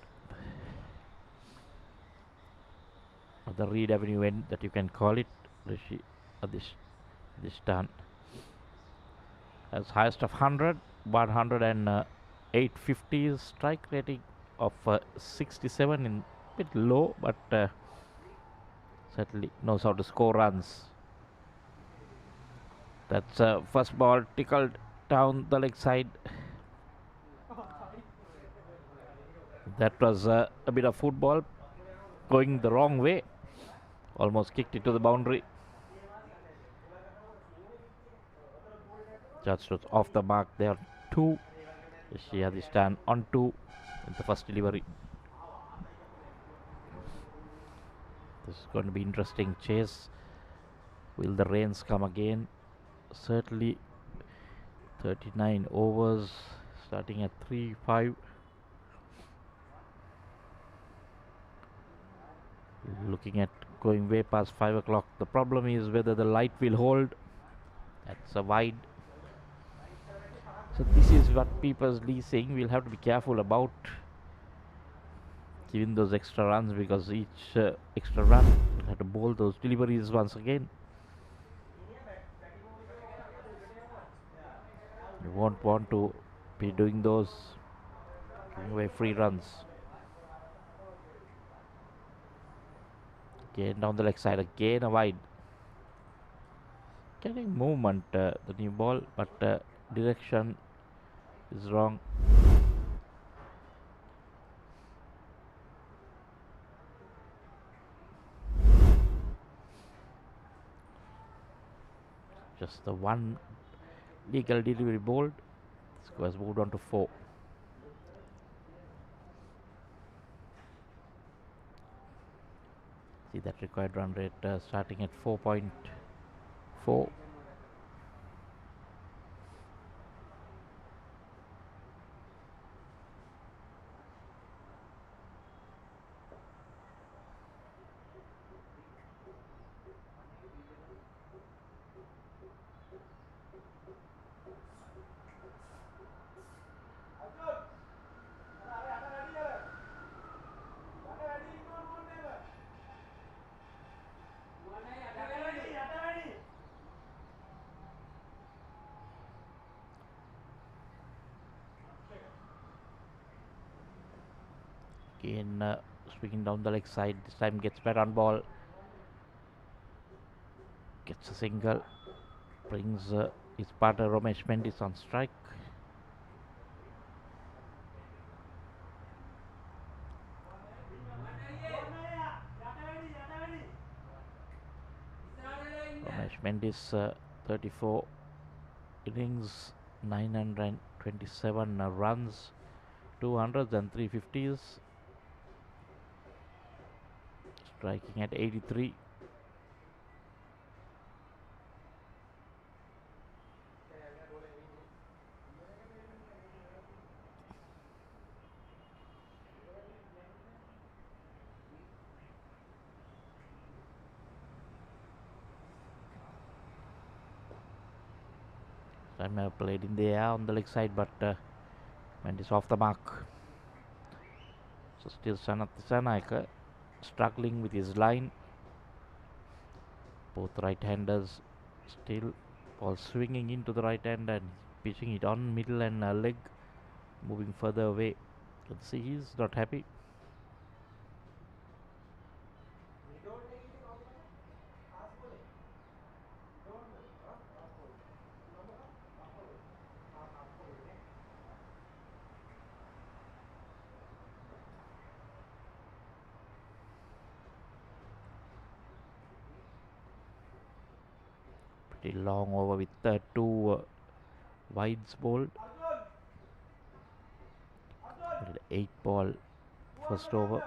Speaker 1: or the Reed Avenue end that you can call it. Rishi Adishtan has highest of 100, 108 50s, strike rating of 67, in bit low, but certainly knows how to score runs. That's first ball tickled down the leg side. That was a bit of football going the wrong way, almost kicked it to the boundary. Just off the mark there. 2. Shihadistan on 2 in the first delivery. This is going to be interesting chase. Will the rains come again? Certainly 39 overs starting at 3-5. Looking at going way past 5 o'clock. The problem is whether the light will hold. That's a wide. So this is what People's Leasing will have to be careful about, giving those extra runs, because each extra run will have to bowl those deliveries once again. You won't want to be doing those, giving away free runs. Again down the leg side, again a wide. Getting movement, the new ball, but direction is wrong. Just the one legal delivery bowled. Score has moved on to 4. See that required run rate starting at 4.4. Again swinging down the leg side, this time gets better on ball. Gets a single. Brings his partner Ramesh Mendis on strike. Ramesh Mendis, 34 innings, 927 runs, 200s and 350s. Striking at 83. Time played in the air on the leg side, but Mendis off the mark. So still Sanath Dissanayake struggling with his line. Both right-handers still. Ball swinging into the right hand and pitching it on middle and leg, moving further away. Let's see, he's not happy. Pretty long over with two wides bowled. 8 ball first over.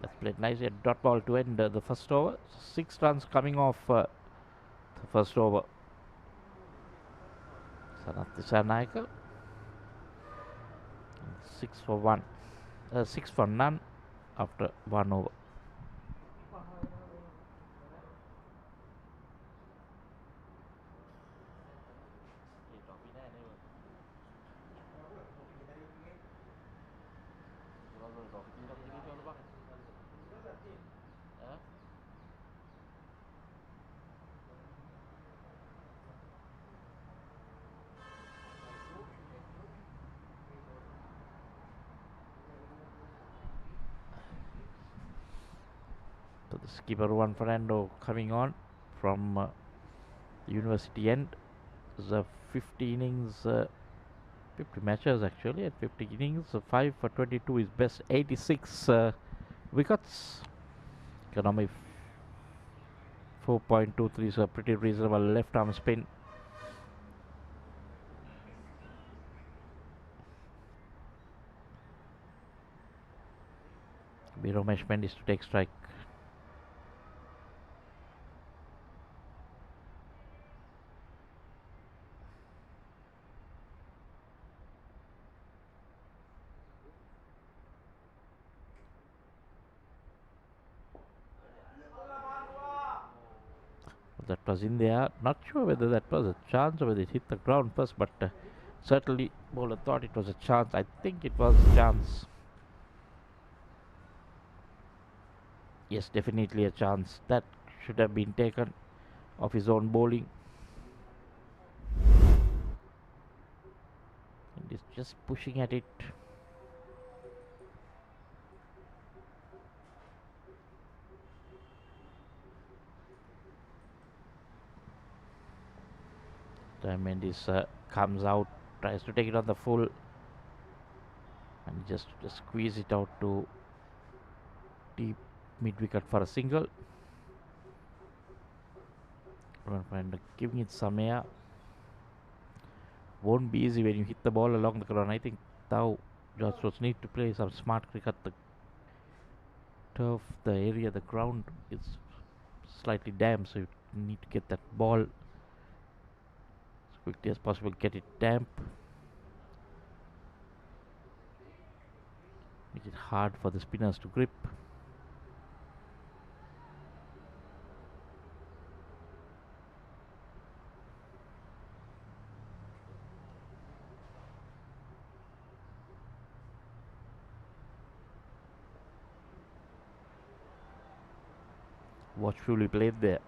Speaker 1: That's played nicely. A dot ball to end the first over. 6 runs coming off the first over. Sanath Dissanayake 6 for 1. 6 for none after 1 over. So the skipper Juan Fernando coming on from the university end. The 50 innings, 50 matches actually, at 50 innings, 5 for 22 is best, 86 wickets. Economy 4.23, so pretty reasonable left arm spin. Be Ramesh Mendis to take strike. That was in there. Not sure whether that was a chance or whether it hit the ground first, but certainly bowler thought it was a chance. I think it was a chance. Yes, definitely a chance. That should have been taken of his own bowling. And he's just pushing at it. Mendis comes out, tries to take it on the full, and just squeeze it out to deep mid wicket for a single. And giving it some air. Won't be easy when you hit the ball along the ground. I think now George Steuart need to play some smart cricket. The turf, the area, the ground is slightly damp, so you need to get that ball as quickly as possible, get it damp, make it hard for the spinners to grip. watchfully played there.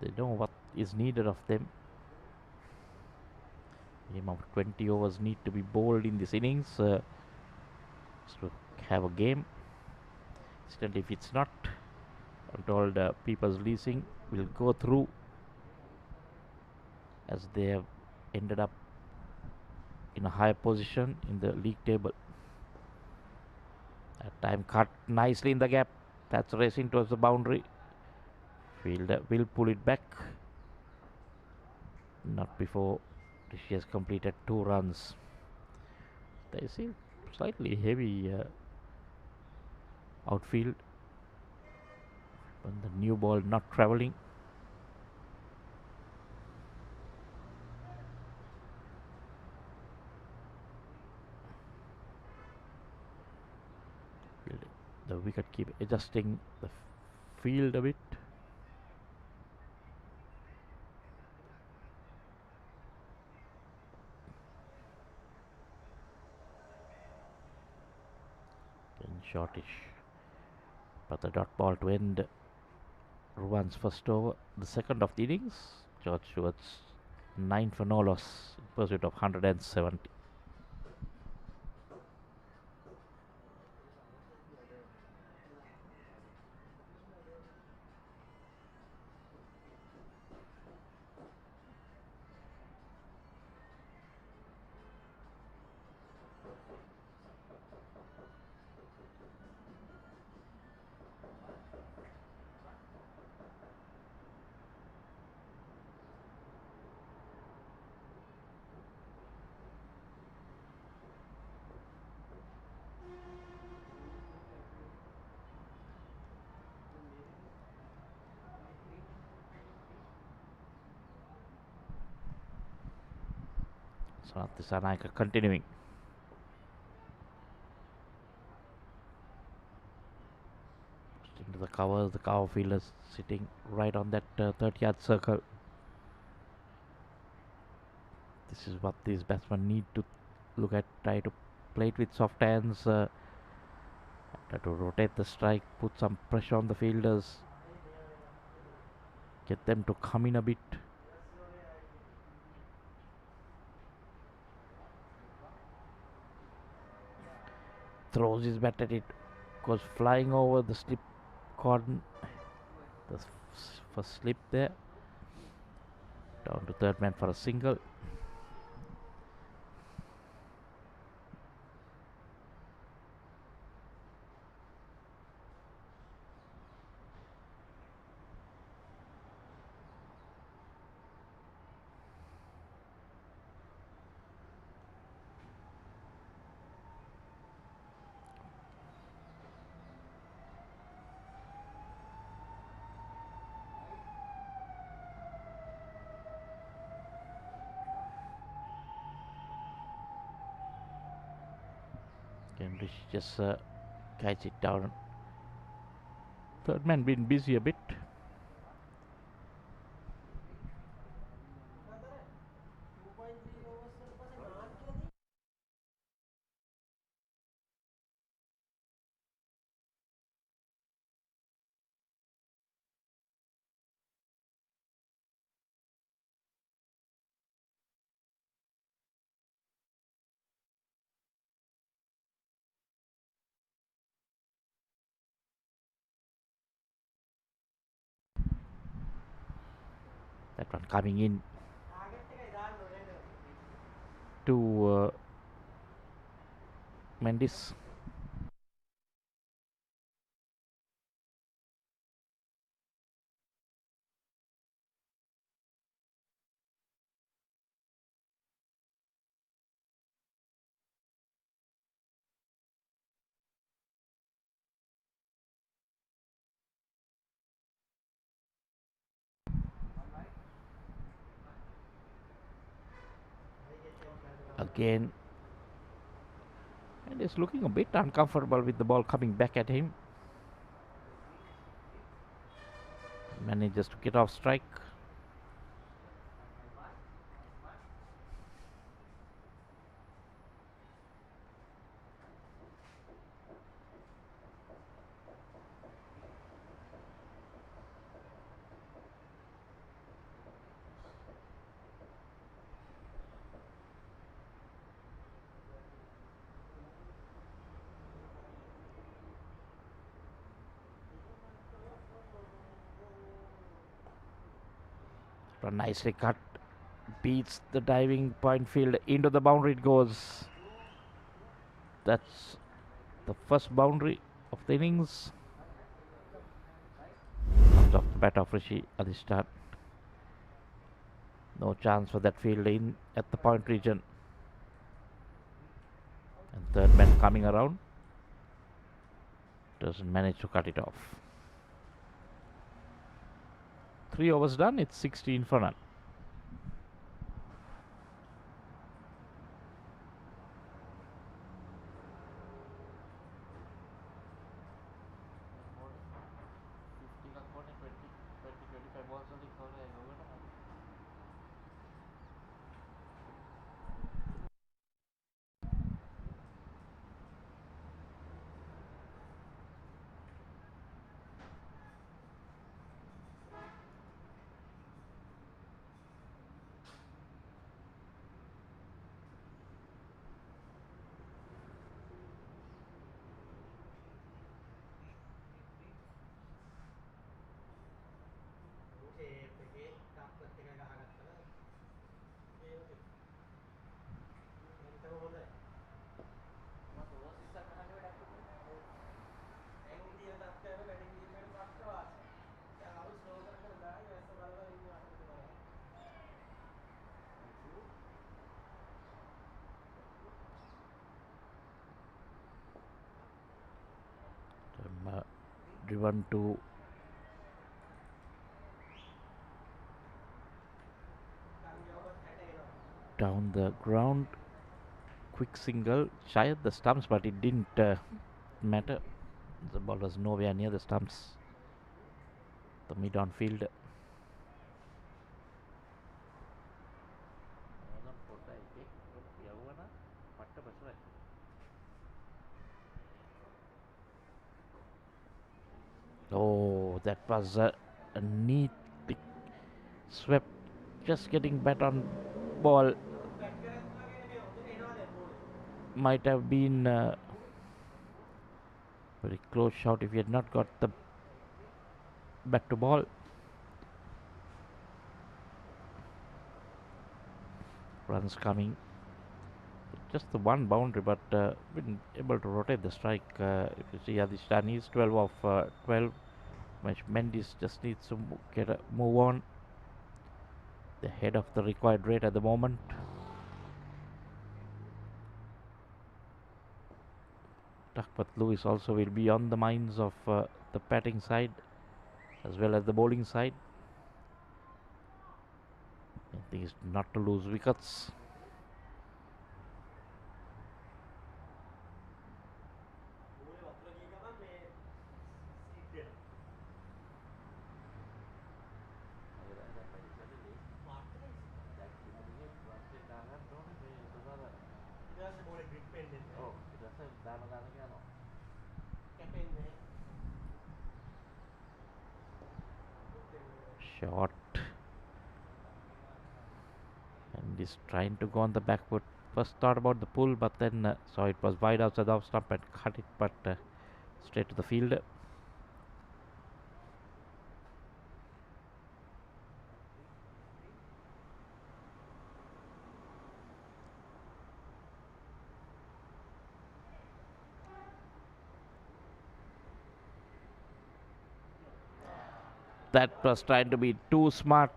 Speaker 1: They know what is needed of them. Game of 20 overs need to be bowled in this innings to have a game. Still, if it's not, I'm told People's Leasing will go through, as they have ended up in a higher position in the league table. That time cut nicely in the gap. That's racing towards the boundary. Fielder will pull it back. Not before she has completed 2 runs. They seem slightly heavy outfield. When the new ball not travelling. The wicket keep adjusting the field a bit. And shortish. But the dot ball to end Ruan's first over, the second of the innings. George Stewart's 9 for no loss in pursuit of 170. So Dissanayake continuing. Into the cover, the cover fielder sitting right on that 30-yard circle. This is what these batsmen need to look at. Try to play it with soft hands. Try to rotate the strike, put some pressure on the fielders. Get them to come in a bit. Throws his bat at it. Goes flying over the slip cordon. The first slip there. Down to third man for a single. Cambridge just catch it down. Third man been busy a bit. That one coming in to Mendes. Again. And he's looking a bit uncomfortable with the ball coming back at him. Manages to get off strike. But nicely cut. Beats the diving point field. Into the boundary it goes. That's the first boundary of the innings. Comes off the bat of Rishi at the start. No chance for that field in at the point region. And third man coming around. Doesn't manage to cut it off. 3 overs done. It's 16 for none. Driven to down the ground. Quick single shy of the stumps, but it didn't matter. The ball was nowhere near the stumps. The mid-on field. Oh, that was a neat pick. Swept, just getting bat on ball. Might have been very close shot if he had not got the bat to ball. Runs coming. Just the one boundary, but been able to rotate the strike. If you see Adishan is 12 of 12. Mendes just needs to get a move on. The head of the required rate at the moment. Takpat Lewis also will be on the minds of the batting side as well as the bowling side. I think it's not to lose wickets. Shot. And he's trying to go on the back foot. First thought about the pull, but then saw it was wide outside the off stump and cut it, but straight to the field. That was trying to be too smart.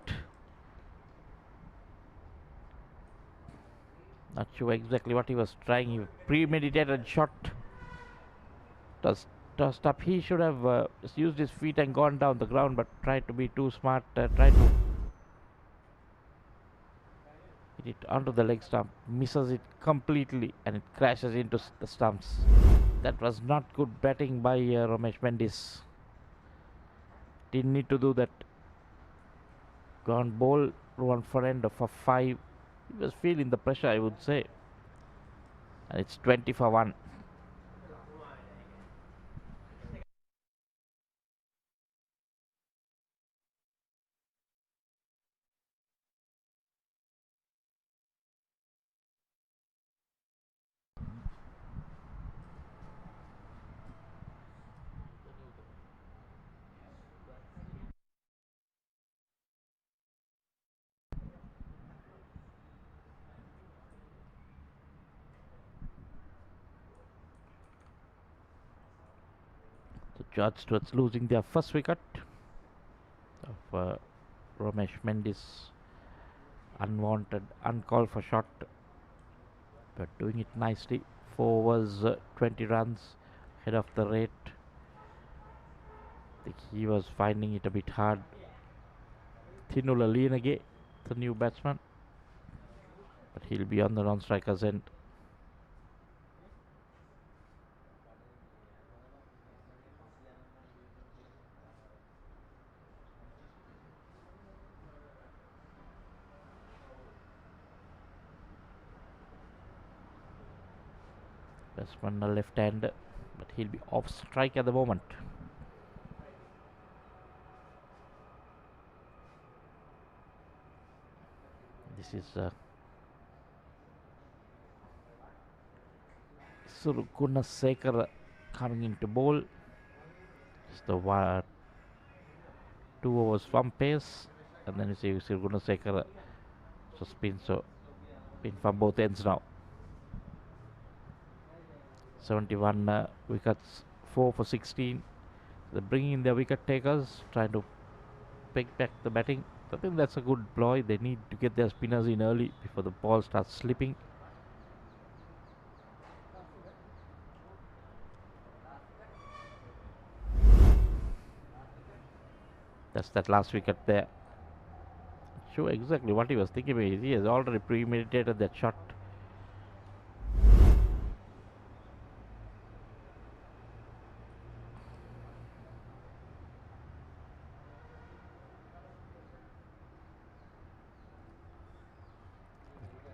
Speaker 1: Not sure exactly what he was trying. He premeditated shot. Tossed up. He should have just used his feet and gone down the ground, but tried to be too smart. Tried to hit it onto the leg stump. Misses it completely and it crashes into the stumps. That was not good batting by Ramesh Mendes. Didn't need to do that. Gone bowl, one for end for 5. He was feeling the pressure, I would say. And it's 20 for 1. George Stewart's losing their first wicket of Ramesh Mendes. Unwanted, uncalled for shot, but doing it nicely. 4 overs, 20 runs, ahead of the rate. I think he was finding it a bit hard. Thinula Lienage, the new batsman, but he'll be on the non-striker's end. Batsman a left-hander, but he'll be off strike at the moment. This is Gunasekara coming into bowl. It's the 2 overs from pace, and then you see Gunasekara so spin from both ends now. 71 wickets, 4 for 16. They're bringing in their wicket takers, trying to pick back the batting. I think that's a good ploy. They need to get their spinners in early before the ball starts slipping. That's that last wicket there. Show exactly what he was thinking. He has already premeditated that shot.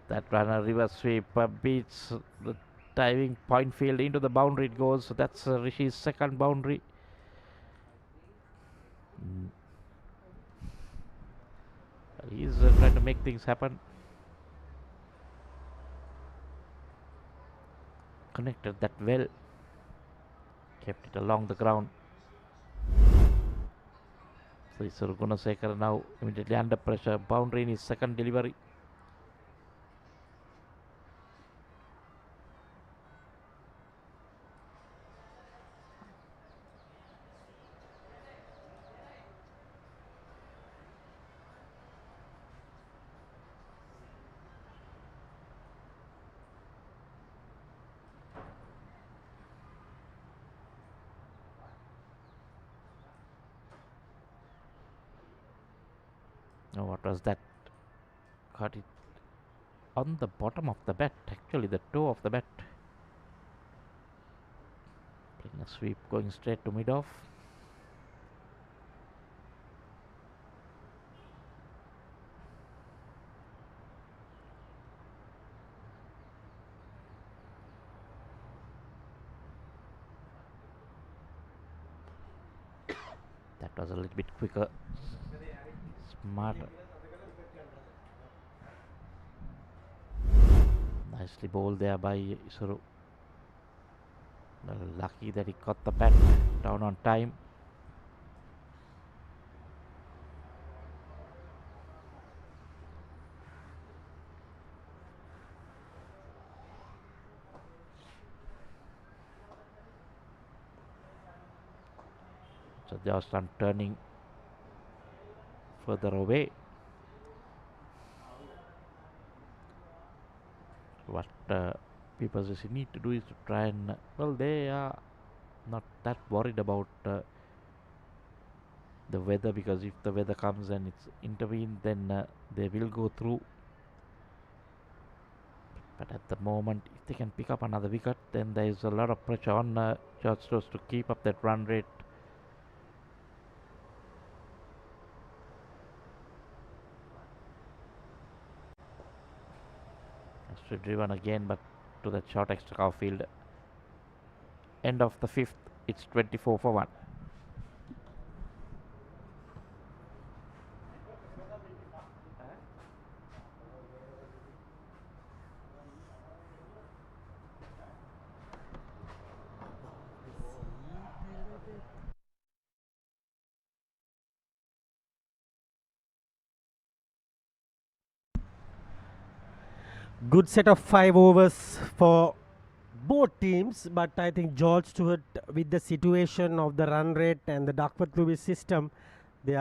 Speaker 1: That runner reverse sweep beats the diving point field into the boundary. It goes. So that's Rishi's second boundary. He's trying to make things happen. Connected that well. Kept it along the ground. So Gunasekara now immediately under pressure. Boundary in his second delivery. Oh, what was that? Got it on the bottom of the bat, actually the toe of the bat. Playing a sweep, going straight to mid-off. That was a little bit quicker, smarter. Nicely bowled there by Isuru. Lucky that he got the bat down on time. So just on turning further away. What people need to do is to try and well, they are not that worried about the weather, because if the weather comes and it's intervened, then they will go through. But at the moment, if they can pick up another wicket, then there is a lot of pressure on George Stewart's to keep up that run rate. Driven again, but to that short extra cover field. End of the 5th, it's 24 for 1.
Speaker 2: Good set of 5 overs for both teams, but I think George Steuart, with the situation of the run rate and the Duckworth Lewis system, they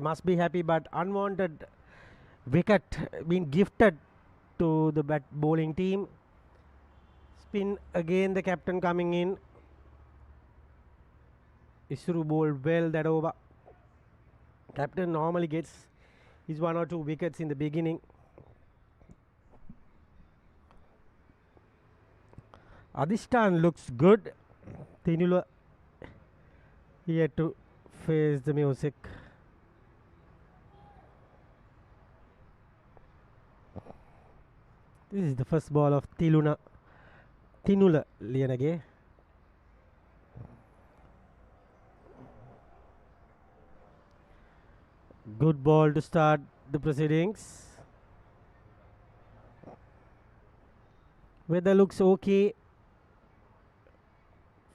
Speaker 2: must be happy. But unwanted wicket being gifted to the bowling team. Spin again, the captain coming in. Isuru bowled well that over. Captain normally gets his 1 or 2 wickets in the beginning. Adhistan looks good. Tinula here to face the music. This is the first ball of Tinula Lianage. Good ball to start the proceedings. Weather looks okay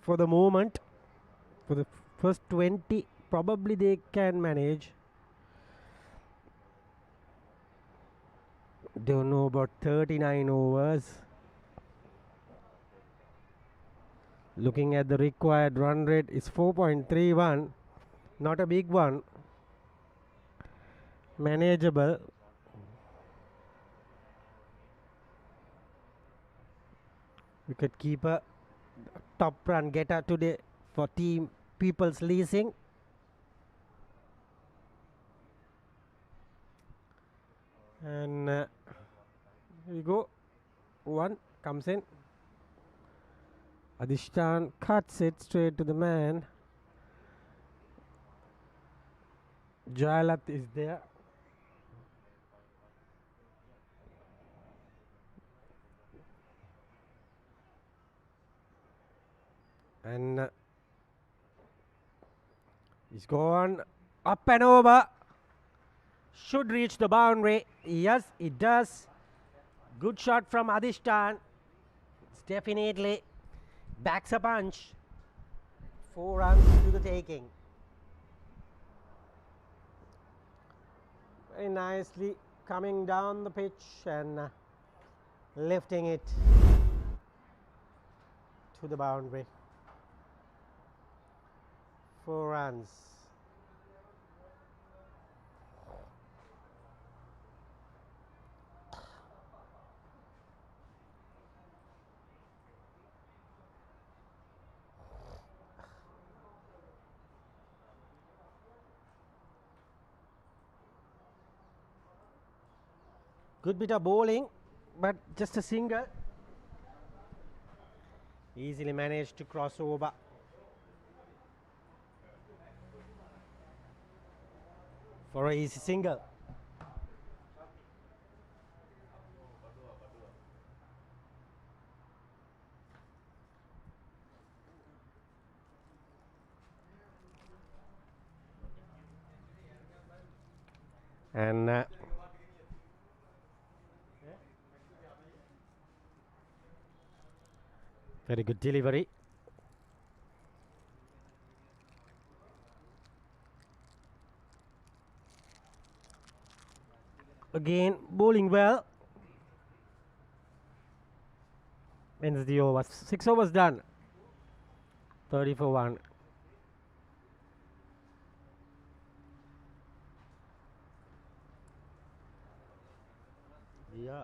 Speaker 2: for the moment. For the first 20, probably they can manage. Don't know about 39 overs. Looking at the required run rate is 4.31. Not a big one. Manageable. Wicketkeeper, top run getter today for team People's Leasing. And here we go. One comes in. Adhistan cuts it straight to the man. Jayalat is there. And he's gone up and over. Should reach the boundary. Yes, it does. Good shot from Adhistan. It's definitely backs a punch. 4 runs to the taking. Very nicely coming down the pitch and lifting it to the boundary. 4 runs. Good bit of bowling, but just a single. Easily managed to cross over. For a easy single. And very good delivery. Again, bowling well. Ends the over. 6 overs done. 30 for 1. Yeah.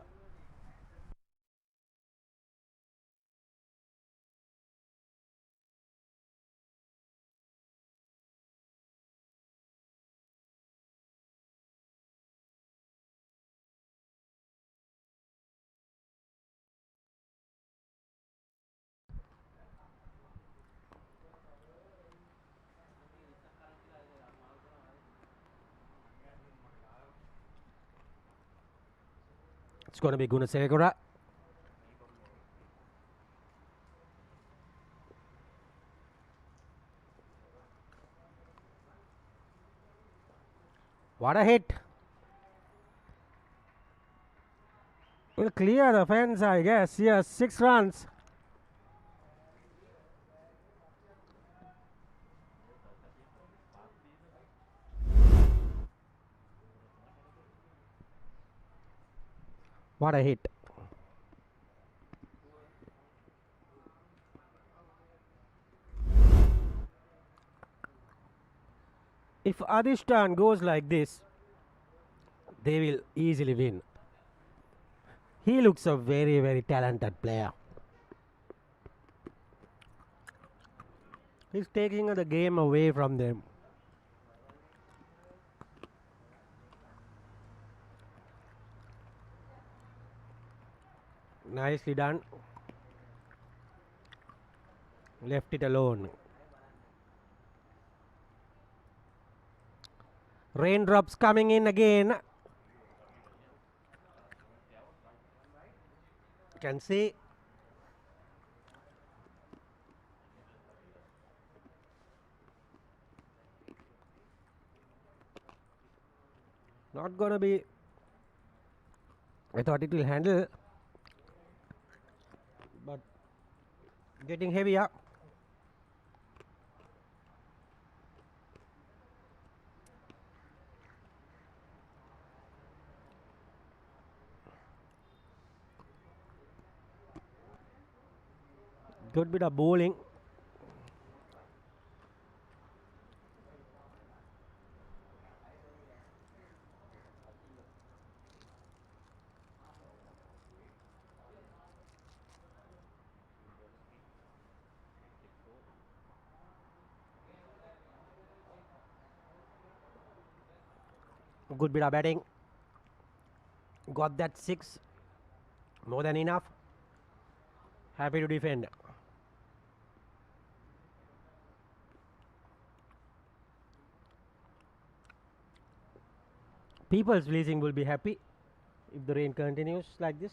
Speaker 2: It's going to be Gunasekara. What a hit. Will clear the fence, I guess. Yes, 6 runs. What a hit. If Adishtan goes like this, they will easily win. He looks a very, very talented player. He's taking the game away from them. Nicely done. Left it alone. Raindrops coming in again. Can see. Not gonna be. I thought it will handle, but getting heavier. Good bit of bowling. Good bit of batting. Got that 6. More than enough. Happy to defend. People's Leasing will be happy if the rain continues like this.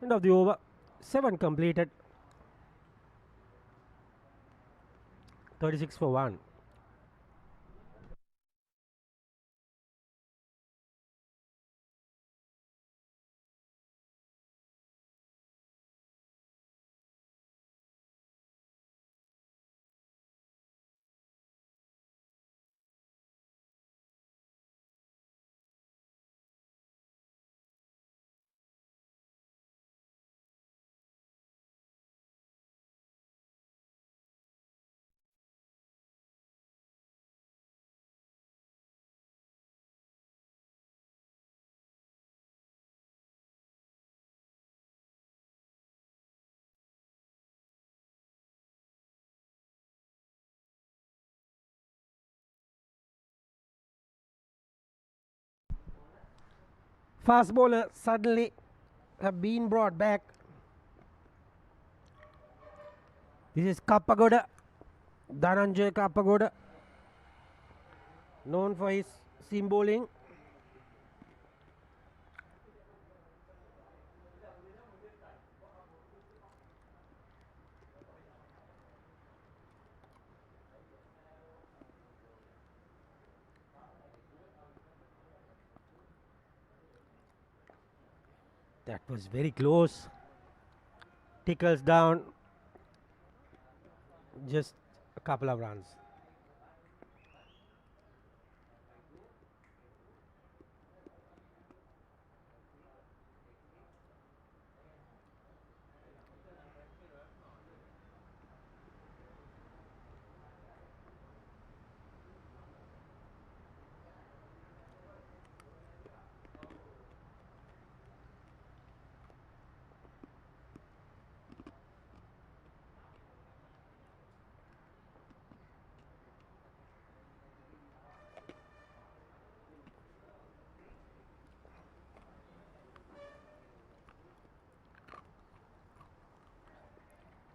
Speaker 2: End of the over. 7 completed. 36 for 1. Fast bowler suddenly have been brought back. This is Kappagoda, Dhananjay Kappagoda, known for his seam bowling. That was very close. Tickles down. Just a couple of runs.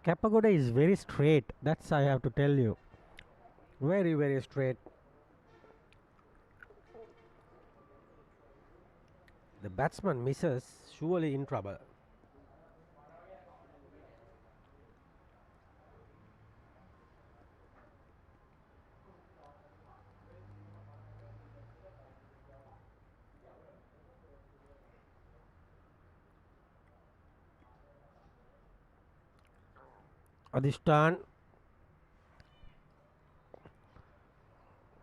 Speaker 2: Kappagoda is very straight. That's I have to tell you. Very, very straight. The batsman misses, surely in trouble. Adishtan.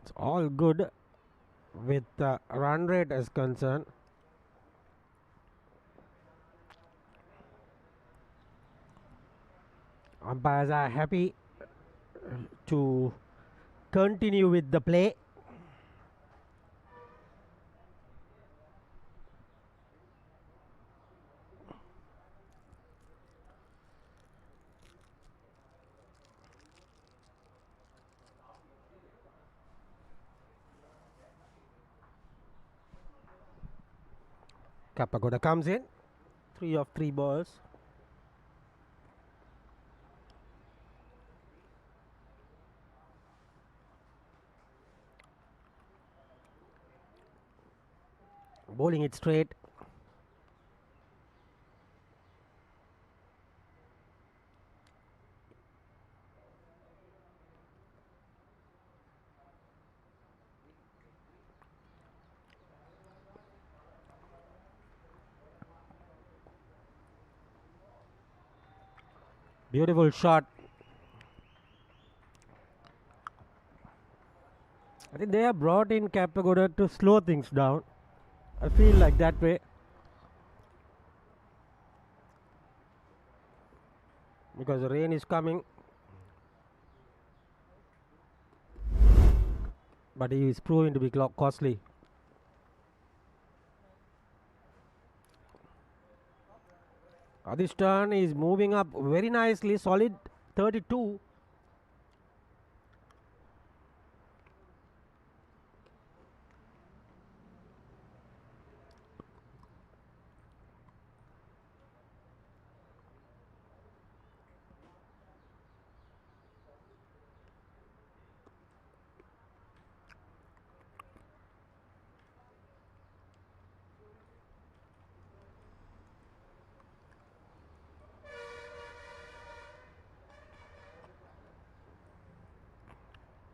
Speaker 2: It's all good. with the run rate is concerned. Umpires are happy to continue with the play. Kapagoda comes in, 3 of 3 balls. Bowling it straight. Beautiful shot. I think they have brought in Kapagoda to slow things down. I feel like that way. Because the rain is coming. But he is proving to be costly. This turn is moving up very nicely, solid 32.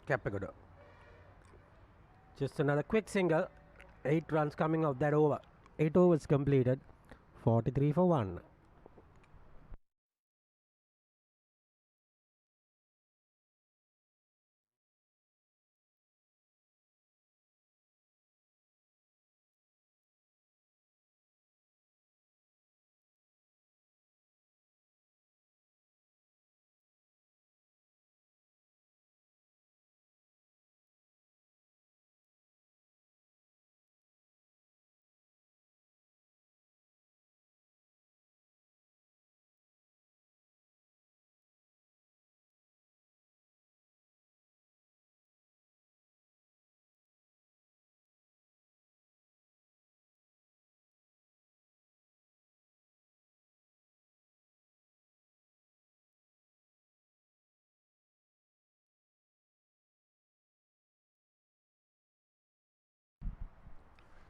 Speaker 2: Kapagoda. Just another quick single. 8 runs coming out that over. 8 overs completed. 43 for 1.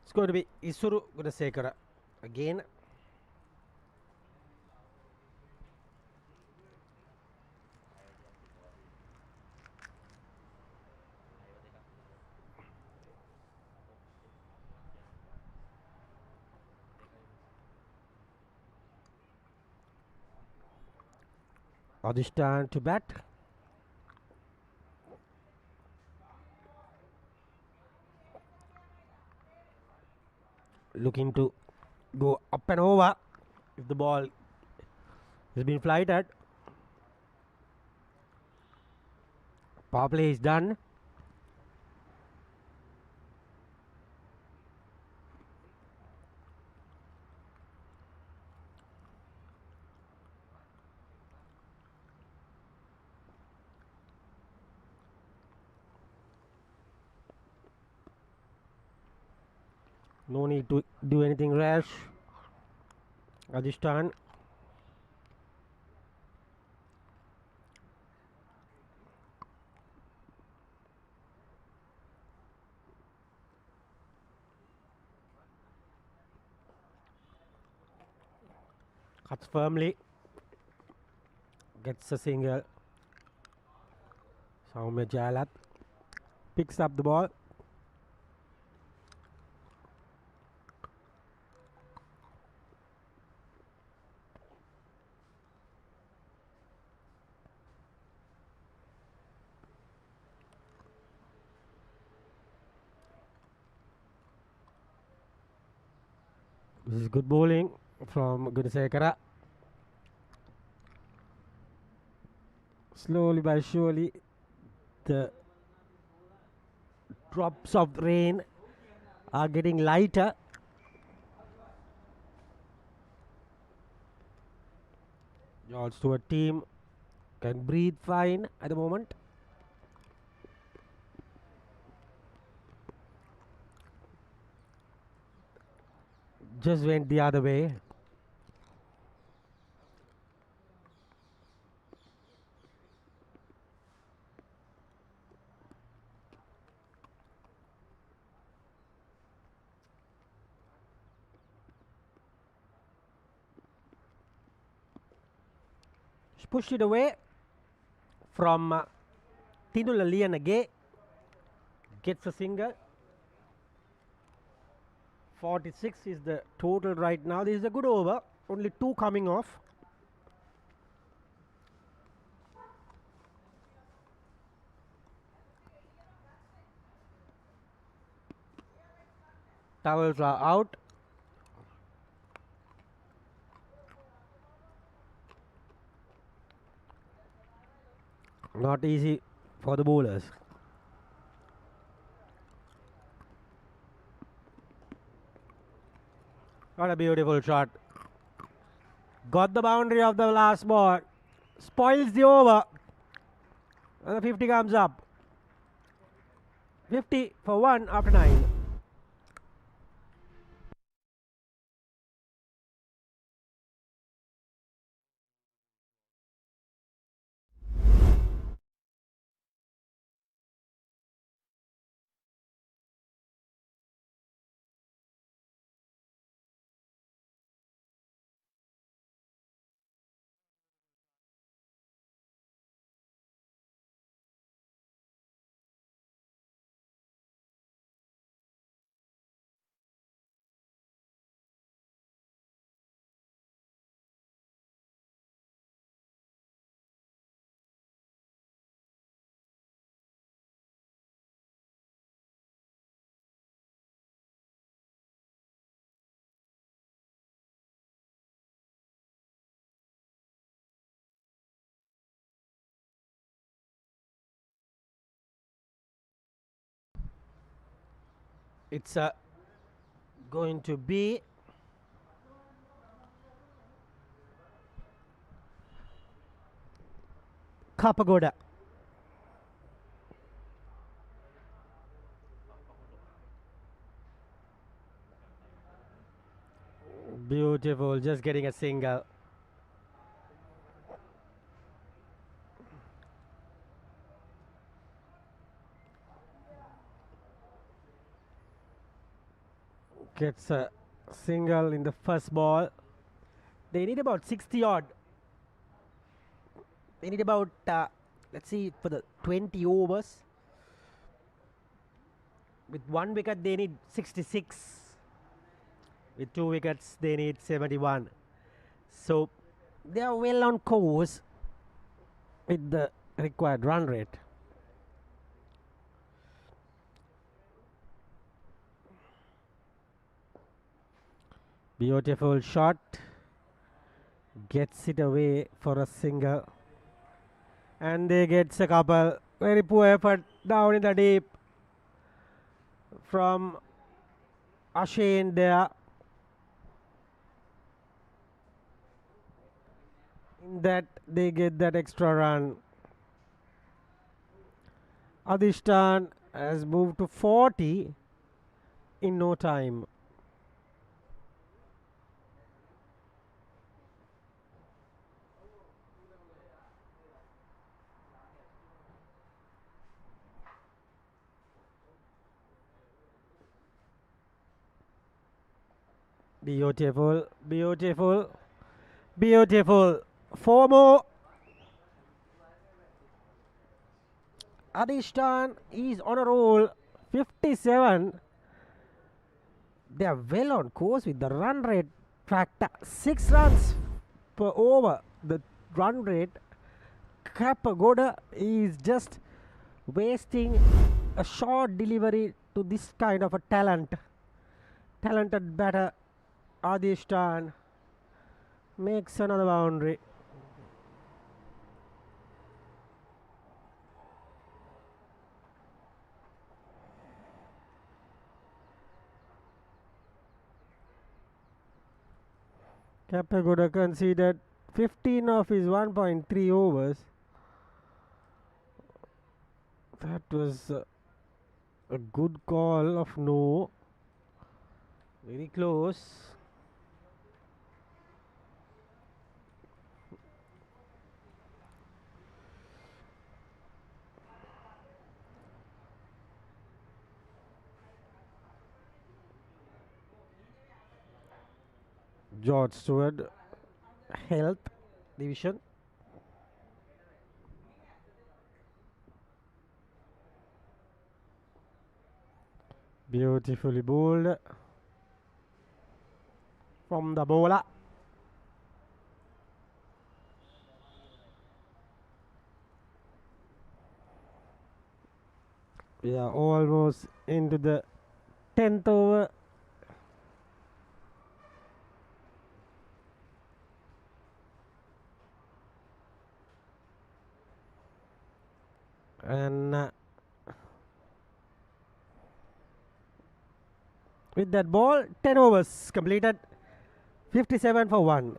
Speaker 2: It's going to be Isuru Gunasekara again. Adishtan to bat. Looking to go up and over if the ball has been flighted. Power play is done. No need to do anything rash. Adishtan. Cuts firmly. Gets a single. Saumya Jalat picks up the ball. This is good bowling from Gunasekara. Slowly by surely, the drops of rain are getting lighter. Your Steuart team can breathe fine at the moment. Just went the other way. Push it away from Tinula Lianage. Gets a single. 46 is the total right now. This is a good over. Only 2 coming off. Towels are out. Not easy for the bowlers. What a beautiful shot. Got the boundary of the last ball. Spoils the over. And the 50 comes up. 50 for 1 after 9. It's going to be Kapagoda. Beautiful, just getting a single. Gets a single in the first ball. They need about 60 odd. They need about, let's see, for the 20 overs. With 1 wicket, they need 66. With 2 wickets, they need 71. So, they are well on course with the required run rate. Beautiful shot. Gets it away for a single. And they gets a couple. Very poor effort down in the deep from Ashane there. In that they get that extra run. Adishtan has moved to 40 in no time. Beautiful, beautiful, beautiful. 4 more. Adishtan is on a roll. 57. They are well on course with the run rate factor. 6 runs per over. The run rate. Kapagoda is just wasting a short delivery to this kind of a talented batter. Adishtan makes another boundary. Kapagoda conceded 15 of his 1.3 overs. That was a good call of no. Very close. George Steuart, Health Division. Beautifully bowled from the bowler. We are almost into the 10th over. And with that ball, 10 overs completed, 57 for 1.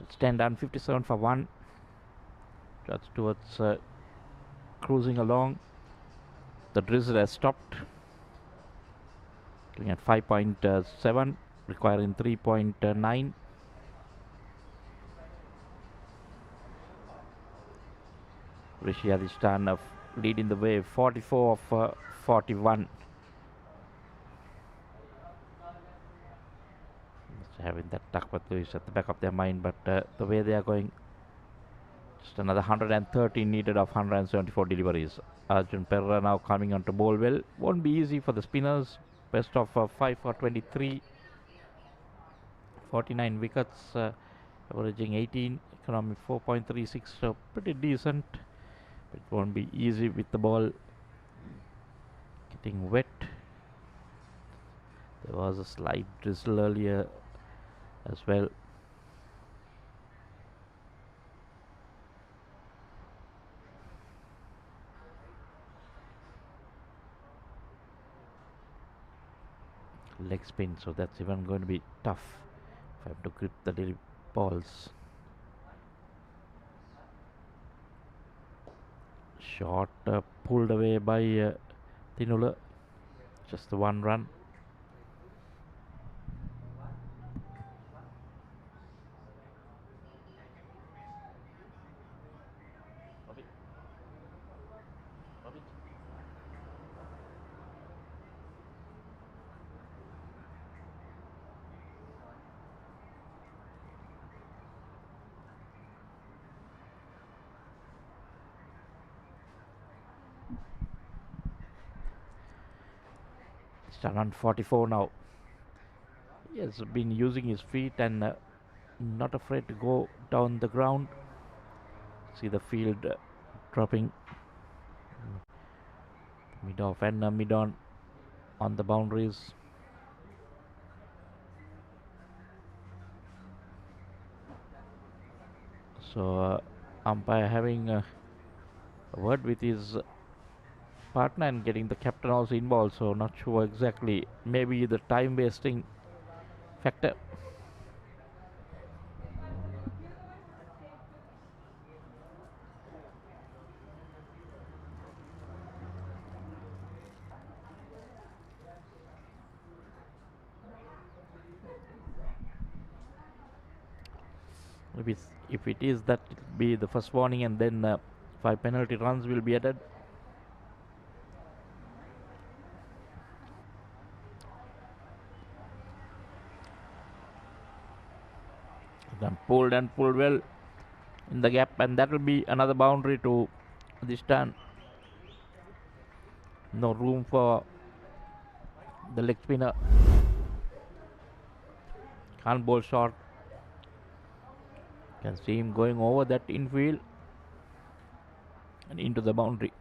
Speaker 1: It's 10 down, 57 for 1. George Steuart's cruising along. The drizzle has stopped. Looking at 5.7, requiring 3.9. Rishi Adishtan leading the way, 44 of 41. Having that Duckworth Lewis at the back of their mind, but the way they are going, just another 130 needed of 174 deliveries. Arjun Perra now coming on to bowl well. Won't be easy for the spinners. Best of 5 for 23. 49 wickets, averaging 18, economic 4.36, so pretty decent. It won't be easy with the ball getting wet. There was a slight drizzle earlier as well. Leg spin, so that's even going to be tough if I have to grip the little balls. Shot pulled away by Tinula. Just the 1 run. It's around 44 now. He has been using his feet and not afraid to go down the ground. See the field dropping. Mid off and mid on the boundaries. So umpire having a word with his partner and getting the captain also involved, so not sure exactly, maybe the time wasting factor. If it is that, it will be the first warning, and then 5 penalty runs will be added. and pulled well in the gap, and that will be another boundary to this turn. No room for the leg spinner. Can't bowl short. Can see him going over that infield and into the boundary.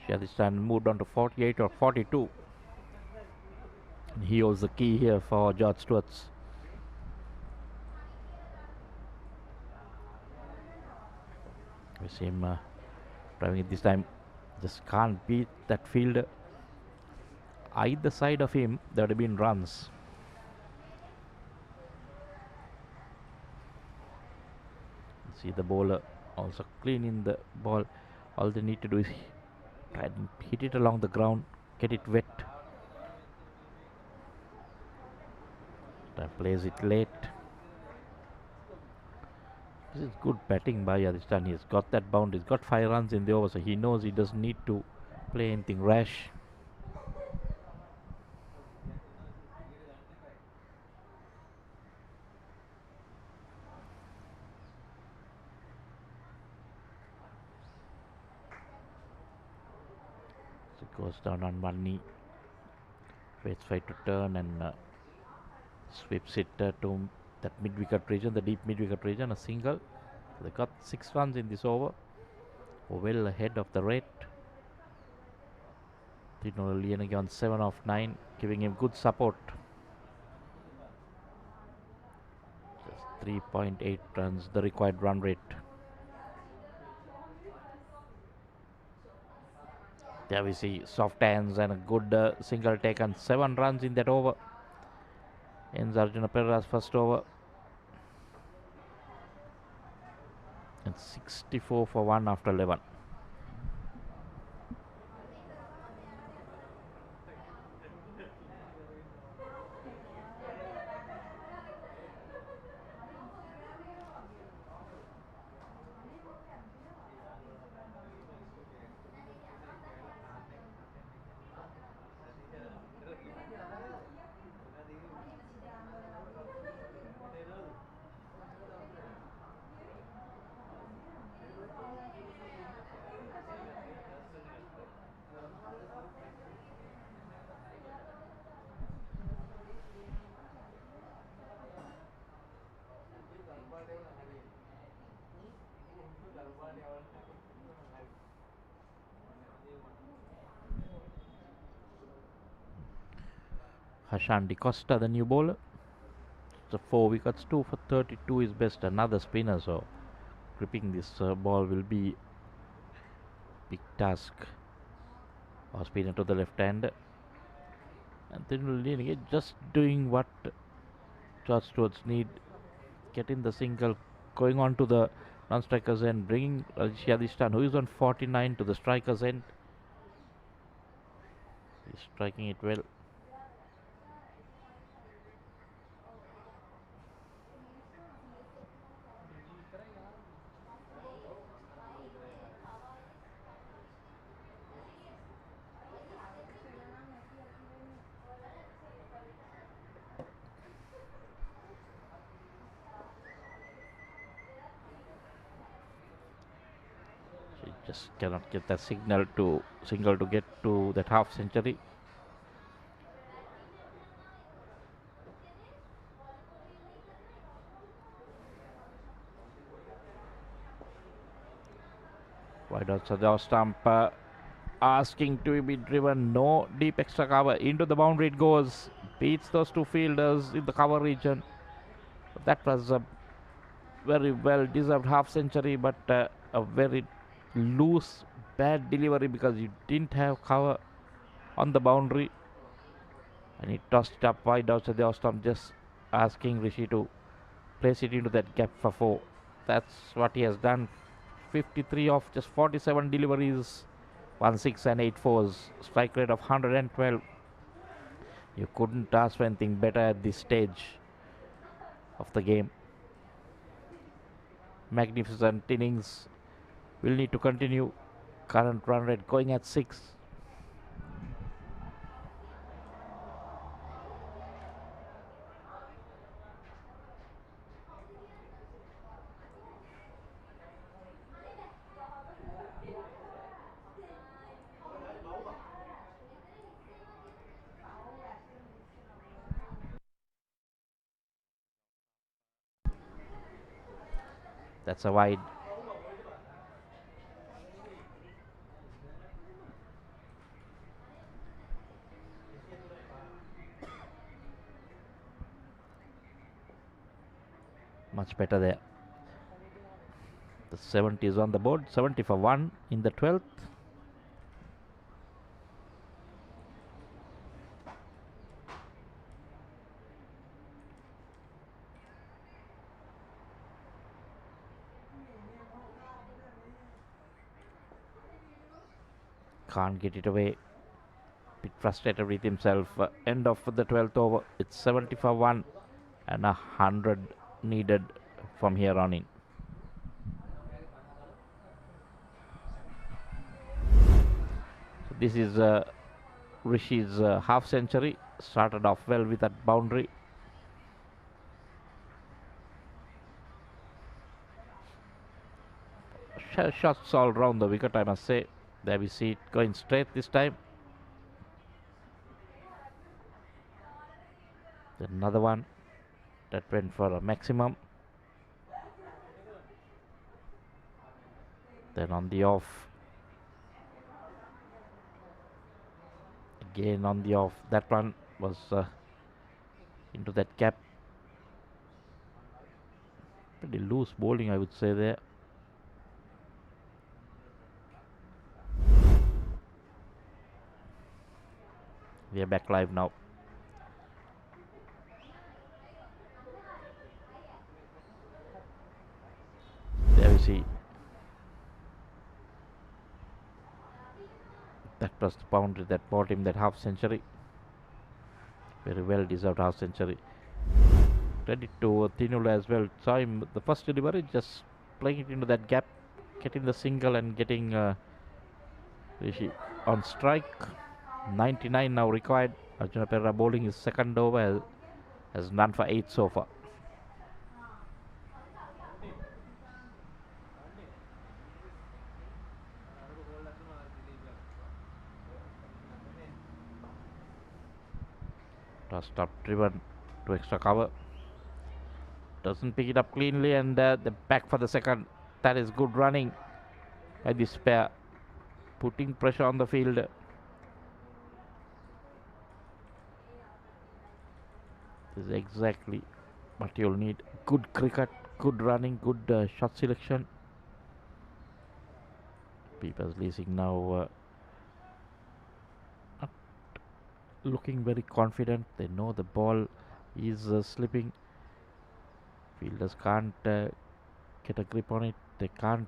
Speaker 1: Shadistan moved on to 48 or 42. And he was the key here for George Stewart's. We see him driving it this time. Just can't beat that fielder. Either side of him, there would have been runs. See the bowler also cleaning the ball. All they need to do is try and hit it along the ground, get it wet. Plays it late. This is good batting by Yadistan. He's got that boundary. He's got 5 runs in the over, so he knows he doesn't need to play anything rash. So goes down on one knee, waits for it to turn and sweeps it to that mid-wicket region, the deep mid-wicket region, a single. So they got 6 runs in this over, well ahead of the rate. Tino Lienegi on 7 of 9, giving him good support. Just 3.8 runs, the required run rate. There we see soft hands and a good single taken. 7 runs in that over. Ends Arjuna Pereira's first over. And 64 for 1 after 11. Hashan De Costa, the new bowler. So 4 wickets, 2 for 32 is best. Another spinner, so gripping this ball will be big task. Or spinner to the left hand. And then just doing what George Stewart's need. Getting the single, going on to the non-striker's end, bringing Shadistan, who is on 49, to the striker's end. He's striking it well. Just cannot get that single to get to that half century. Wide outside the stump, asking to be driven. No deep extra cover, into the boundary it goes. Beats those 2 fielders in the cover region. That was a very well deserved half century, but a very loose, bad delivery because you didn't have cover on the boundary, and he tossed it up wide outside the stump, just asking Rishi to place it into that gap for 4. That's what he has done. 53 of just 47 deliveries, 1 6 and 8 4s, strike rate of 112. You couldn't ask for anything better at this stage of the game. Magnificent innings. Will need to continue. Current run rate going at 6. That's a wide. Much better there. The 70 is on the board. 70 for 1 in the 12th. Can't get it away. Bit frustrated with himself. End of the 12th over. It's 70 for 1 and 100 needed from here on in. So this is Rishi's half century. Started off well with that boundary. Shots all round the wicket, I must say. There we see it going straight this time. Then another one that went for a maximum. Then on the off. Again on the off. That one was into that gap. Pretty loose bowling, I would say there. We are back live now. There we see. That was the boundary that bought him that half century. Very well deserved half century. Credit to Tinula as well. Saw him the first delivery, just playing it into that gap, getting the single and getting Rishi on strike. 99 now required. Arjuna Perera bowling his second over, has none for 8 so far. Toss top driven to extra cover. Doesn't pick it up cleanly, and the back for the second. That is good running by this pair, putting pressure on the field. This is exactly what you'll need. Good cricket, good running, good shot selection. People's Leasing now not looking very confident. They know the ball is slipping. Fielders can't get a grip on it. They can't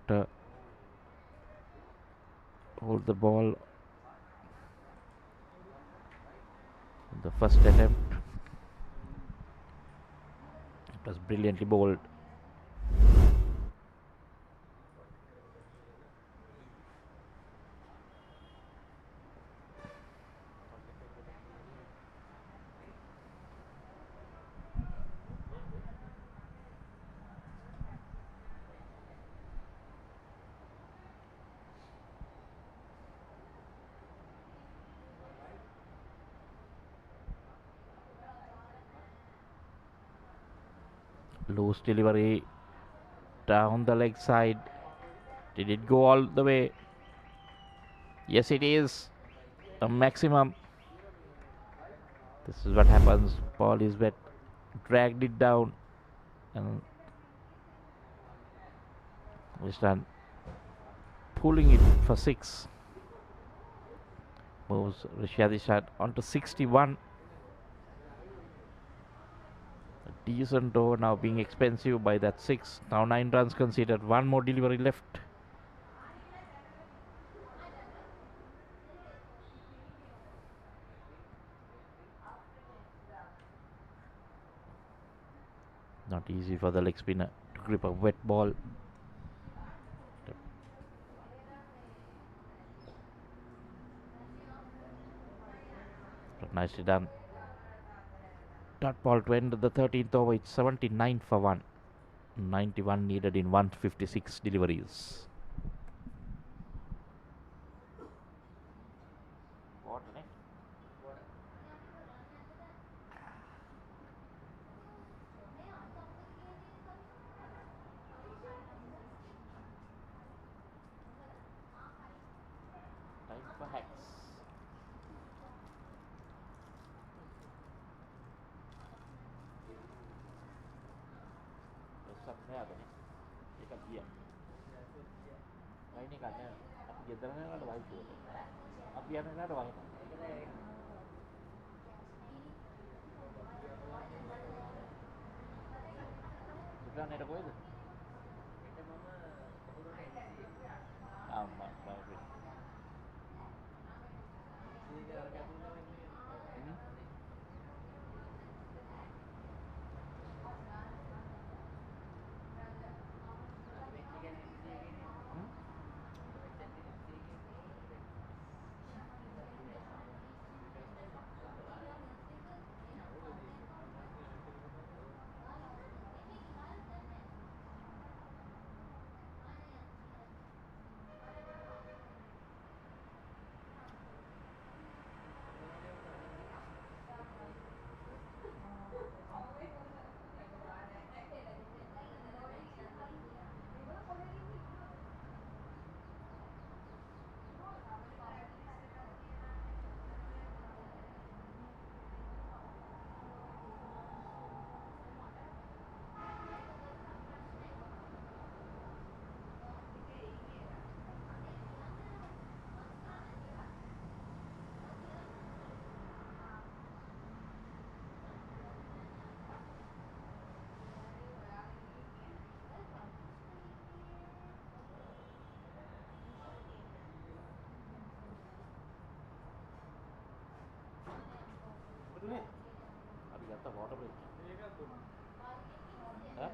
Speaker 1: hold the ball. The first attempt, it was brilliantly bowled. Loose delivery down the leg side. Did it go all the way? Yes, it is a maximum. This is what happens. Ball is wet. Dragged it down and this done. Pulling it for 6. Moves Rishadishat onto 61. A decent over now, being expensive by that 6. Now 9 runs conceded. One more delivery left. Not easy for the leg spinner to grip a wet ball. But nicely done. Dot ball to end the 13th over. It's 79 for 1. 91 needed in 156 deliveries. Time for Hex. Sắp nè rồi nè. Cái cặp gì ạ? Ini kan ya, getarnya ada baik tuh. Apiannya ada baik. Bukan ada kau itu. Amat baik. Betul ni? Abi kata water break. Hah?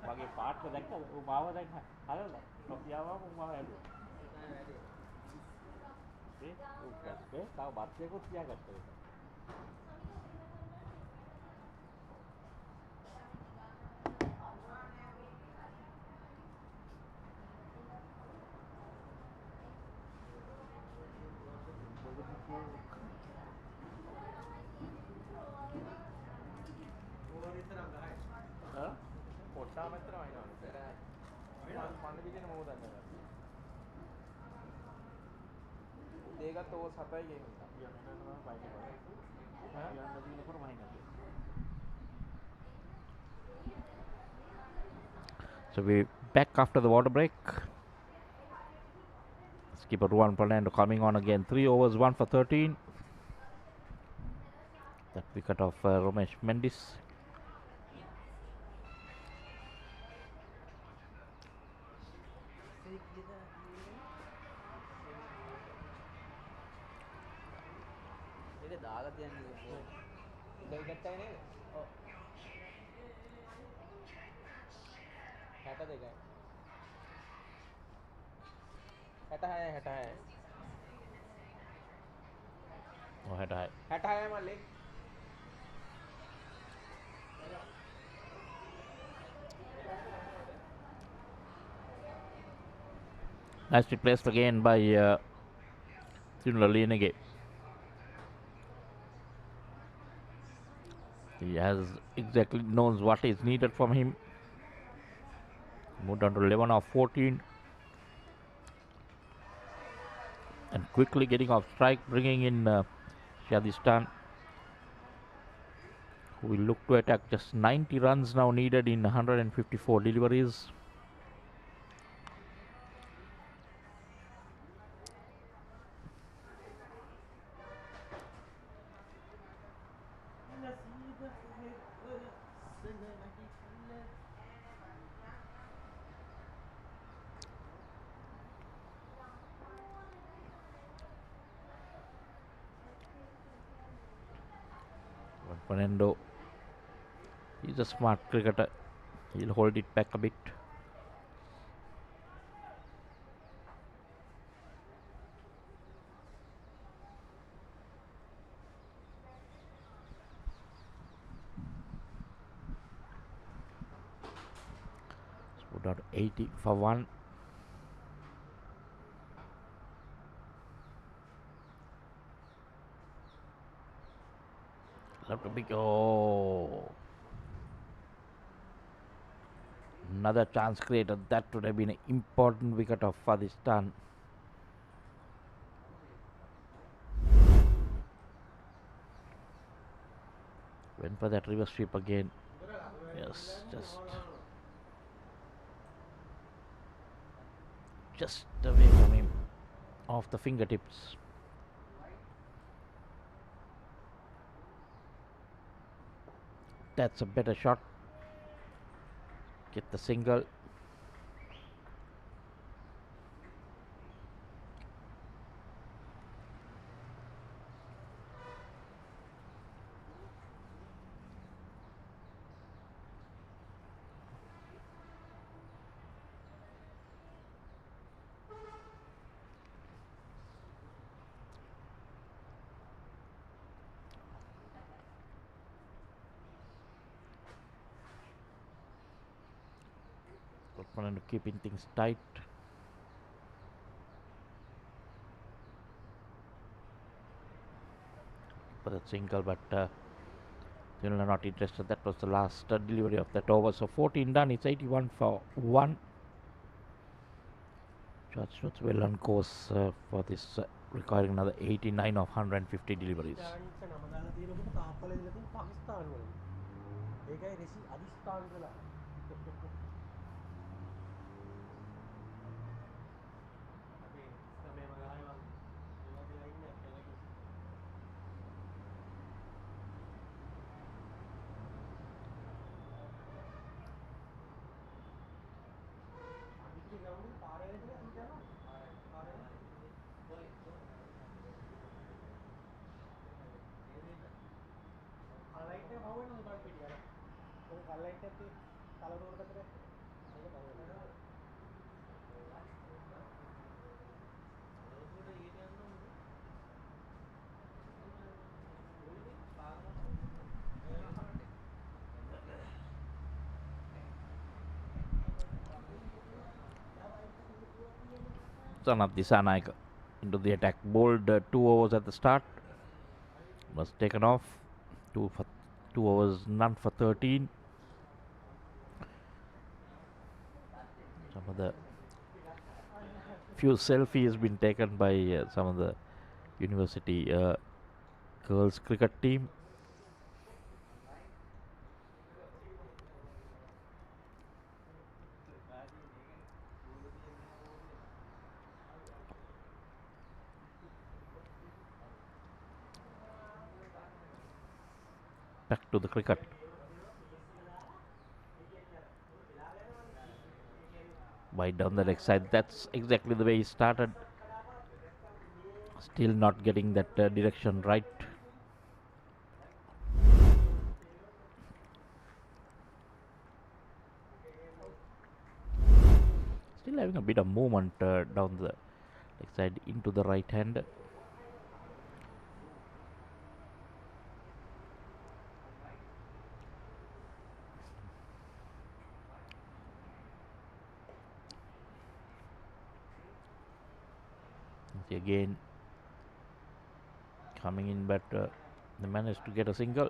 Speaker 1: Bagi part tu dah kan, bawa dah kan. Ada tak? Kalau dia bawa ada. Okay, tahu baca ko क्या करते हैं? Kota meter mana? Mana bikin mau dah ni? Dega तो सता ही है। So we back after the water break. Skipper Ruan Fernando coming on again. 3 overs, 1 for 13. That wicket of Romesh Mendis. हटाया मालिक nicely placed again by Leasing. He has exactly knows what is needed from him. Moved on to 11 of 14 and quickly getting off strike, bringing in Shadistan, who will look to attack. Just 90 runs now needed in 154 deliveries. Fernando, he's a smart cricketer. He'll hold it back a bit. Put out 80 for 1. Left a big. Oh. Another chance created. That would have been an important wicket of Pakistan. Went for that reverse sweep again. Yes, just away from him, off the fingertips. That's a better shot. Get the single. Opponent keeping things tight. For that single, but still not interested. That was the last delivery of that over. So 14 done. It's 81 for 1. George was well on course for this, requiring another 89 of 150 deliveries. Sanat Disanaik into the attack. Bowled 2 overs at the start. Was taken off. 2 overs, none for 13. Some of the few selfies been taken by some of the university girls cricket team. Back to the cricket. Wide down the leg side. That's exactly the way he started. Still not getting that direction right. Still having a bit of movement down the leg side into the right hand. Again coming in, but they managed to get a single.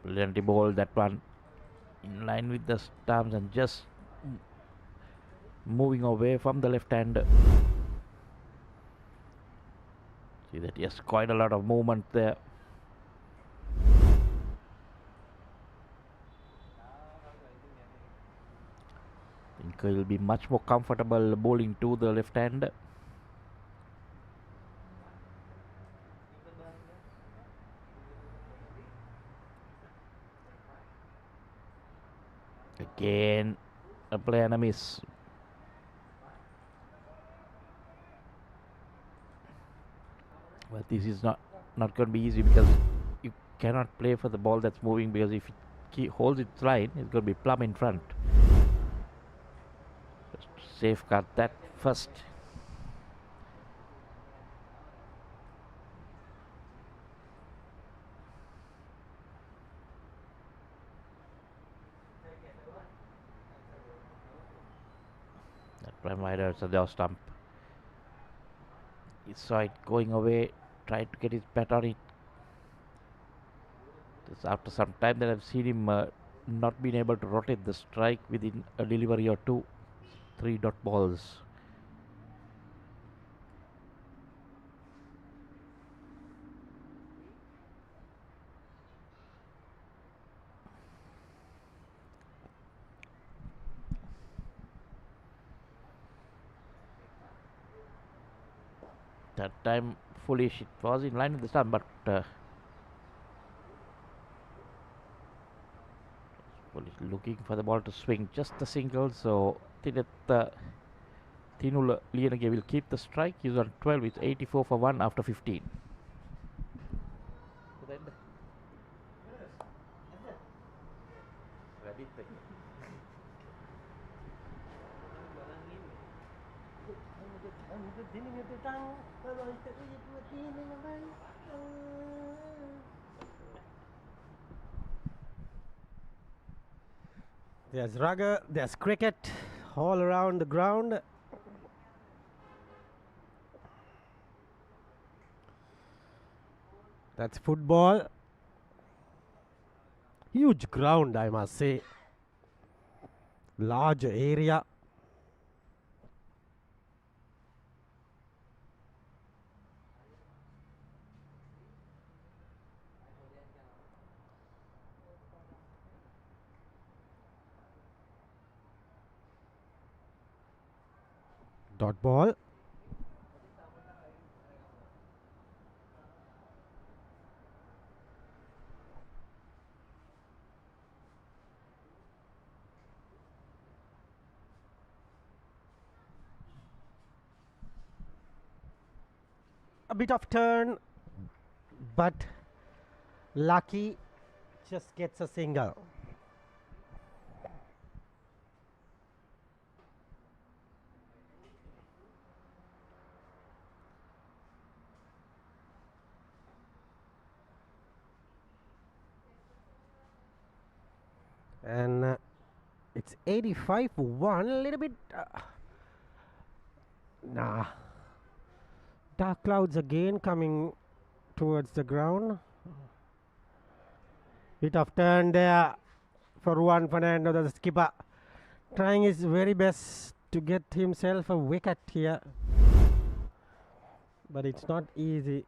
Speaker 1: Brilliantly bowled that one, in line with the stumps and just moving away from the left hand. See that, yes, quite a lot of movement there. I think he'll be much more comfortable bowling to the left hand. Again, a play and a miss. But this is not going to be easy, because you cannot play for the ball that's moving, because if it holds its line, it's going to be plumb in front. Just to safeguard that first. That prime wider is a jaw stump. He saw it going away, tried to get his bat on it. Just after some time that I've seen him not being able to rotate the strike within a delivery or two. 3 dot balls. That time foolish, it was in line with the stump, but foolish looking for the ball to swing just a single. So I think that Tinula Lienage will keep the strike. He's on 12 with 84 for 1 after 15.
Speaker 2: There's rugger, there's cricket all around the ground. That's football. Huge ground, I must say. Large area. Dot ball. A bit of turn, but Lucky just gets a single. And it's 85 for 1, a little bit dark clouds again coming towards the ground. Bit of turn there for Juan Fernando, the skipper, trying his very best to get himself a wicket here, but it's not easy.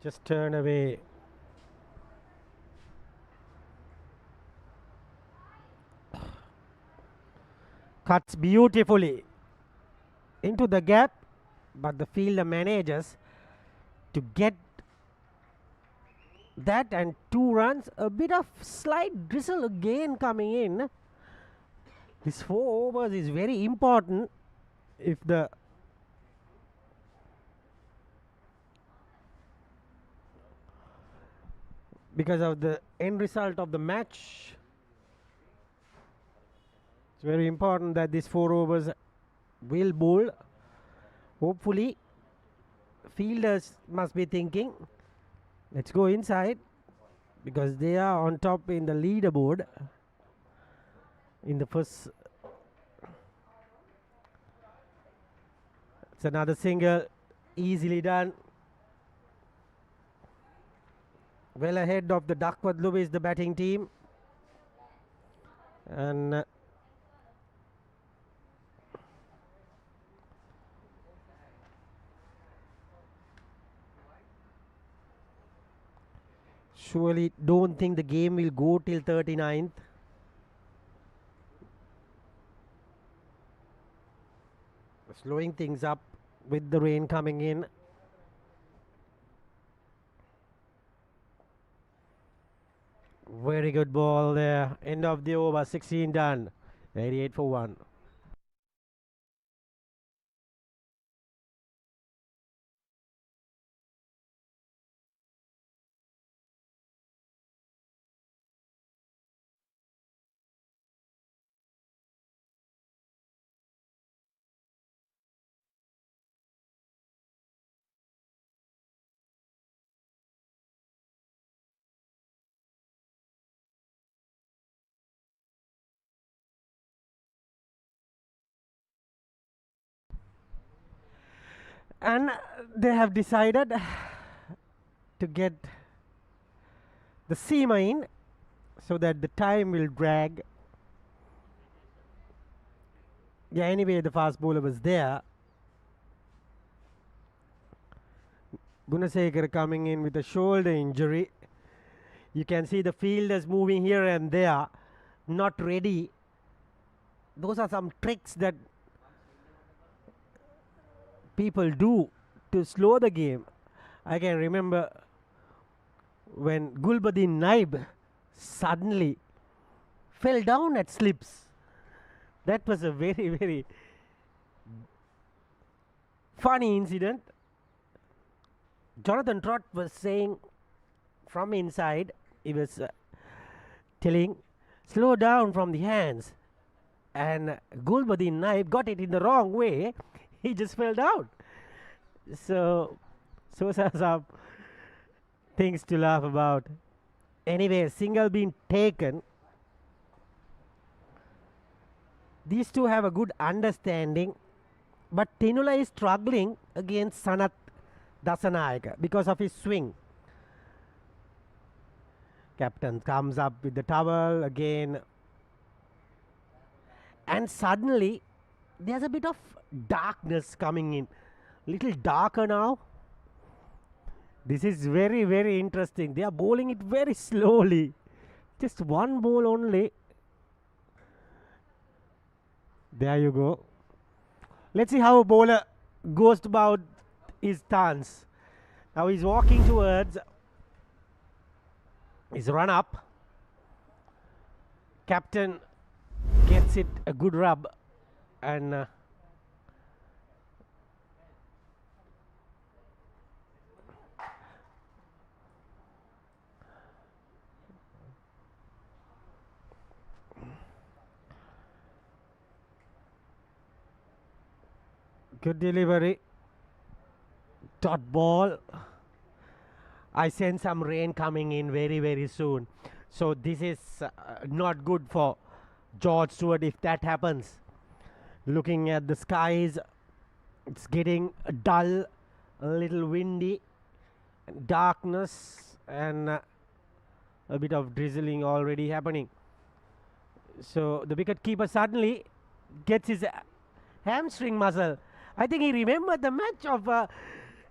Speaker 2: Just turn away. Cuts beautifully into the gap, but the fielder manages to get that, and 2 runs. A bit of slight drizzle again coming in. This 4 overs is very important if the because of the end result of the match. It's very important that these 4 overs will bowl. Hopefully, fielders must be thinking, let's go inside, because they are on top in the leaderboard in the first. It's another single. Easily done. Well ahead of the Duckworth Lewis, the batting team. And surely don't think the game will go till 39th. Slowing things up with the rain coming in. Very good ball there. End of the over, 16 done. 88 for 1. And they have decided to get the seamer in so that the time will drag. Yeah, anyway, the fast bowler was there. Gunasekar coming in with a shoulder injury. You can see the fielders moving here and there, not ready. Those are some tricks that people do to slow the game. I can remember when Gulbuddin Naib suddenly fell down at slips. That was a very, very funny incident. Jonathan Trott was saying from inside, he was telling, slow down from the hands. And Gulbuddin Naib got it in the wrong way. He just fell down. So some things to laugh about. Anyway, single being taken. These two have a good understanding, but Tinula is struggling against Sanath Dasanayaka because of his swing. Captain comes up with the towel again, and suddenly there's a bit of darkness coming in, little darker now. This is very, very interesting. They are bowling it very slowly, just one ball only. There you go. Let's see how a bowler goes about his stance. Now he's walking towards his run up. Captain gets it a good rub and good delivery. Dot ball. I sense some rain coming in very, very soon. So this is not good for George Steuart if that happens. Looking at the skies, it's getting dull, a little windy, darkness, and a bit of drizzling already happening. So the wicket keeper suddenly gets his hamstring muscle. I think he remembered the match of,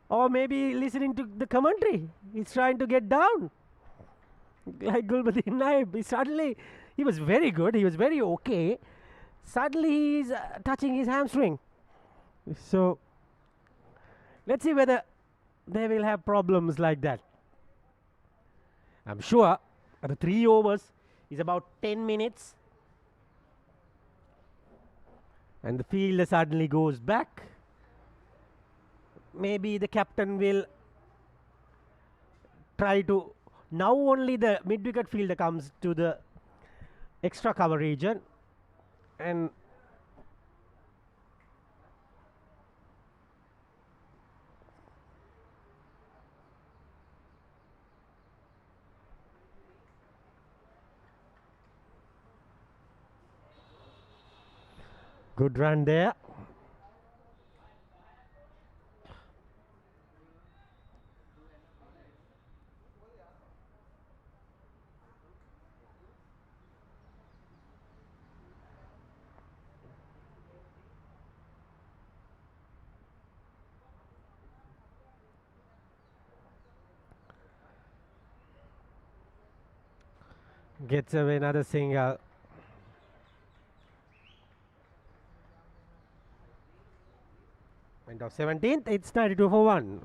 Speaker 2: or maybe listening to the commentary. He's trying to get down. Like Gulbuddin Naib. He was very good. He was very okay. Suddenly he's touching his hamstring. So let's see whether they will have problems like that. I'm sure the 3 overs is about 10 minutes. And the fielder suddenly goes back. Maybe the captain will try to. Now only the mid-wicket fielder comes to the extra cover region. And good run there. Gets away another single. Went off 17th. It's 92 for 1.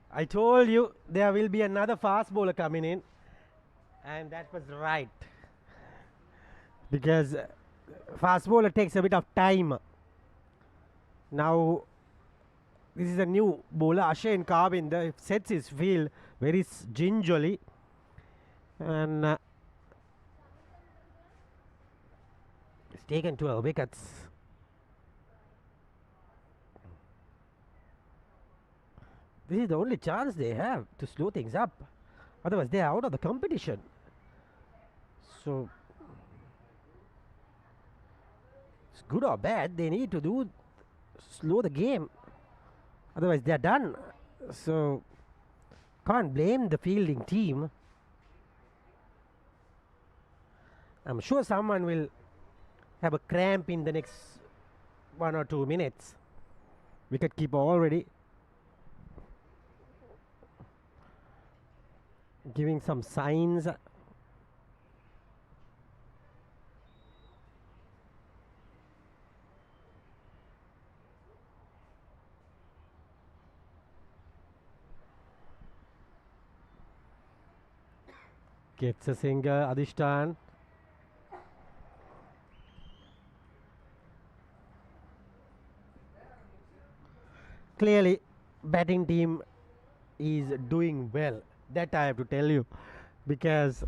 Speaker 2: I told you there will be another fast bowler coming in, and that was right, because fast bowler takes a bit of time. Now this is a new bowler, Ashane Kavind, sets his field very gingerly, and it's taken 12 wickets. This is the only chance they have to slow things up. Otherwise, they are out of the competition. So, it's good or bad, they need to slow the game. Otherwise, they are done. So, can't blame the fielding team. I'm sure someone will have a cramp in the next 1 or 2 minutes. Wicket keeper already giving some signs. Gets a single, Adishtan. Clearly, batting team is doing well. That I have to tell you, because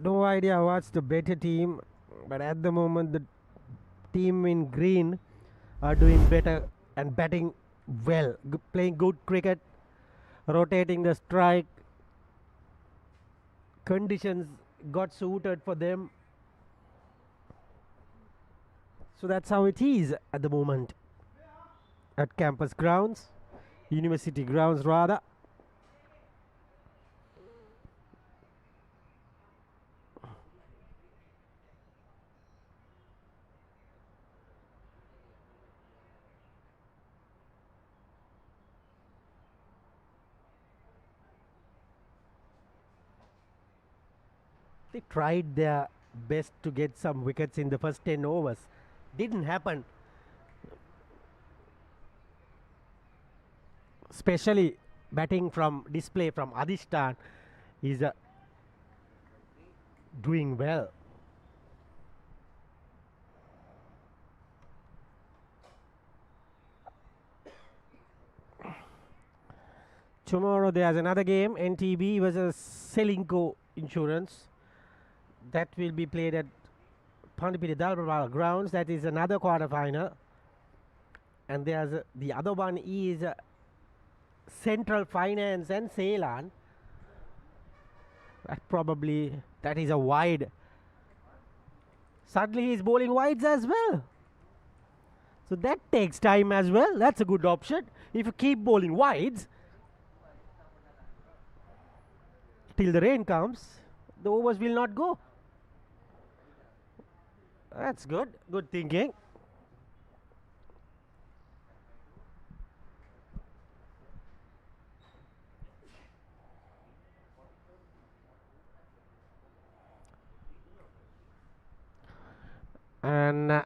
Speaker 2: no idea what's the better team, but at the moment the team in green are doing better and batting well, playing good cricket, rotating the strike. Conditions got suited for them. So that's how it is at the moment at campus grounds, university grounds rather. They tried their best to get some wickets in the first 10 overs. Didn't happen. Especially batting from display from Adishtan is doing well. Tomorrow there's another game, NTB versus Selinco Insurance. That will be played at Pandipiti Dalbara grounds. That is another quarter final. And there's the other one is Central Finance and Ceylon. That is a wide. Suddenly he's bowling wides as well. So that takes time as well. That's a good option. If you keep bowling wides till the rain comes, the overs will not go. That's good. Good thinking. And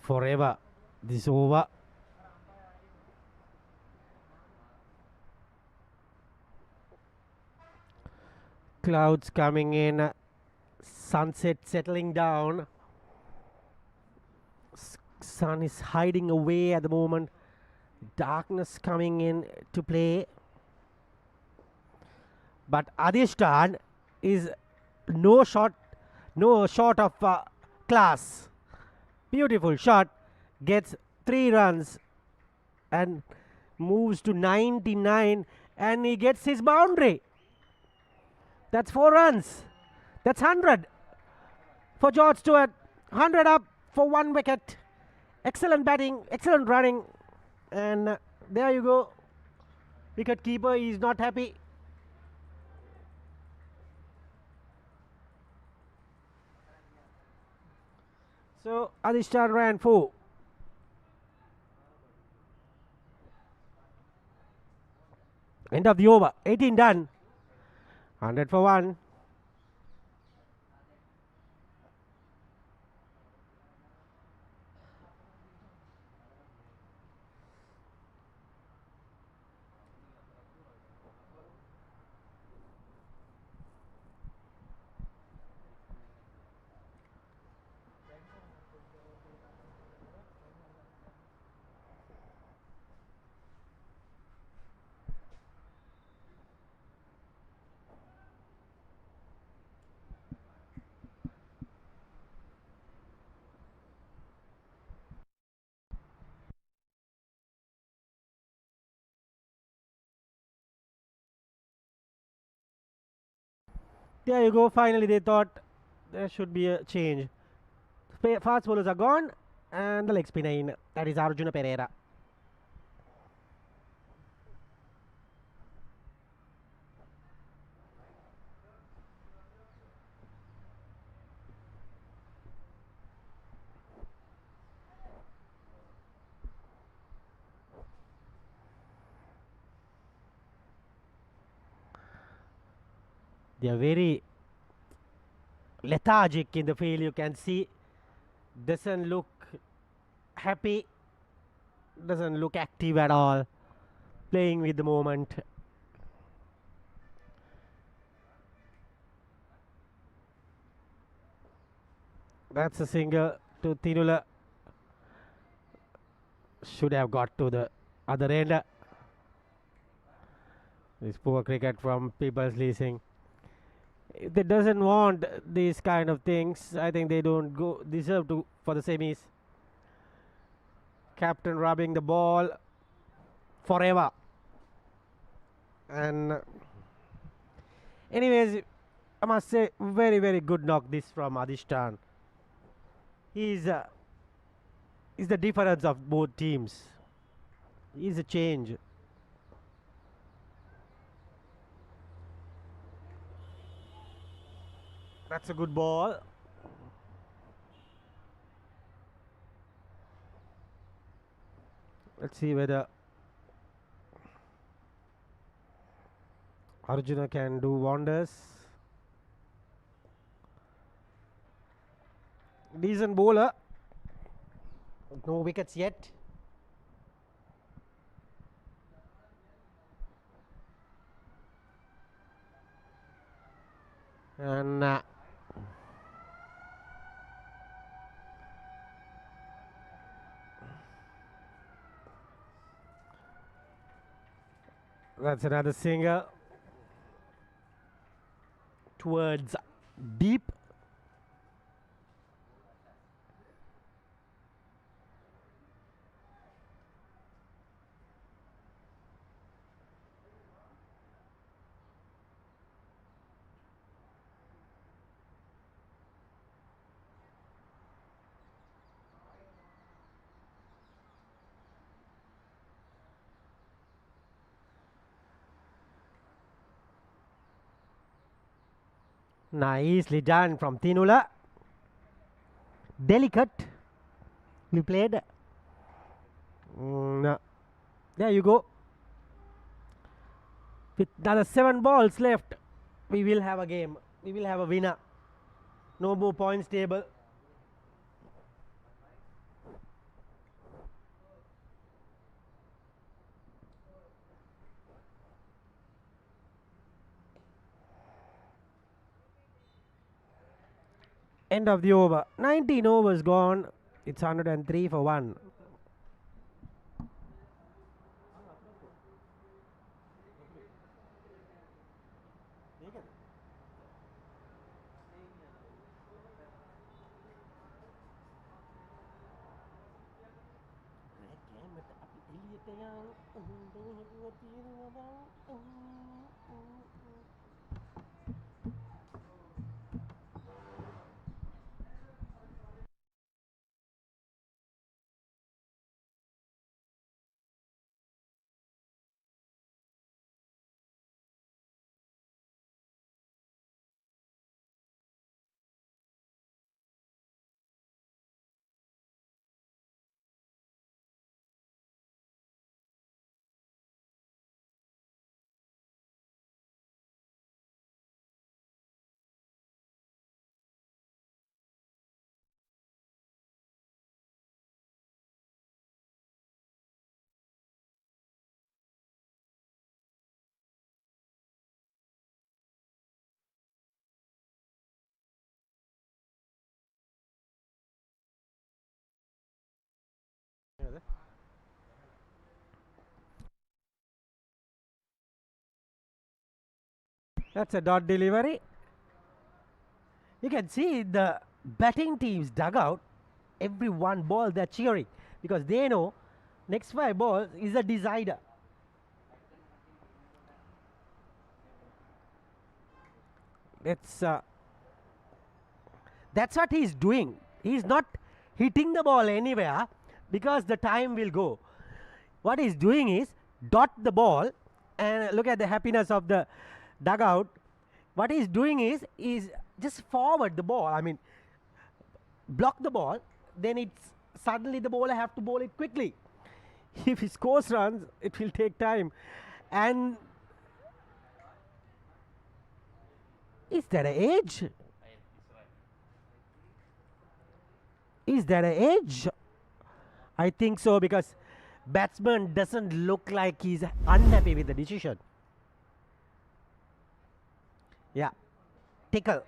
Speaker 2: forever this over. Clouds coming in, sunset settling down. sun is hiding away at the moment. Darkness coming in to play. But Adishtan is no short of class. Beautiful shot. Gets 3 runs and moves to 99, and he gets his boundary. That's 4 runs. That's 100 for George Steuart. 100 up for 1 wicket. Excellent batting, excellent running, and there you go. Wicket keeper is not happy. So Adishtan ran 4. End of the over. 18 done. 100 for 1. There you go. Finally, they thought there should be a change. Fast bowlers are gone, and the leg spinner in. That is Arjuna Pereira. They are very lethargic in the field. You can see, doesn't look happy, doesn't look active at all, playing with the moment. That's a single to Tinula. Should have got to the other end. This poor cricket from People's Leasing. If they doesn't want these kind of things, I think they don't deserve to for the semis. Captain rubbing the ball forever. And anyways, I must say, very, very good knock this from Adishtan. He's the difference of both teams. He's a change. That's a good ball. Let's see whether Arjuna can do wonders. Decent bowler. No wickets yet. And that's another single towards deep. Nicely done from Tinula. Delicate. We played. No. There you go. With another 7 balls left, we will have a game. We will have a winner. No more points table. End of the over. 19 overs gone. It's 103 for 1. That's a dot delivery. You can see the batting team's dugout. Every one ball they're cheering because they know next 5 balls is a decider. That's what he's doing. He's not hitting the ball anywhere because the time will go. What he's doing is dot the ball and look at the happiness of the dugout. What he's doing is just forward the ball. I mean, block the ball. Then it's suddenly the bowler have to bowl it quickly. If he scores runs, it will take time. And is that an edge? Is that an edge? I think so because batsman doesn't look like he's unhappy with the decision. Yeah, tickle.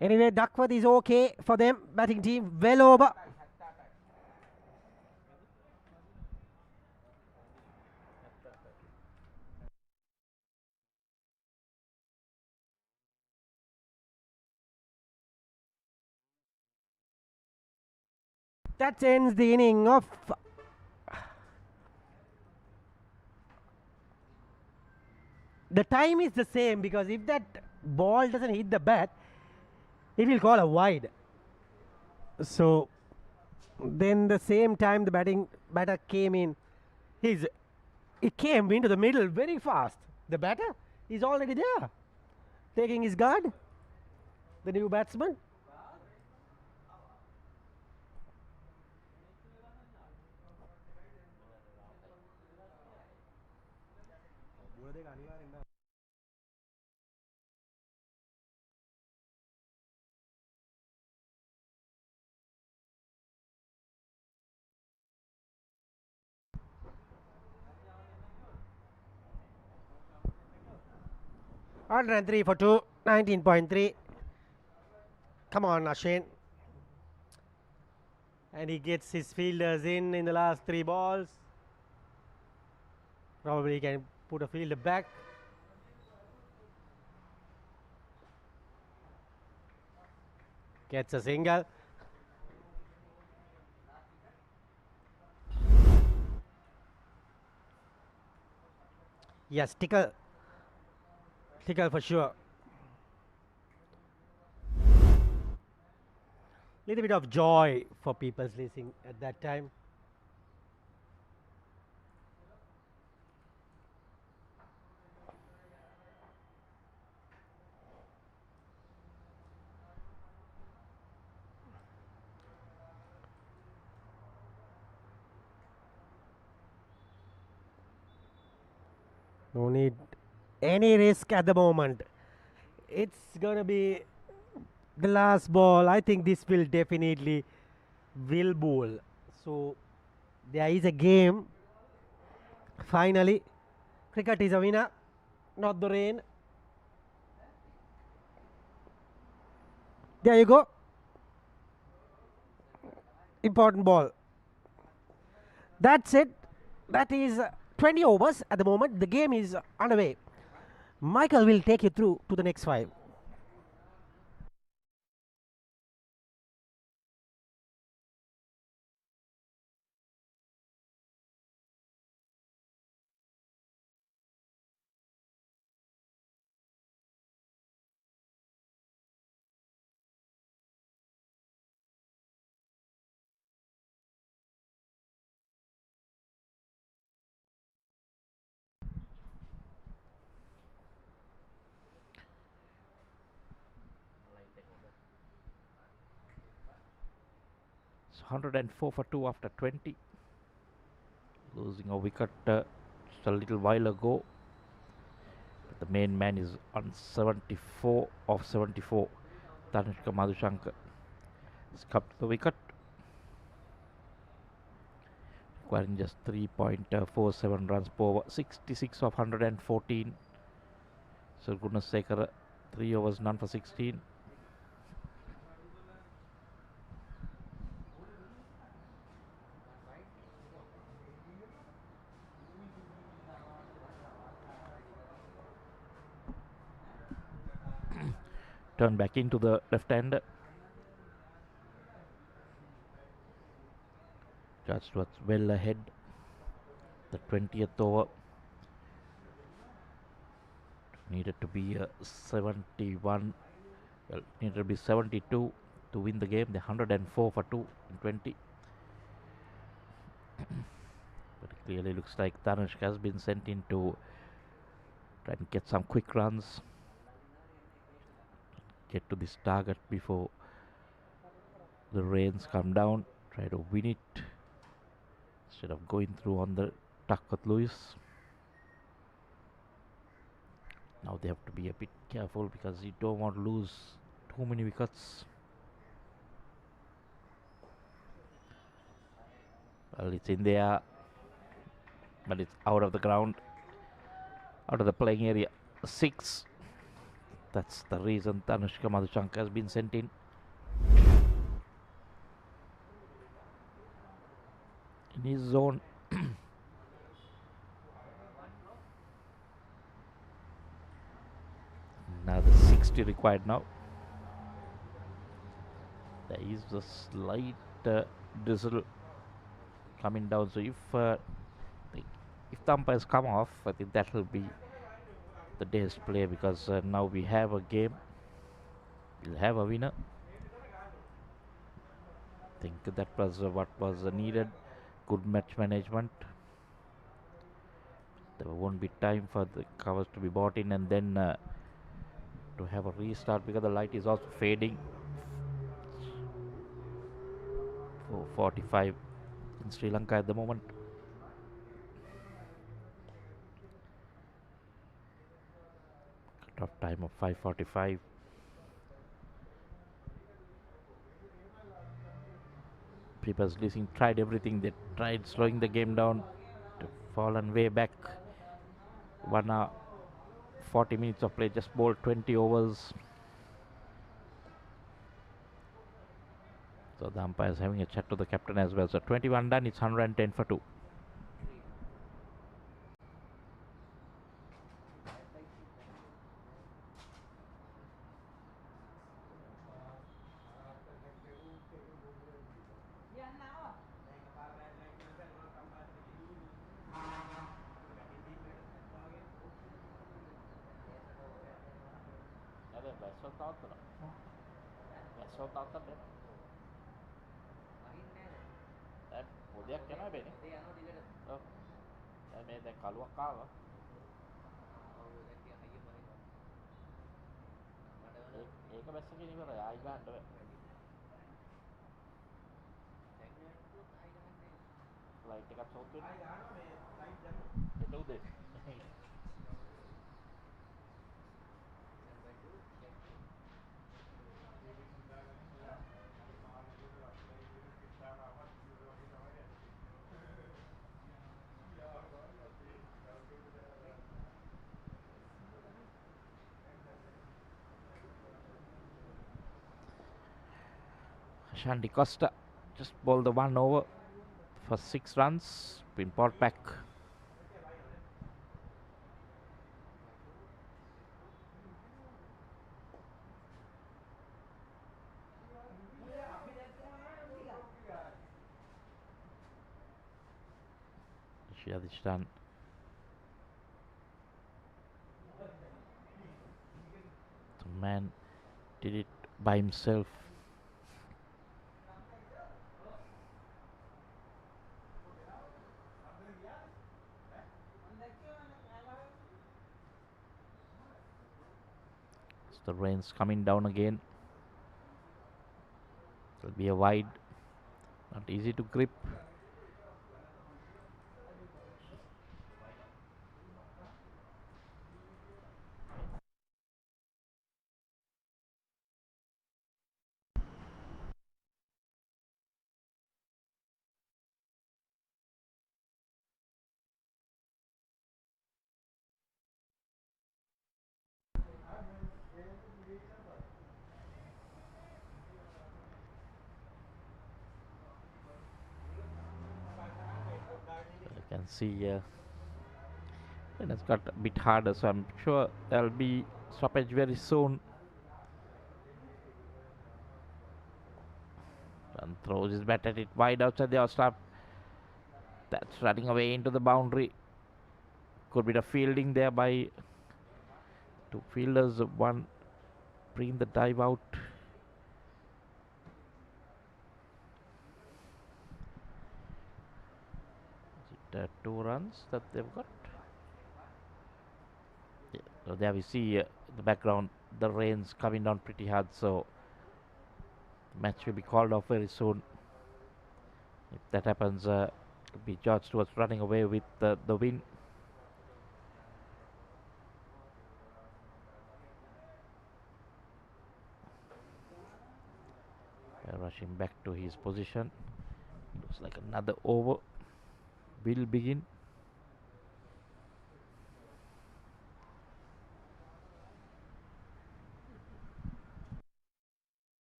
Speaker 2: Anyway, Duckworth is okay for them. Batting team well over. That ends the inning of the time is the same because if that ball doesn't hit the bat, it will call a wide. So then the same time the batter came in, it came into the middle very fast. The batter is already there, taking his guard. The new batsman. And 3 for 2, 19.3. Come on, Ashane. And he gets his fielders in the last 3 balls. Probably he can put a fielder back. Gets a single. Yes, tickle. Tickle for sure. Little bit of joy for people's leasing at that time. No need any risk at the moment. It's gonna be the last ball. I think this will definitely will bowl. So there is a game. Finally, cricket is a winner, not the rain. There you go. Important ball. That's it. That is 20 overs at the moment. The game is underway. Michael will take you through to the next 5.
Speaker 1: It's 104 for 2 after 20. Losing a wicket just a little while ago. But the main man is on 74 of 74. Tanushka Madhushankar has come to the wicket, requiring just 3.47 runs per over. 66 of 114. So Gunasekara 3 overs, none for 16. Turn back into the left-hander. Steuart's well ahead. The 20th over needed to be 71. Well, needed to be 72 to win the game. The 104 for 2 in 20. But it clearly looks like Tanushka has been sent in to try and get some quick runs, get to this target before the rains come down, try to win it instead of going through on the Duckworth Lewis. Now they have to be a bit careful because you don't want to lose too many wickets. Well, it's in there, but it's out of the ground, out of the playing area. 6. That's the reason Tanushka Madhushankar has been sent in. In his zone. Another 60 required now. There is a slight drizzle coming down, so if the umpires come off, I think that will be the day's play, because now we have a game, we'll have a winner. I think that was what was needed. Good match management. There won't be time for the covers to be bought in and then to have a restart, because the light is also fading. 4:45 in Sri Lanka at the moment. Cut-off time of 5:45. People's Leasing tried everything. They tried slowing the game down to fallen way back. 1 hour, 40 minutes of play, just bowled 20 overs. So the umpire is having a chat to the captain as well. So 21 done, it's 110 for 2. Shandy Costa just bowled the 1 over for 6 runs. Been brought back. Shadishan. The man did it by himself. The rain's coming down again. It'll be a wide, not easy to grip. You can see and it's got a bit harder, so I'm sure there'll be stoppage very soon. And throws his bat at it wide outside the off stump. That's running away into the boundary. Good bit of fielding there by 2 fielders. One bring the dive out. Is it 2 runs that they've got? Yeah. So there we see the background, the rain's coming down pretty hard, so the match will be called off very soon. If that happens, it'll be George Steuart running away with the win. Rushing back to his position. Looks like another over will begin.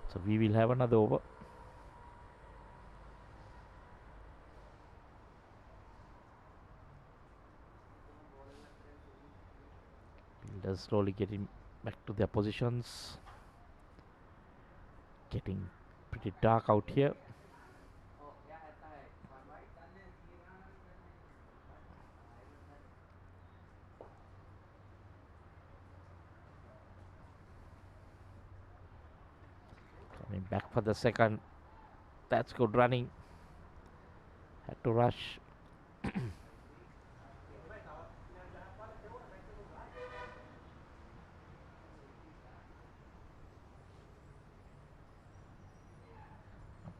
Speaker 1: So we will have another over. Fielders slowly getting back to their positions. Getting pretty dark out here. Coming back for the second. That's good running. Had to rush.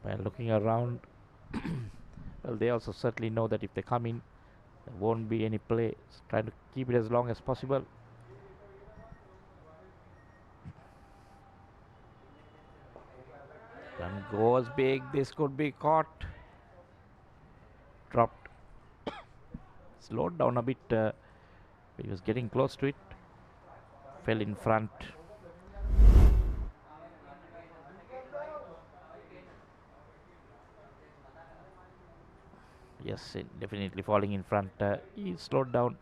Speaker 1: By looking around, well, they also certainly know that if they come in, there won't be any play. So trying to keep it as long as possible. Run goes big. This could be caught. Dropped. Slowed down a bit. He was getting close to it. Fell in front. Yes, definitely falling in front. He slowed down.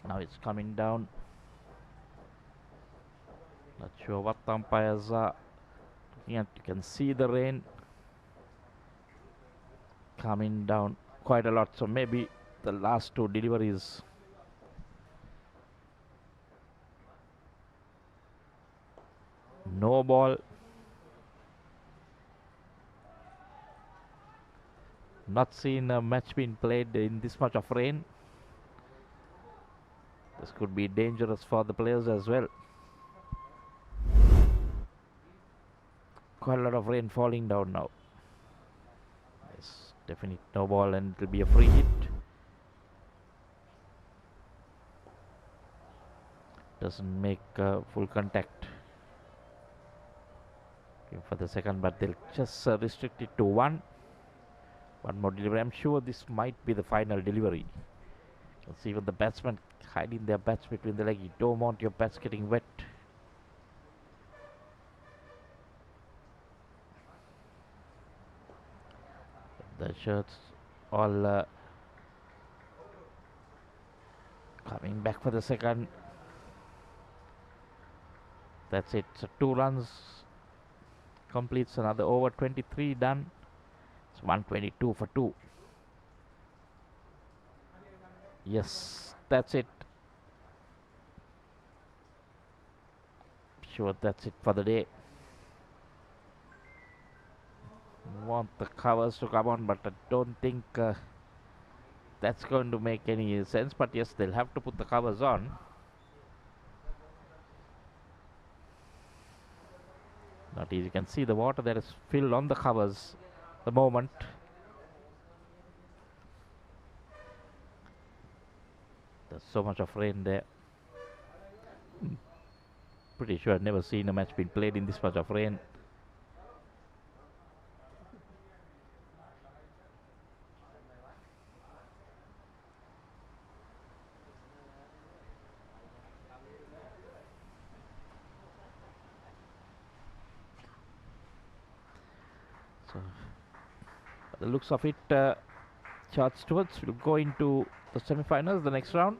Speaker 1: Now it's coming down. Not sure what the umpires are looking at. You can see the rain. coming down quite a lot. So maybe the last two deliveries. No ball. Not seen a match being played in this much of rain. This could be dangerous for the players as well. Quite a lot of rain falling down now. Yes, definitely no ball, and it will be a free hit. Doesn't make full contact. Okay, for the second, but they'll just restrict it to one. One more delivery. I'm sure this might be the final delivery. Let's see, even the batsmen hiding their bats between the legs. You don't want your bats getting wet. The shirts all coming back for the second. That's it. So 2 runs completes another over. 23 done. It's 122 for 2. Yes, that's it. Sure, that's it for the day. Want the covers to come on, but I don't think that's going to make any sense. But yes, they'll have to put the covers on. Not easy. You can see the water that is filled on the covers at the moment. There's so much of rain there. Pretty sure I've never seen a match being played in this much of rain. So, by the looks of it, Steuart will go into the semi-finals, the next round.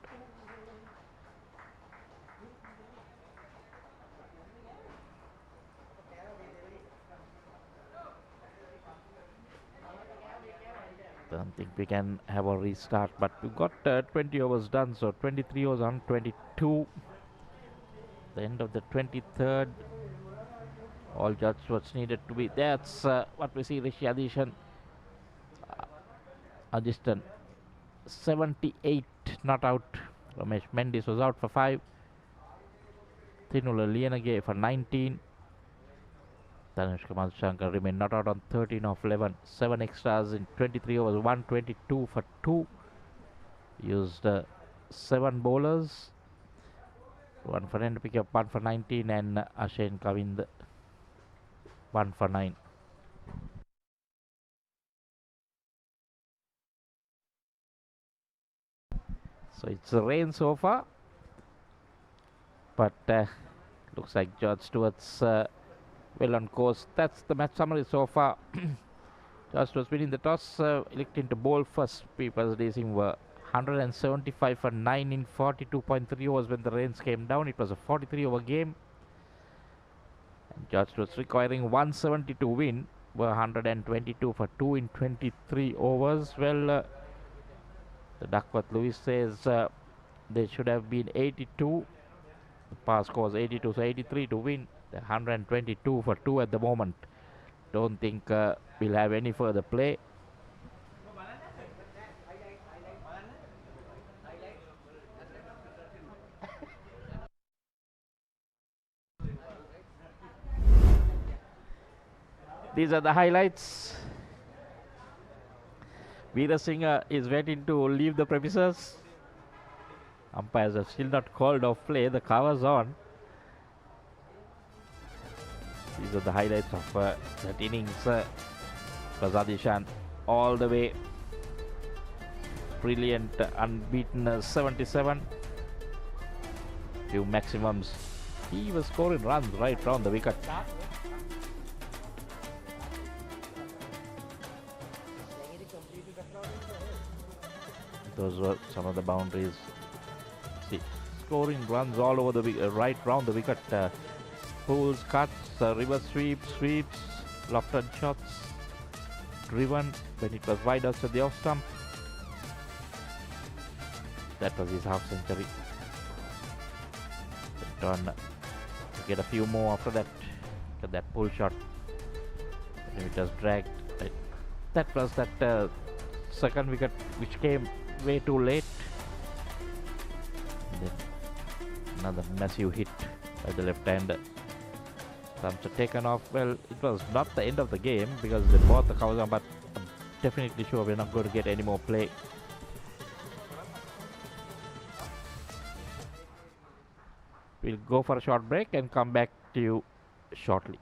Speaker 1: Don't think we can have a restart, but we've got 20 overs done, so 23 overs on 22. The end of the 23rd. All just what's needed to be. That's what we see. Rishi Adishan, Ajistan 78 not out. Ramesh Mendis was out for 5. Thinula Lianage for 19. Tanushka Madhushankar remained not out on 13 of 11. 7 extras in 23 overs. 122 for 2. Used 7 bowlers. 1 for 10 to pick up 1 for 19, and Ashen Kavind 1 for 9. So it's rain so far, but looks like George Stewart's well on course. That's the match summary so far. George Steuart winning the toss, electing to bowl first. People's Leasing were 175 for 9 in 42.3 overs when the rains came down. It was a 43 over game. And George Stewart's requiring 170 to win, were 122 for 2 in 23 overs. Well, the Duckworth Lewis says they should have been 82. The pass score was 82, so 83 to win. They're 122 for 2 at the moment. Don't think we'll have any further play. These are the highlights. Veera Singh is waiting to leave the premises. Umpires have still not called off play. The cover's on. These are the highlights of that innings. Prasad all the way. Brilliant, unbeaten 77. Few maximums. He was scoring runs right round the wicket. Those were some of the boundaries. See, scoring runs all over the right round the wicket. Pulls, cuts, reverse sweeps, lofted shots. driven when it was wide outside the off stump. That was his half century. Went on to get a few more after that. Get that pull shot. And it was dragged. That was that second wicket which came way too late. And then another massive hit by the left-hander. Runs are taken off. Well, it was not the end of the game because they bought the covers on, but I'm definitely sure we're not going to get any more play. We'll go for a short break and come back to you shortly.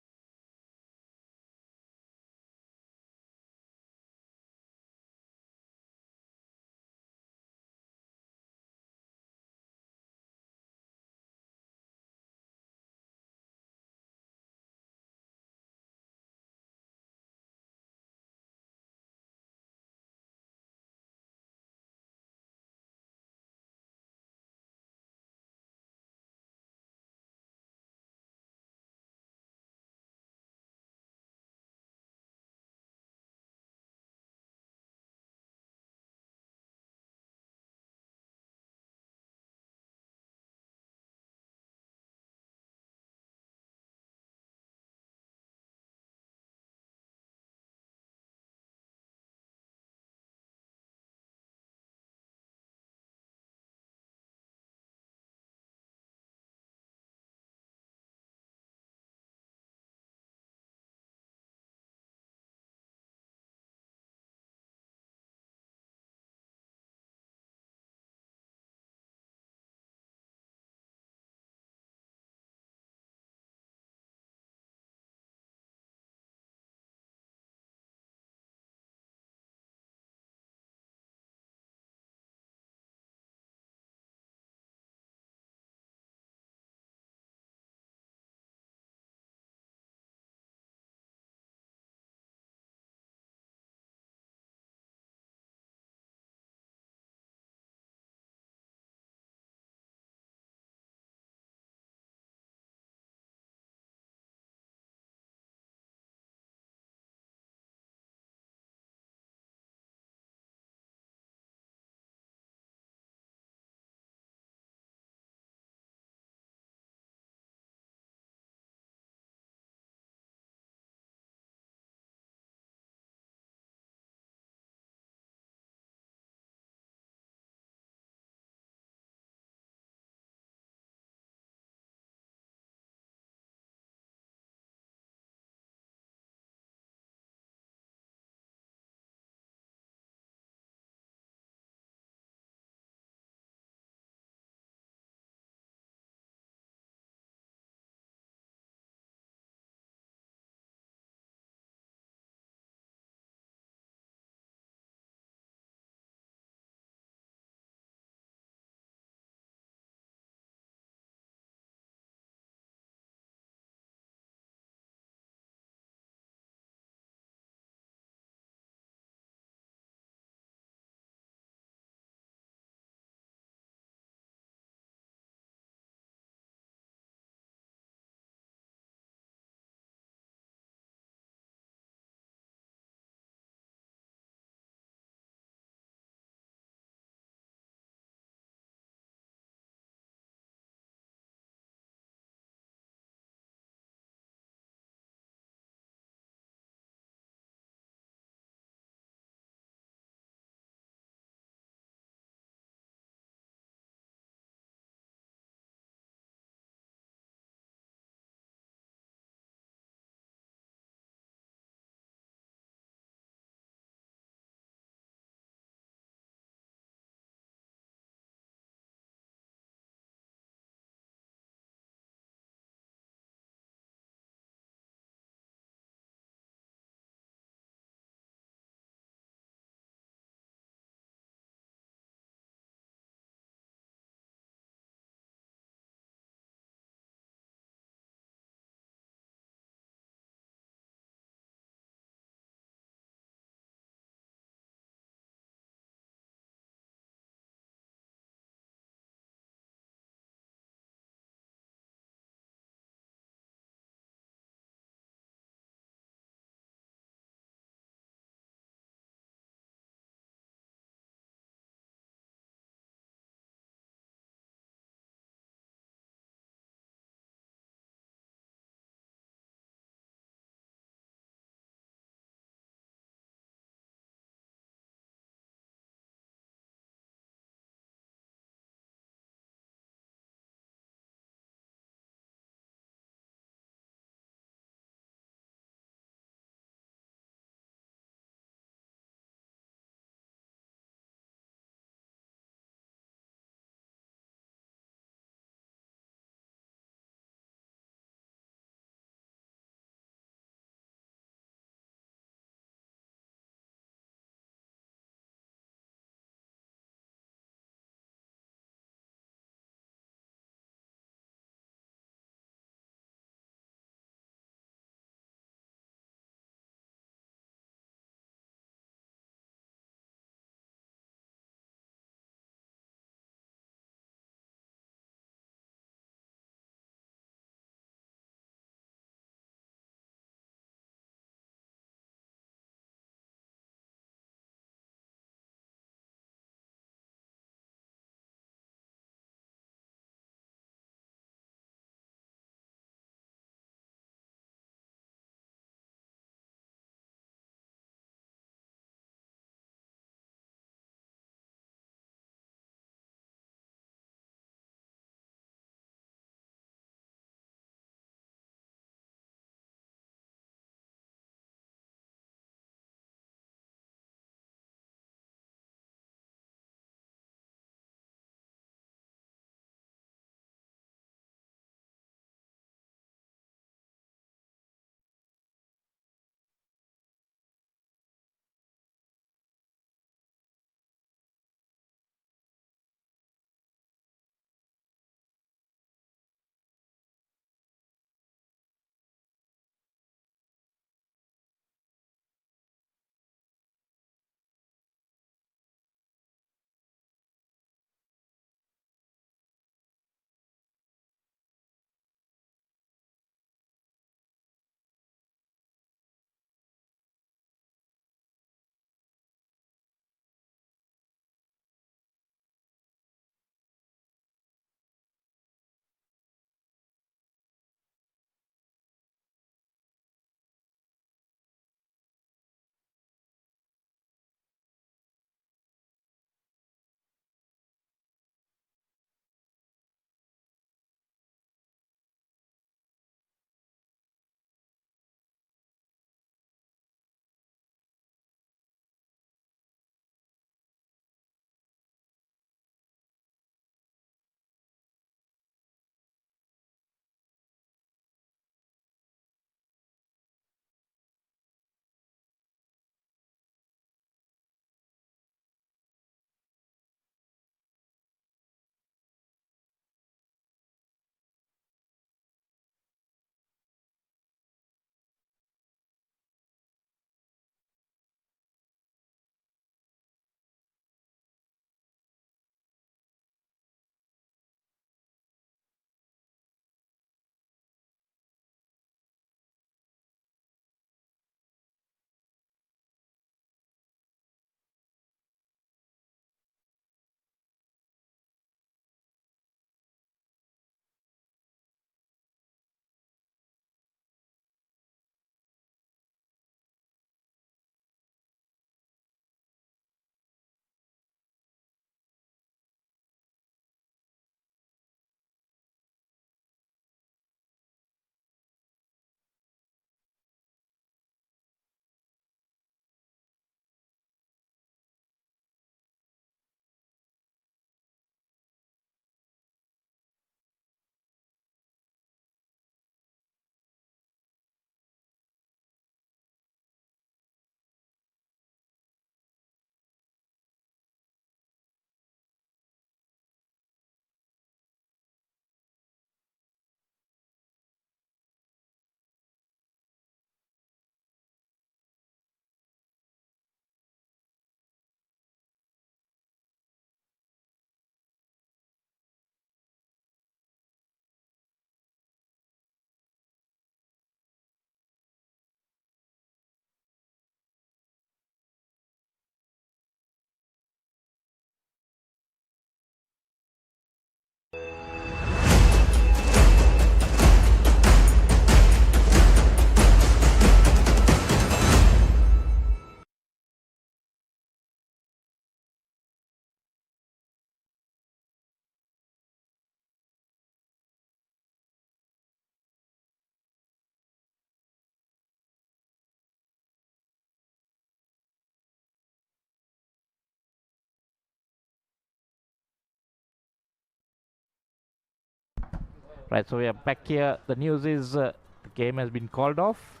Speaker 1: Right, so we are back here. The news is the game has been called off.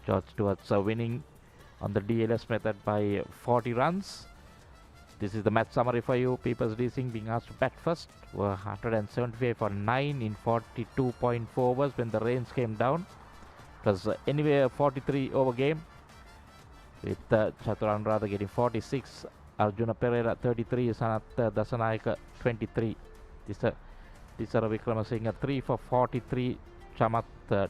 Speaker 1: George Stewart's winning on the DLS method by 40 runs. This is the match summary for you. People's Leasing being asked to bat first were 175 for 9 in 42.4 overs when the rains came down. It was anyway a 43 over game with Chatur Anuradha getting 46, Arjuna Pereira 33, Sanath Dasanayaka 23. Tisara Vikramasinghe 3 for 43, Chamath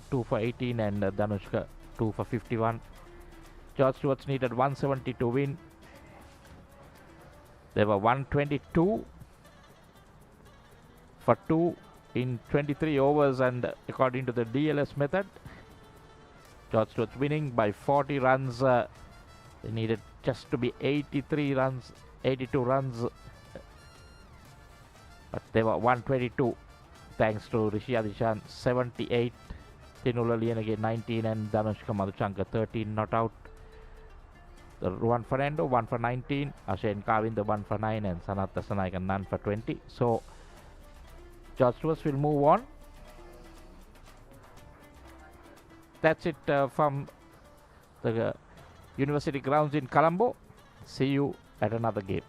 Speaker 1: 2 for 18 and Danushka 2 for 51. George Stewart's needed 170 to win. They were 122 for 2 in 23 overs, and according to the DLS method, George Stewart's winning by 40 runs. They needed just to be 83 runs, 82 runs, but they were 122 thanks to Rishi Adishan 78, Tinula Liyanage 19 and Danushka Madhuchanka 13 not out. Ruan Fernando 1 for 19, Ashen Kavinda 1 for 9 and Sanath Dasanayaka none for 20. So George Stewart will move on. That's it from the University grounds in Colombo. See you at another game.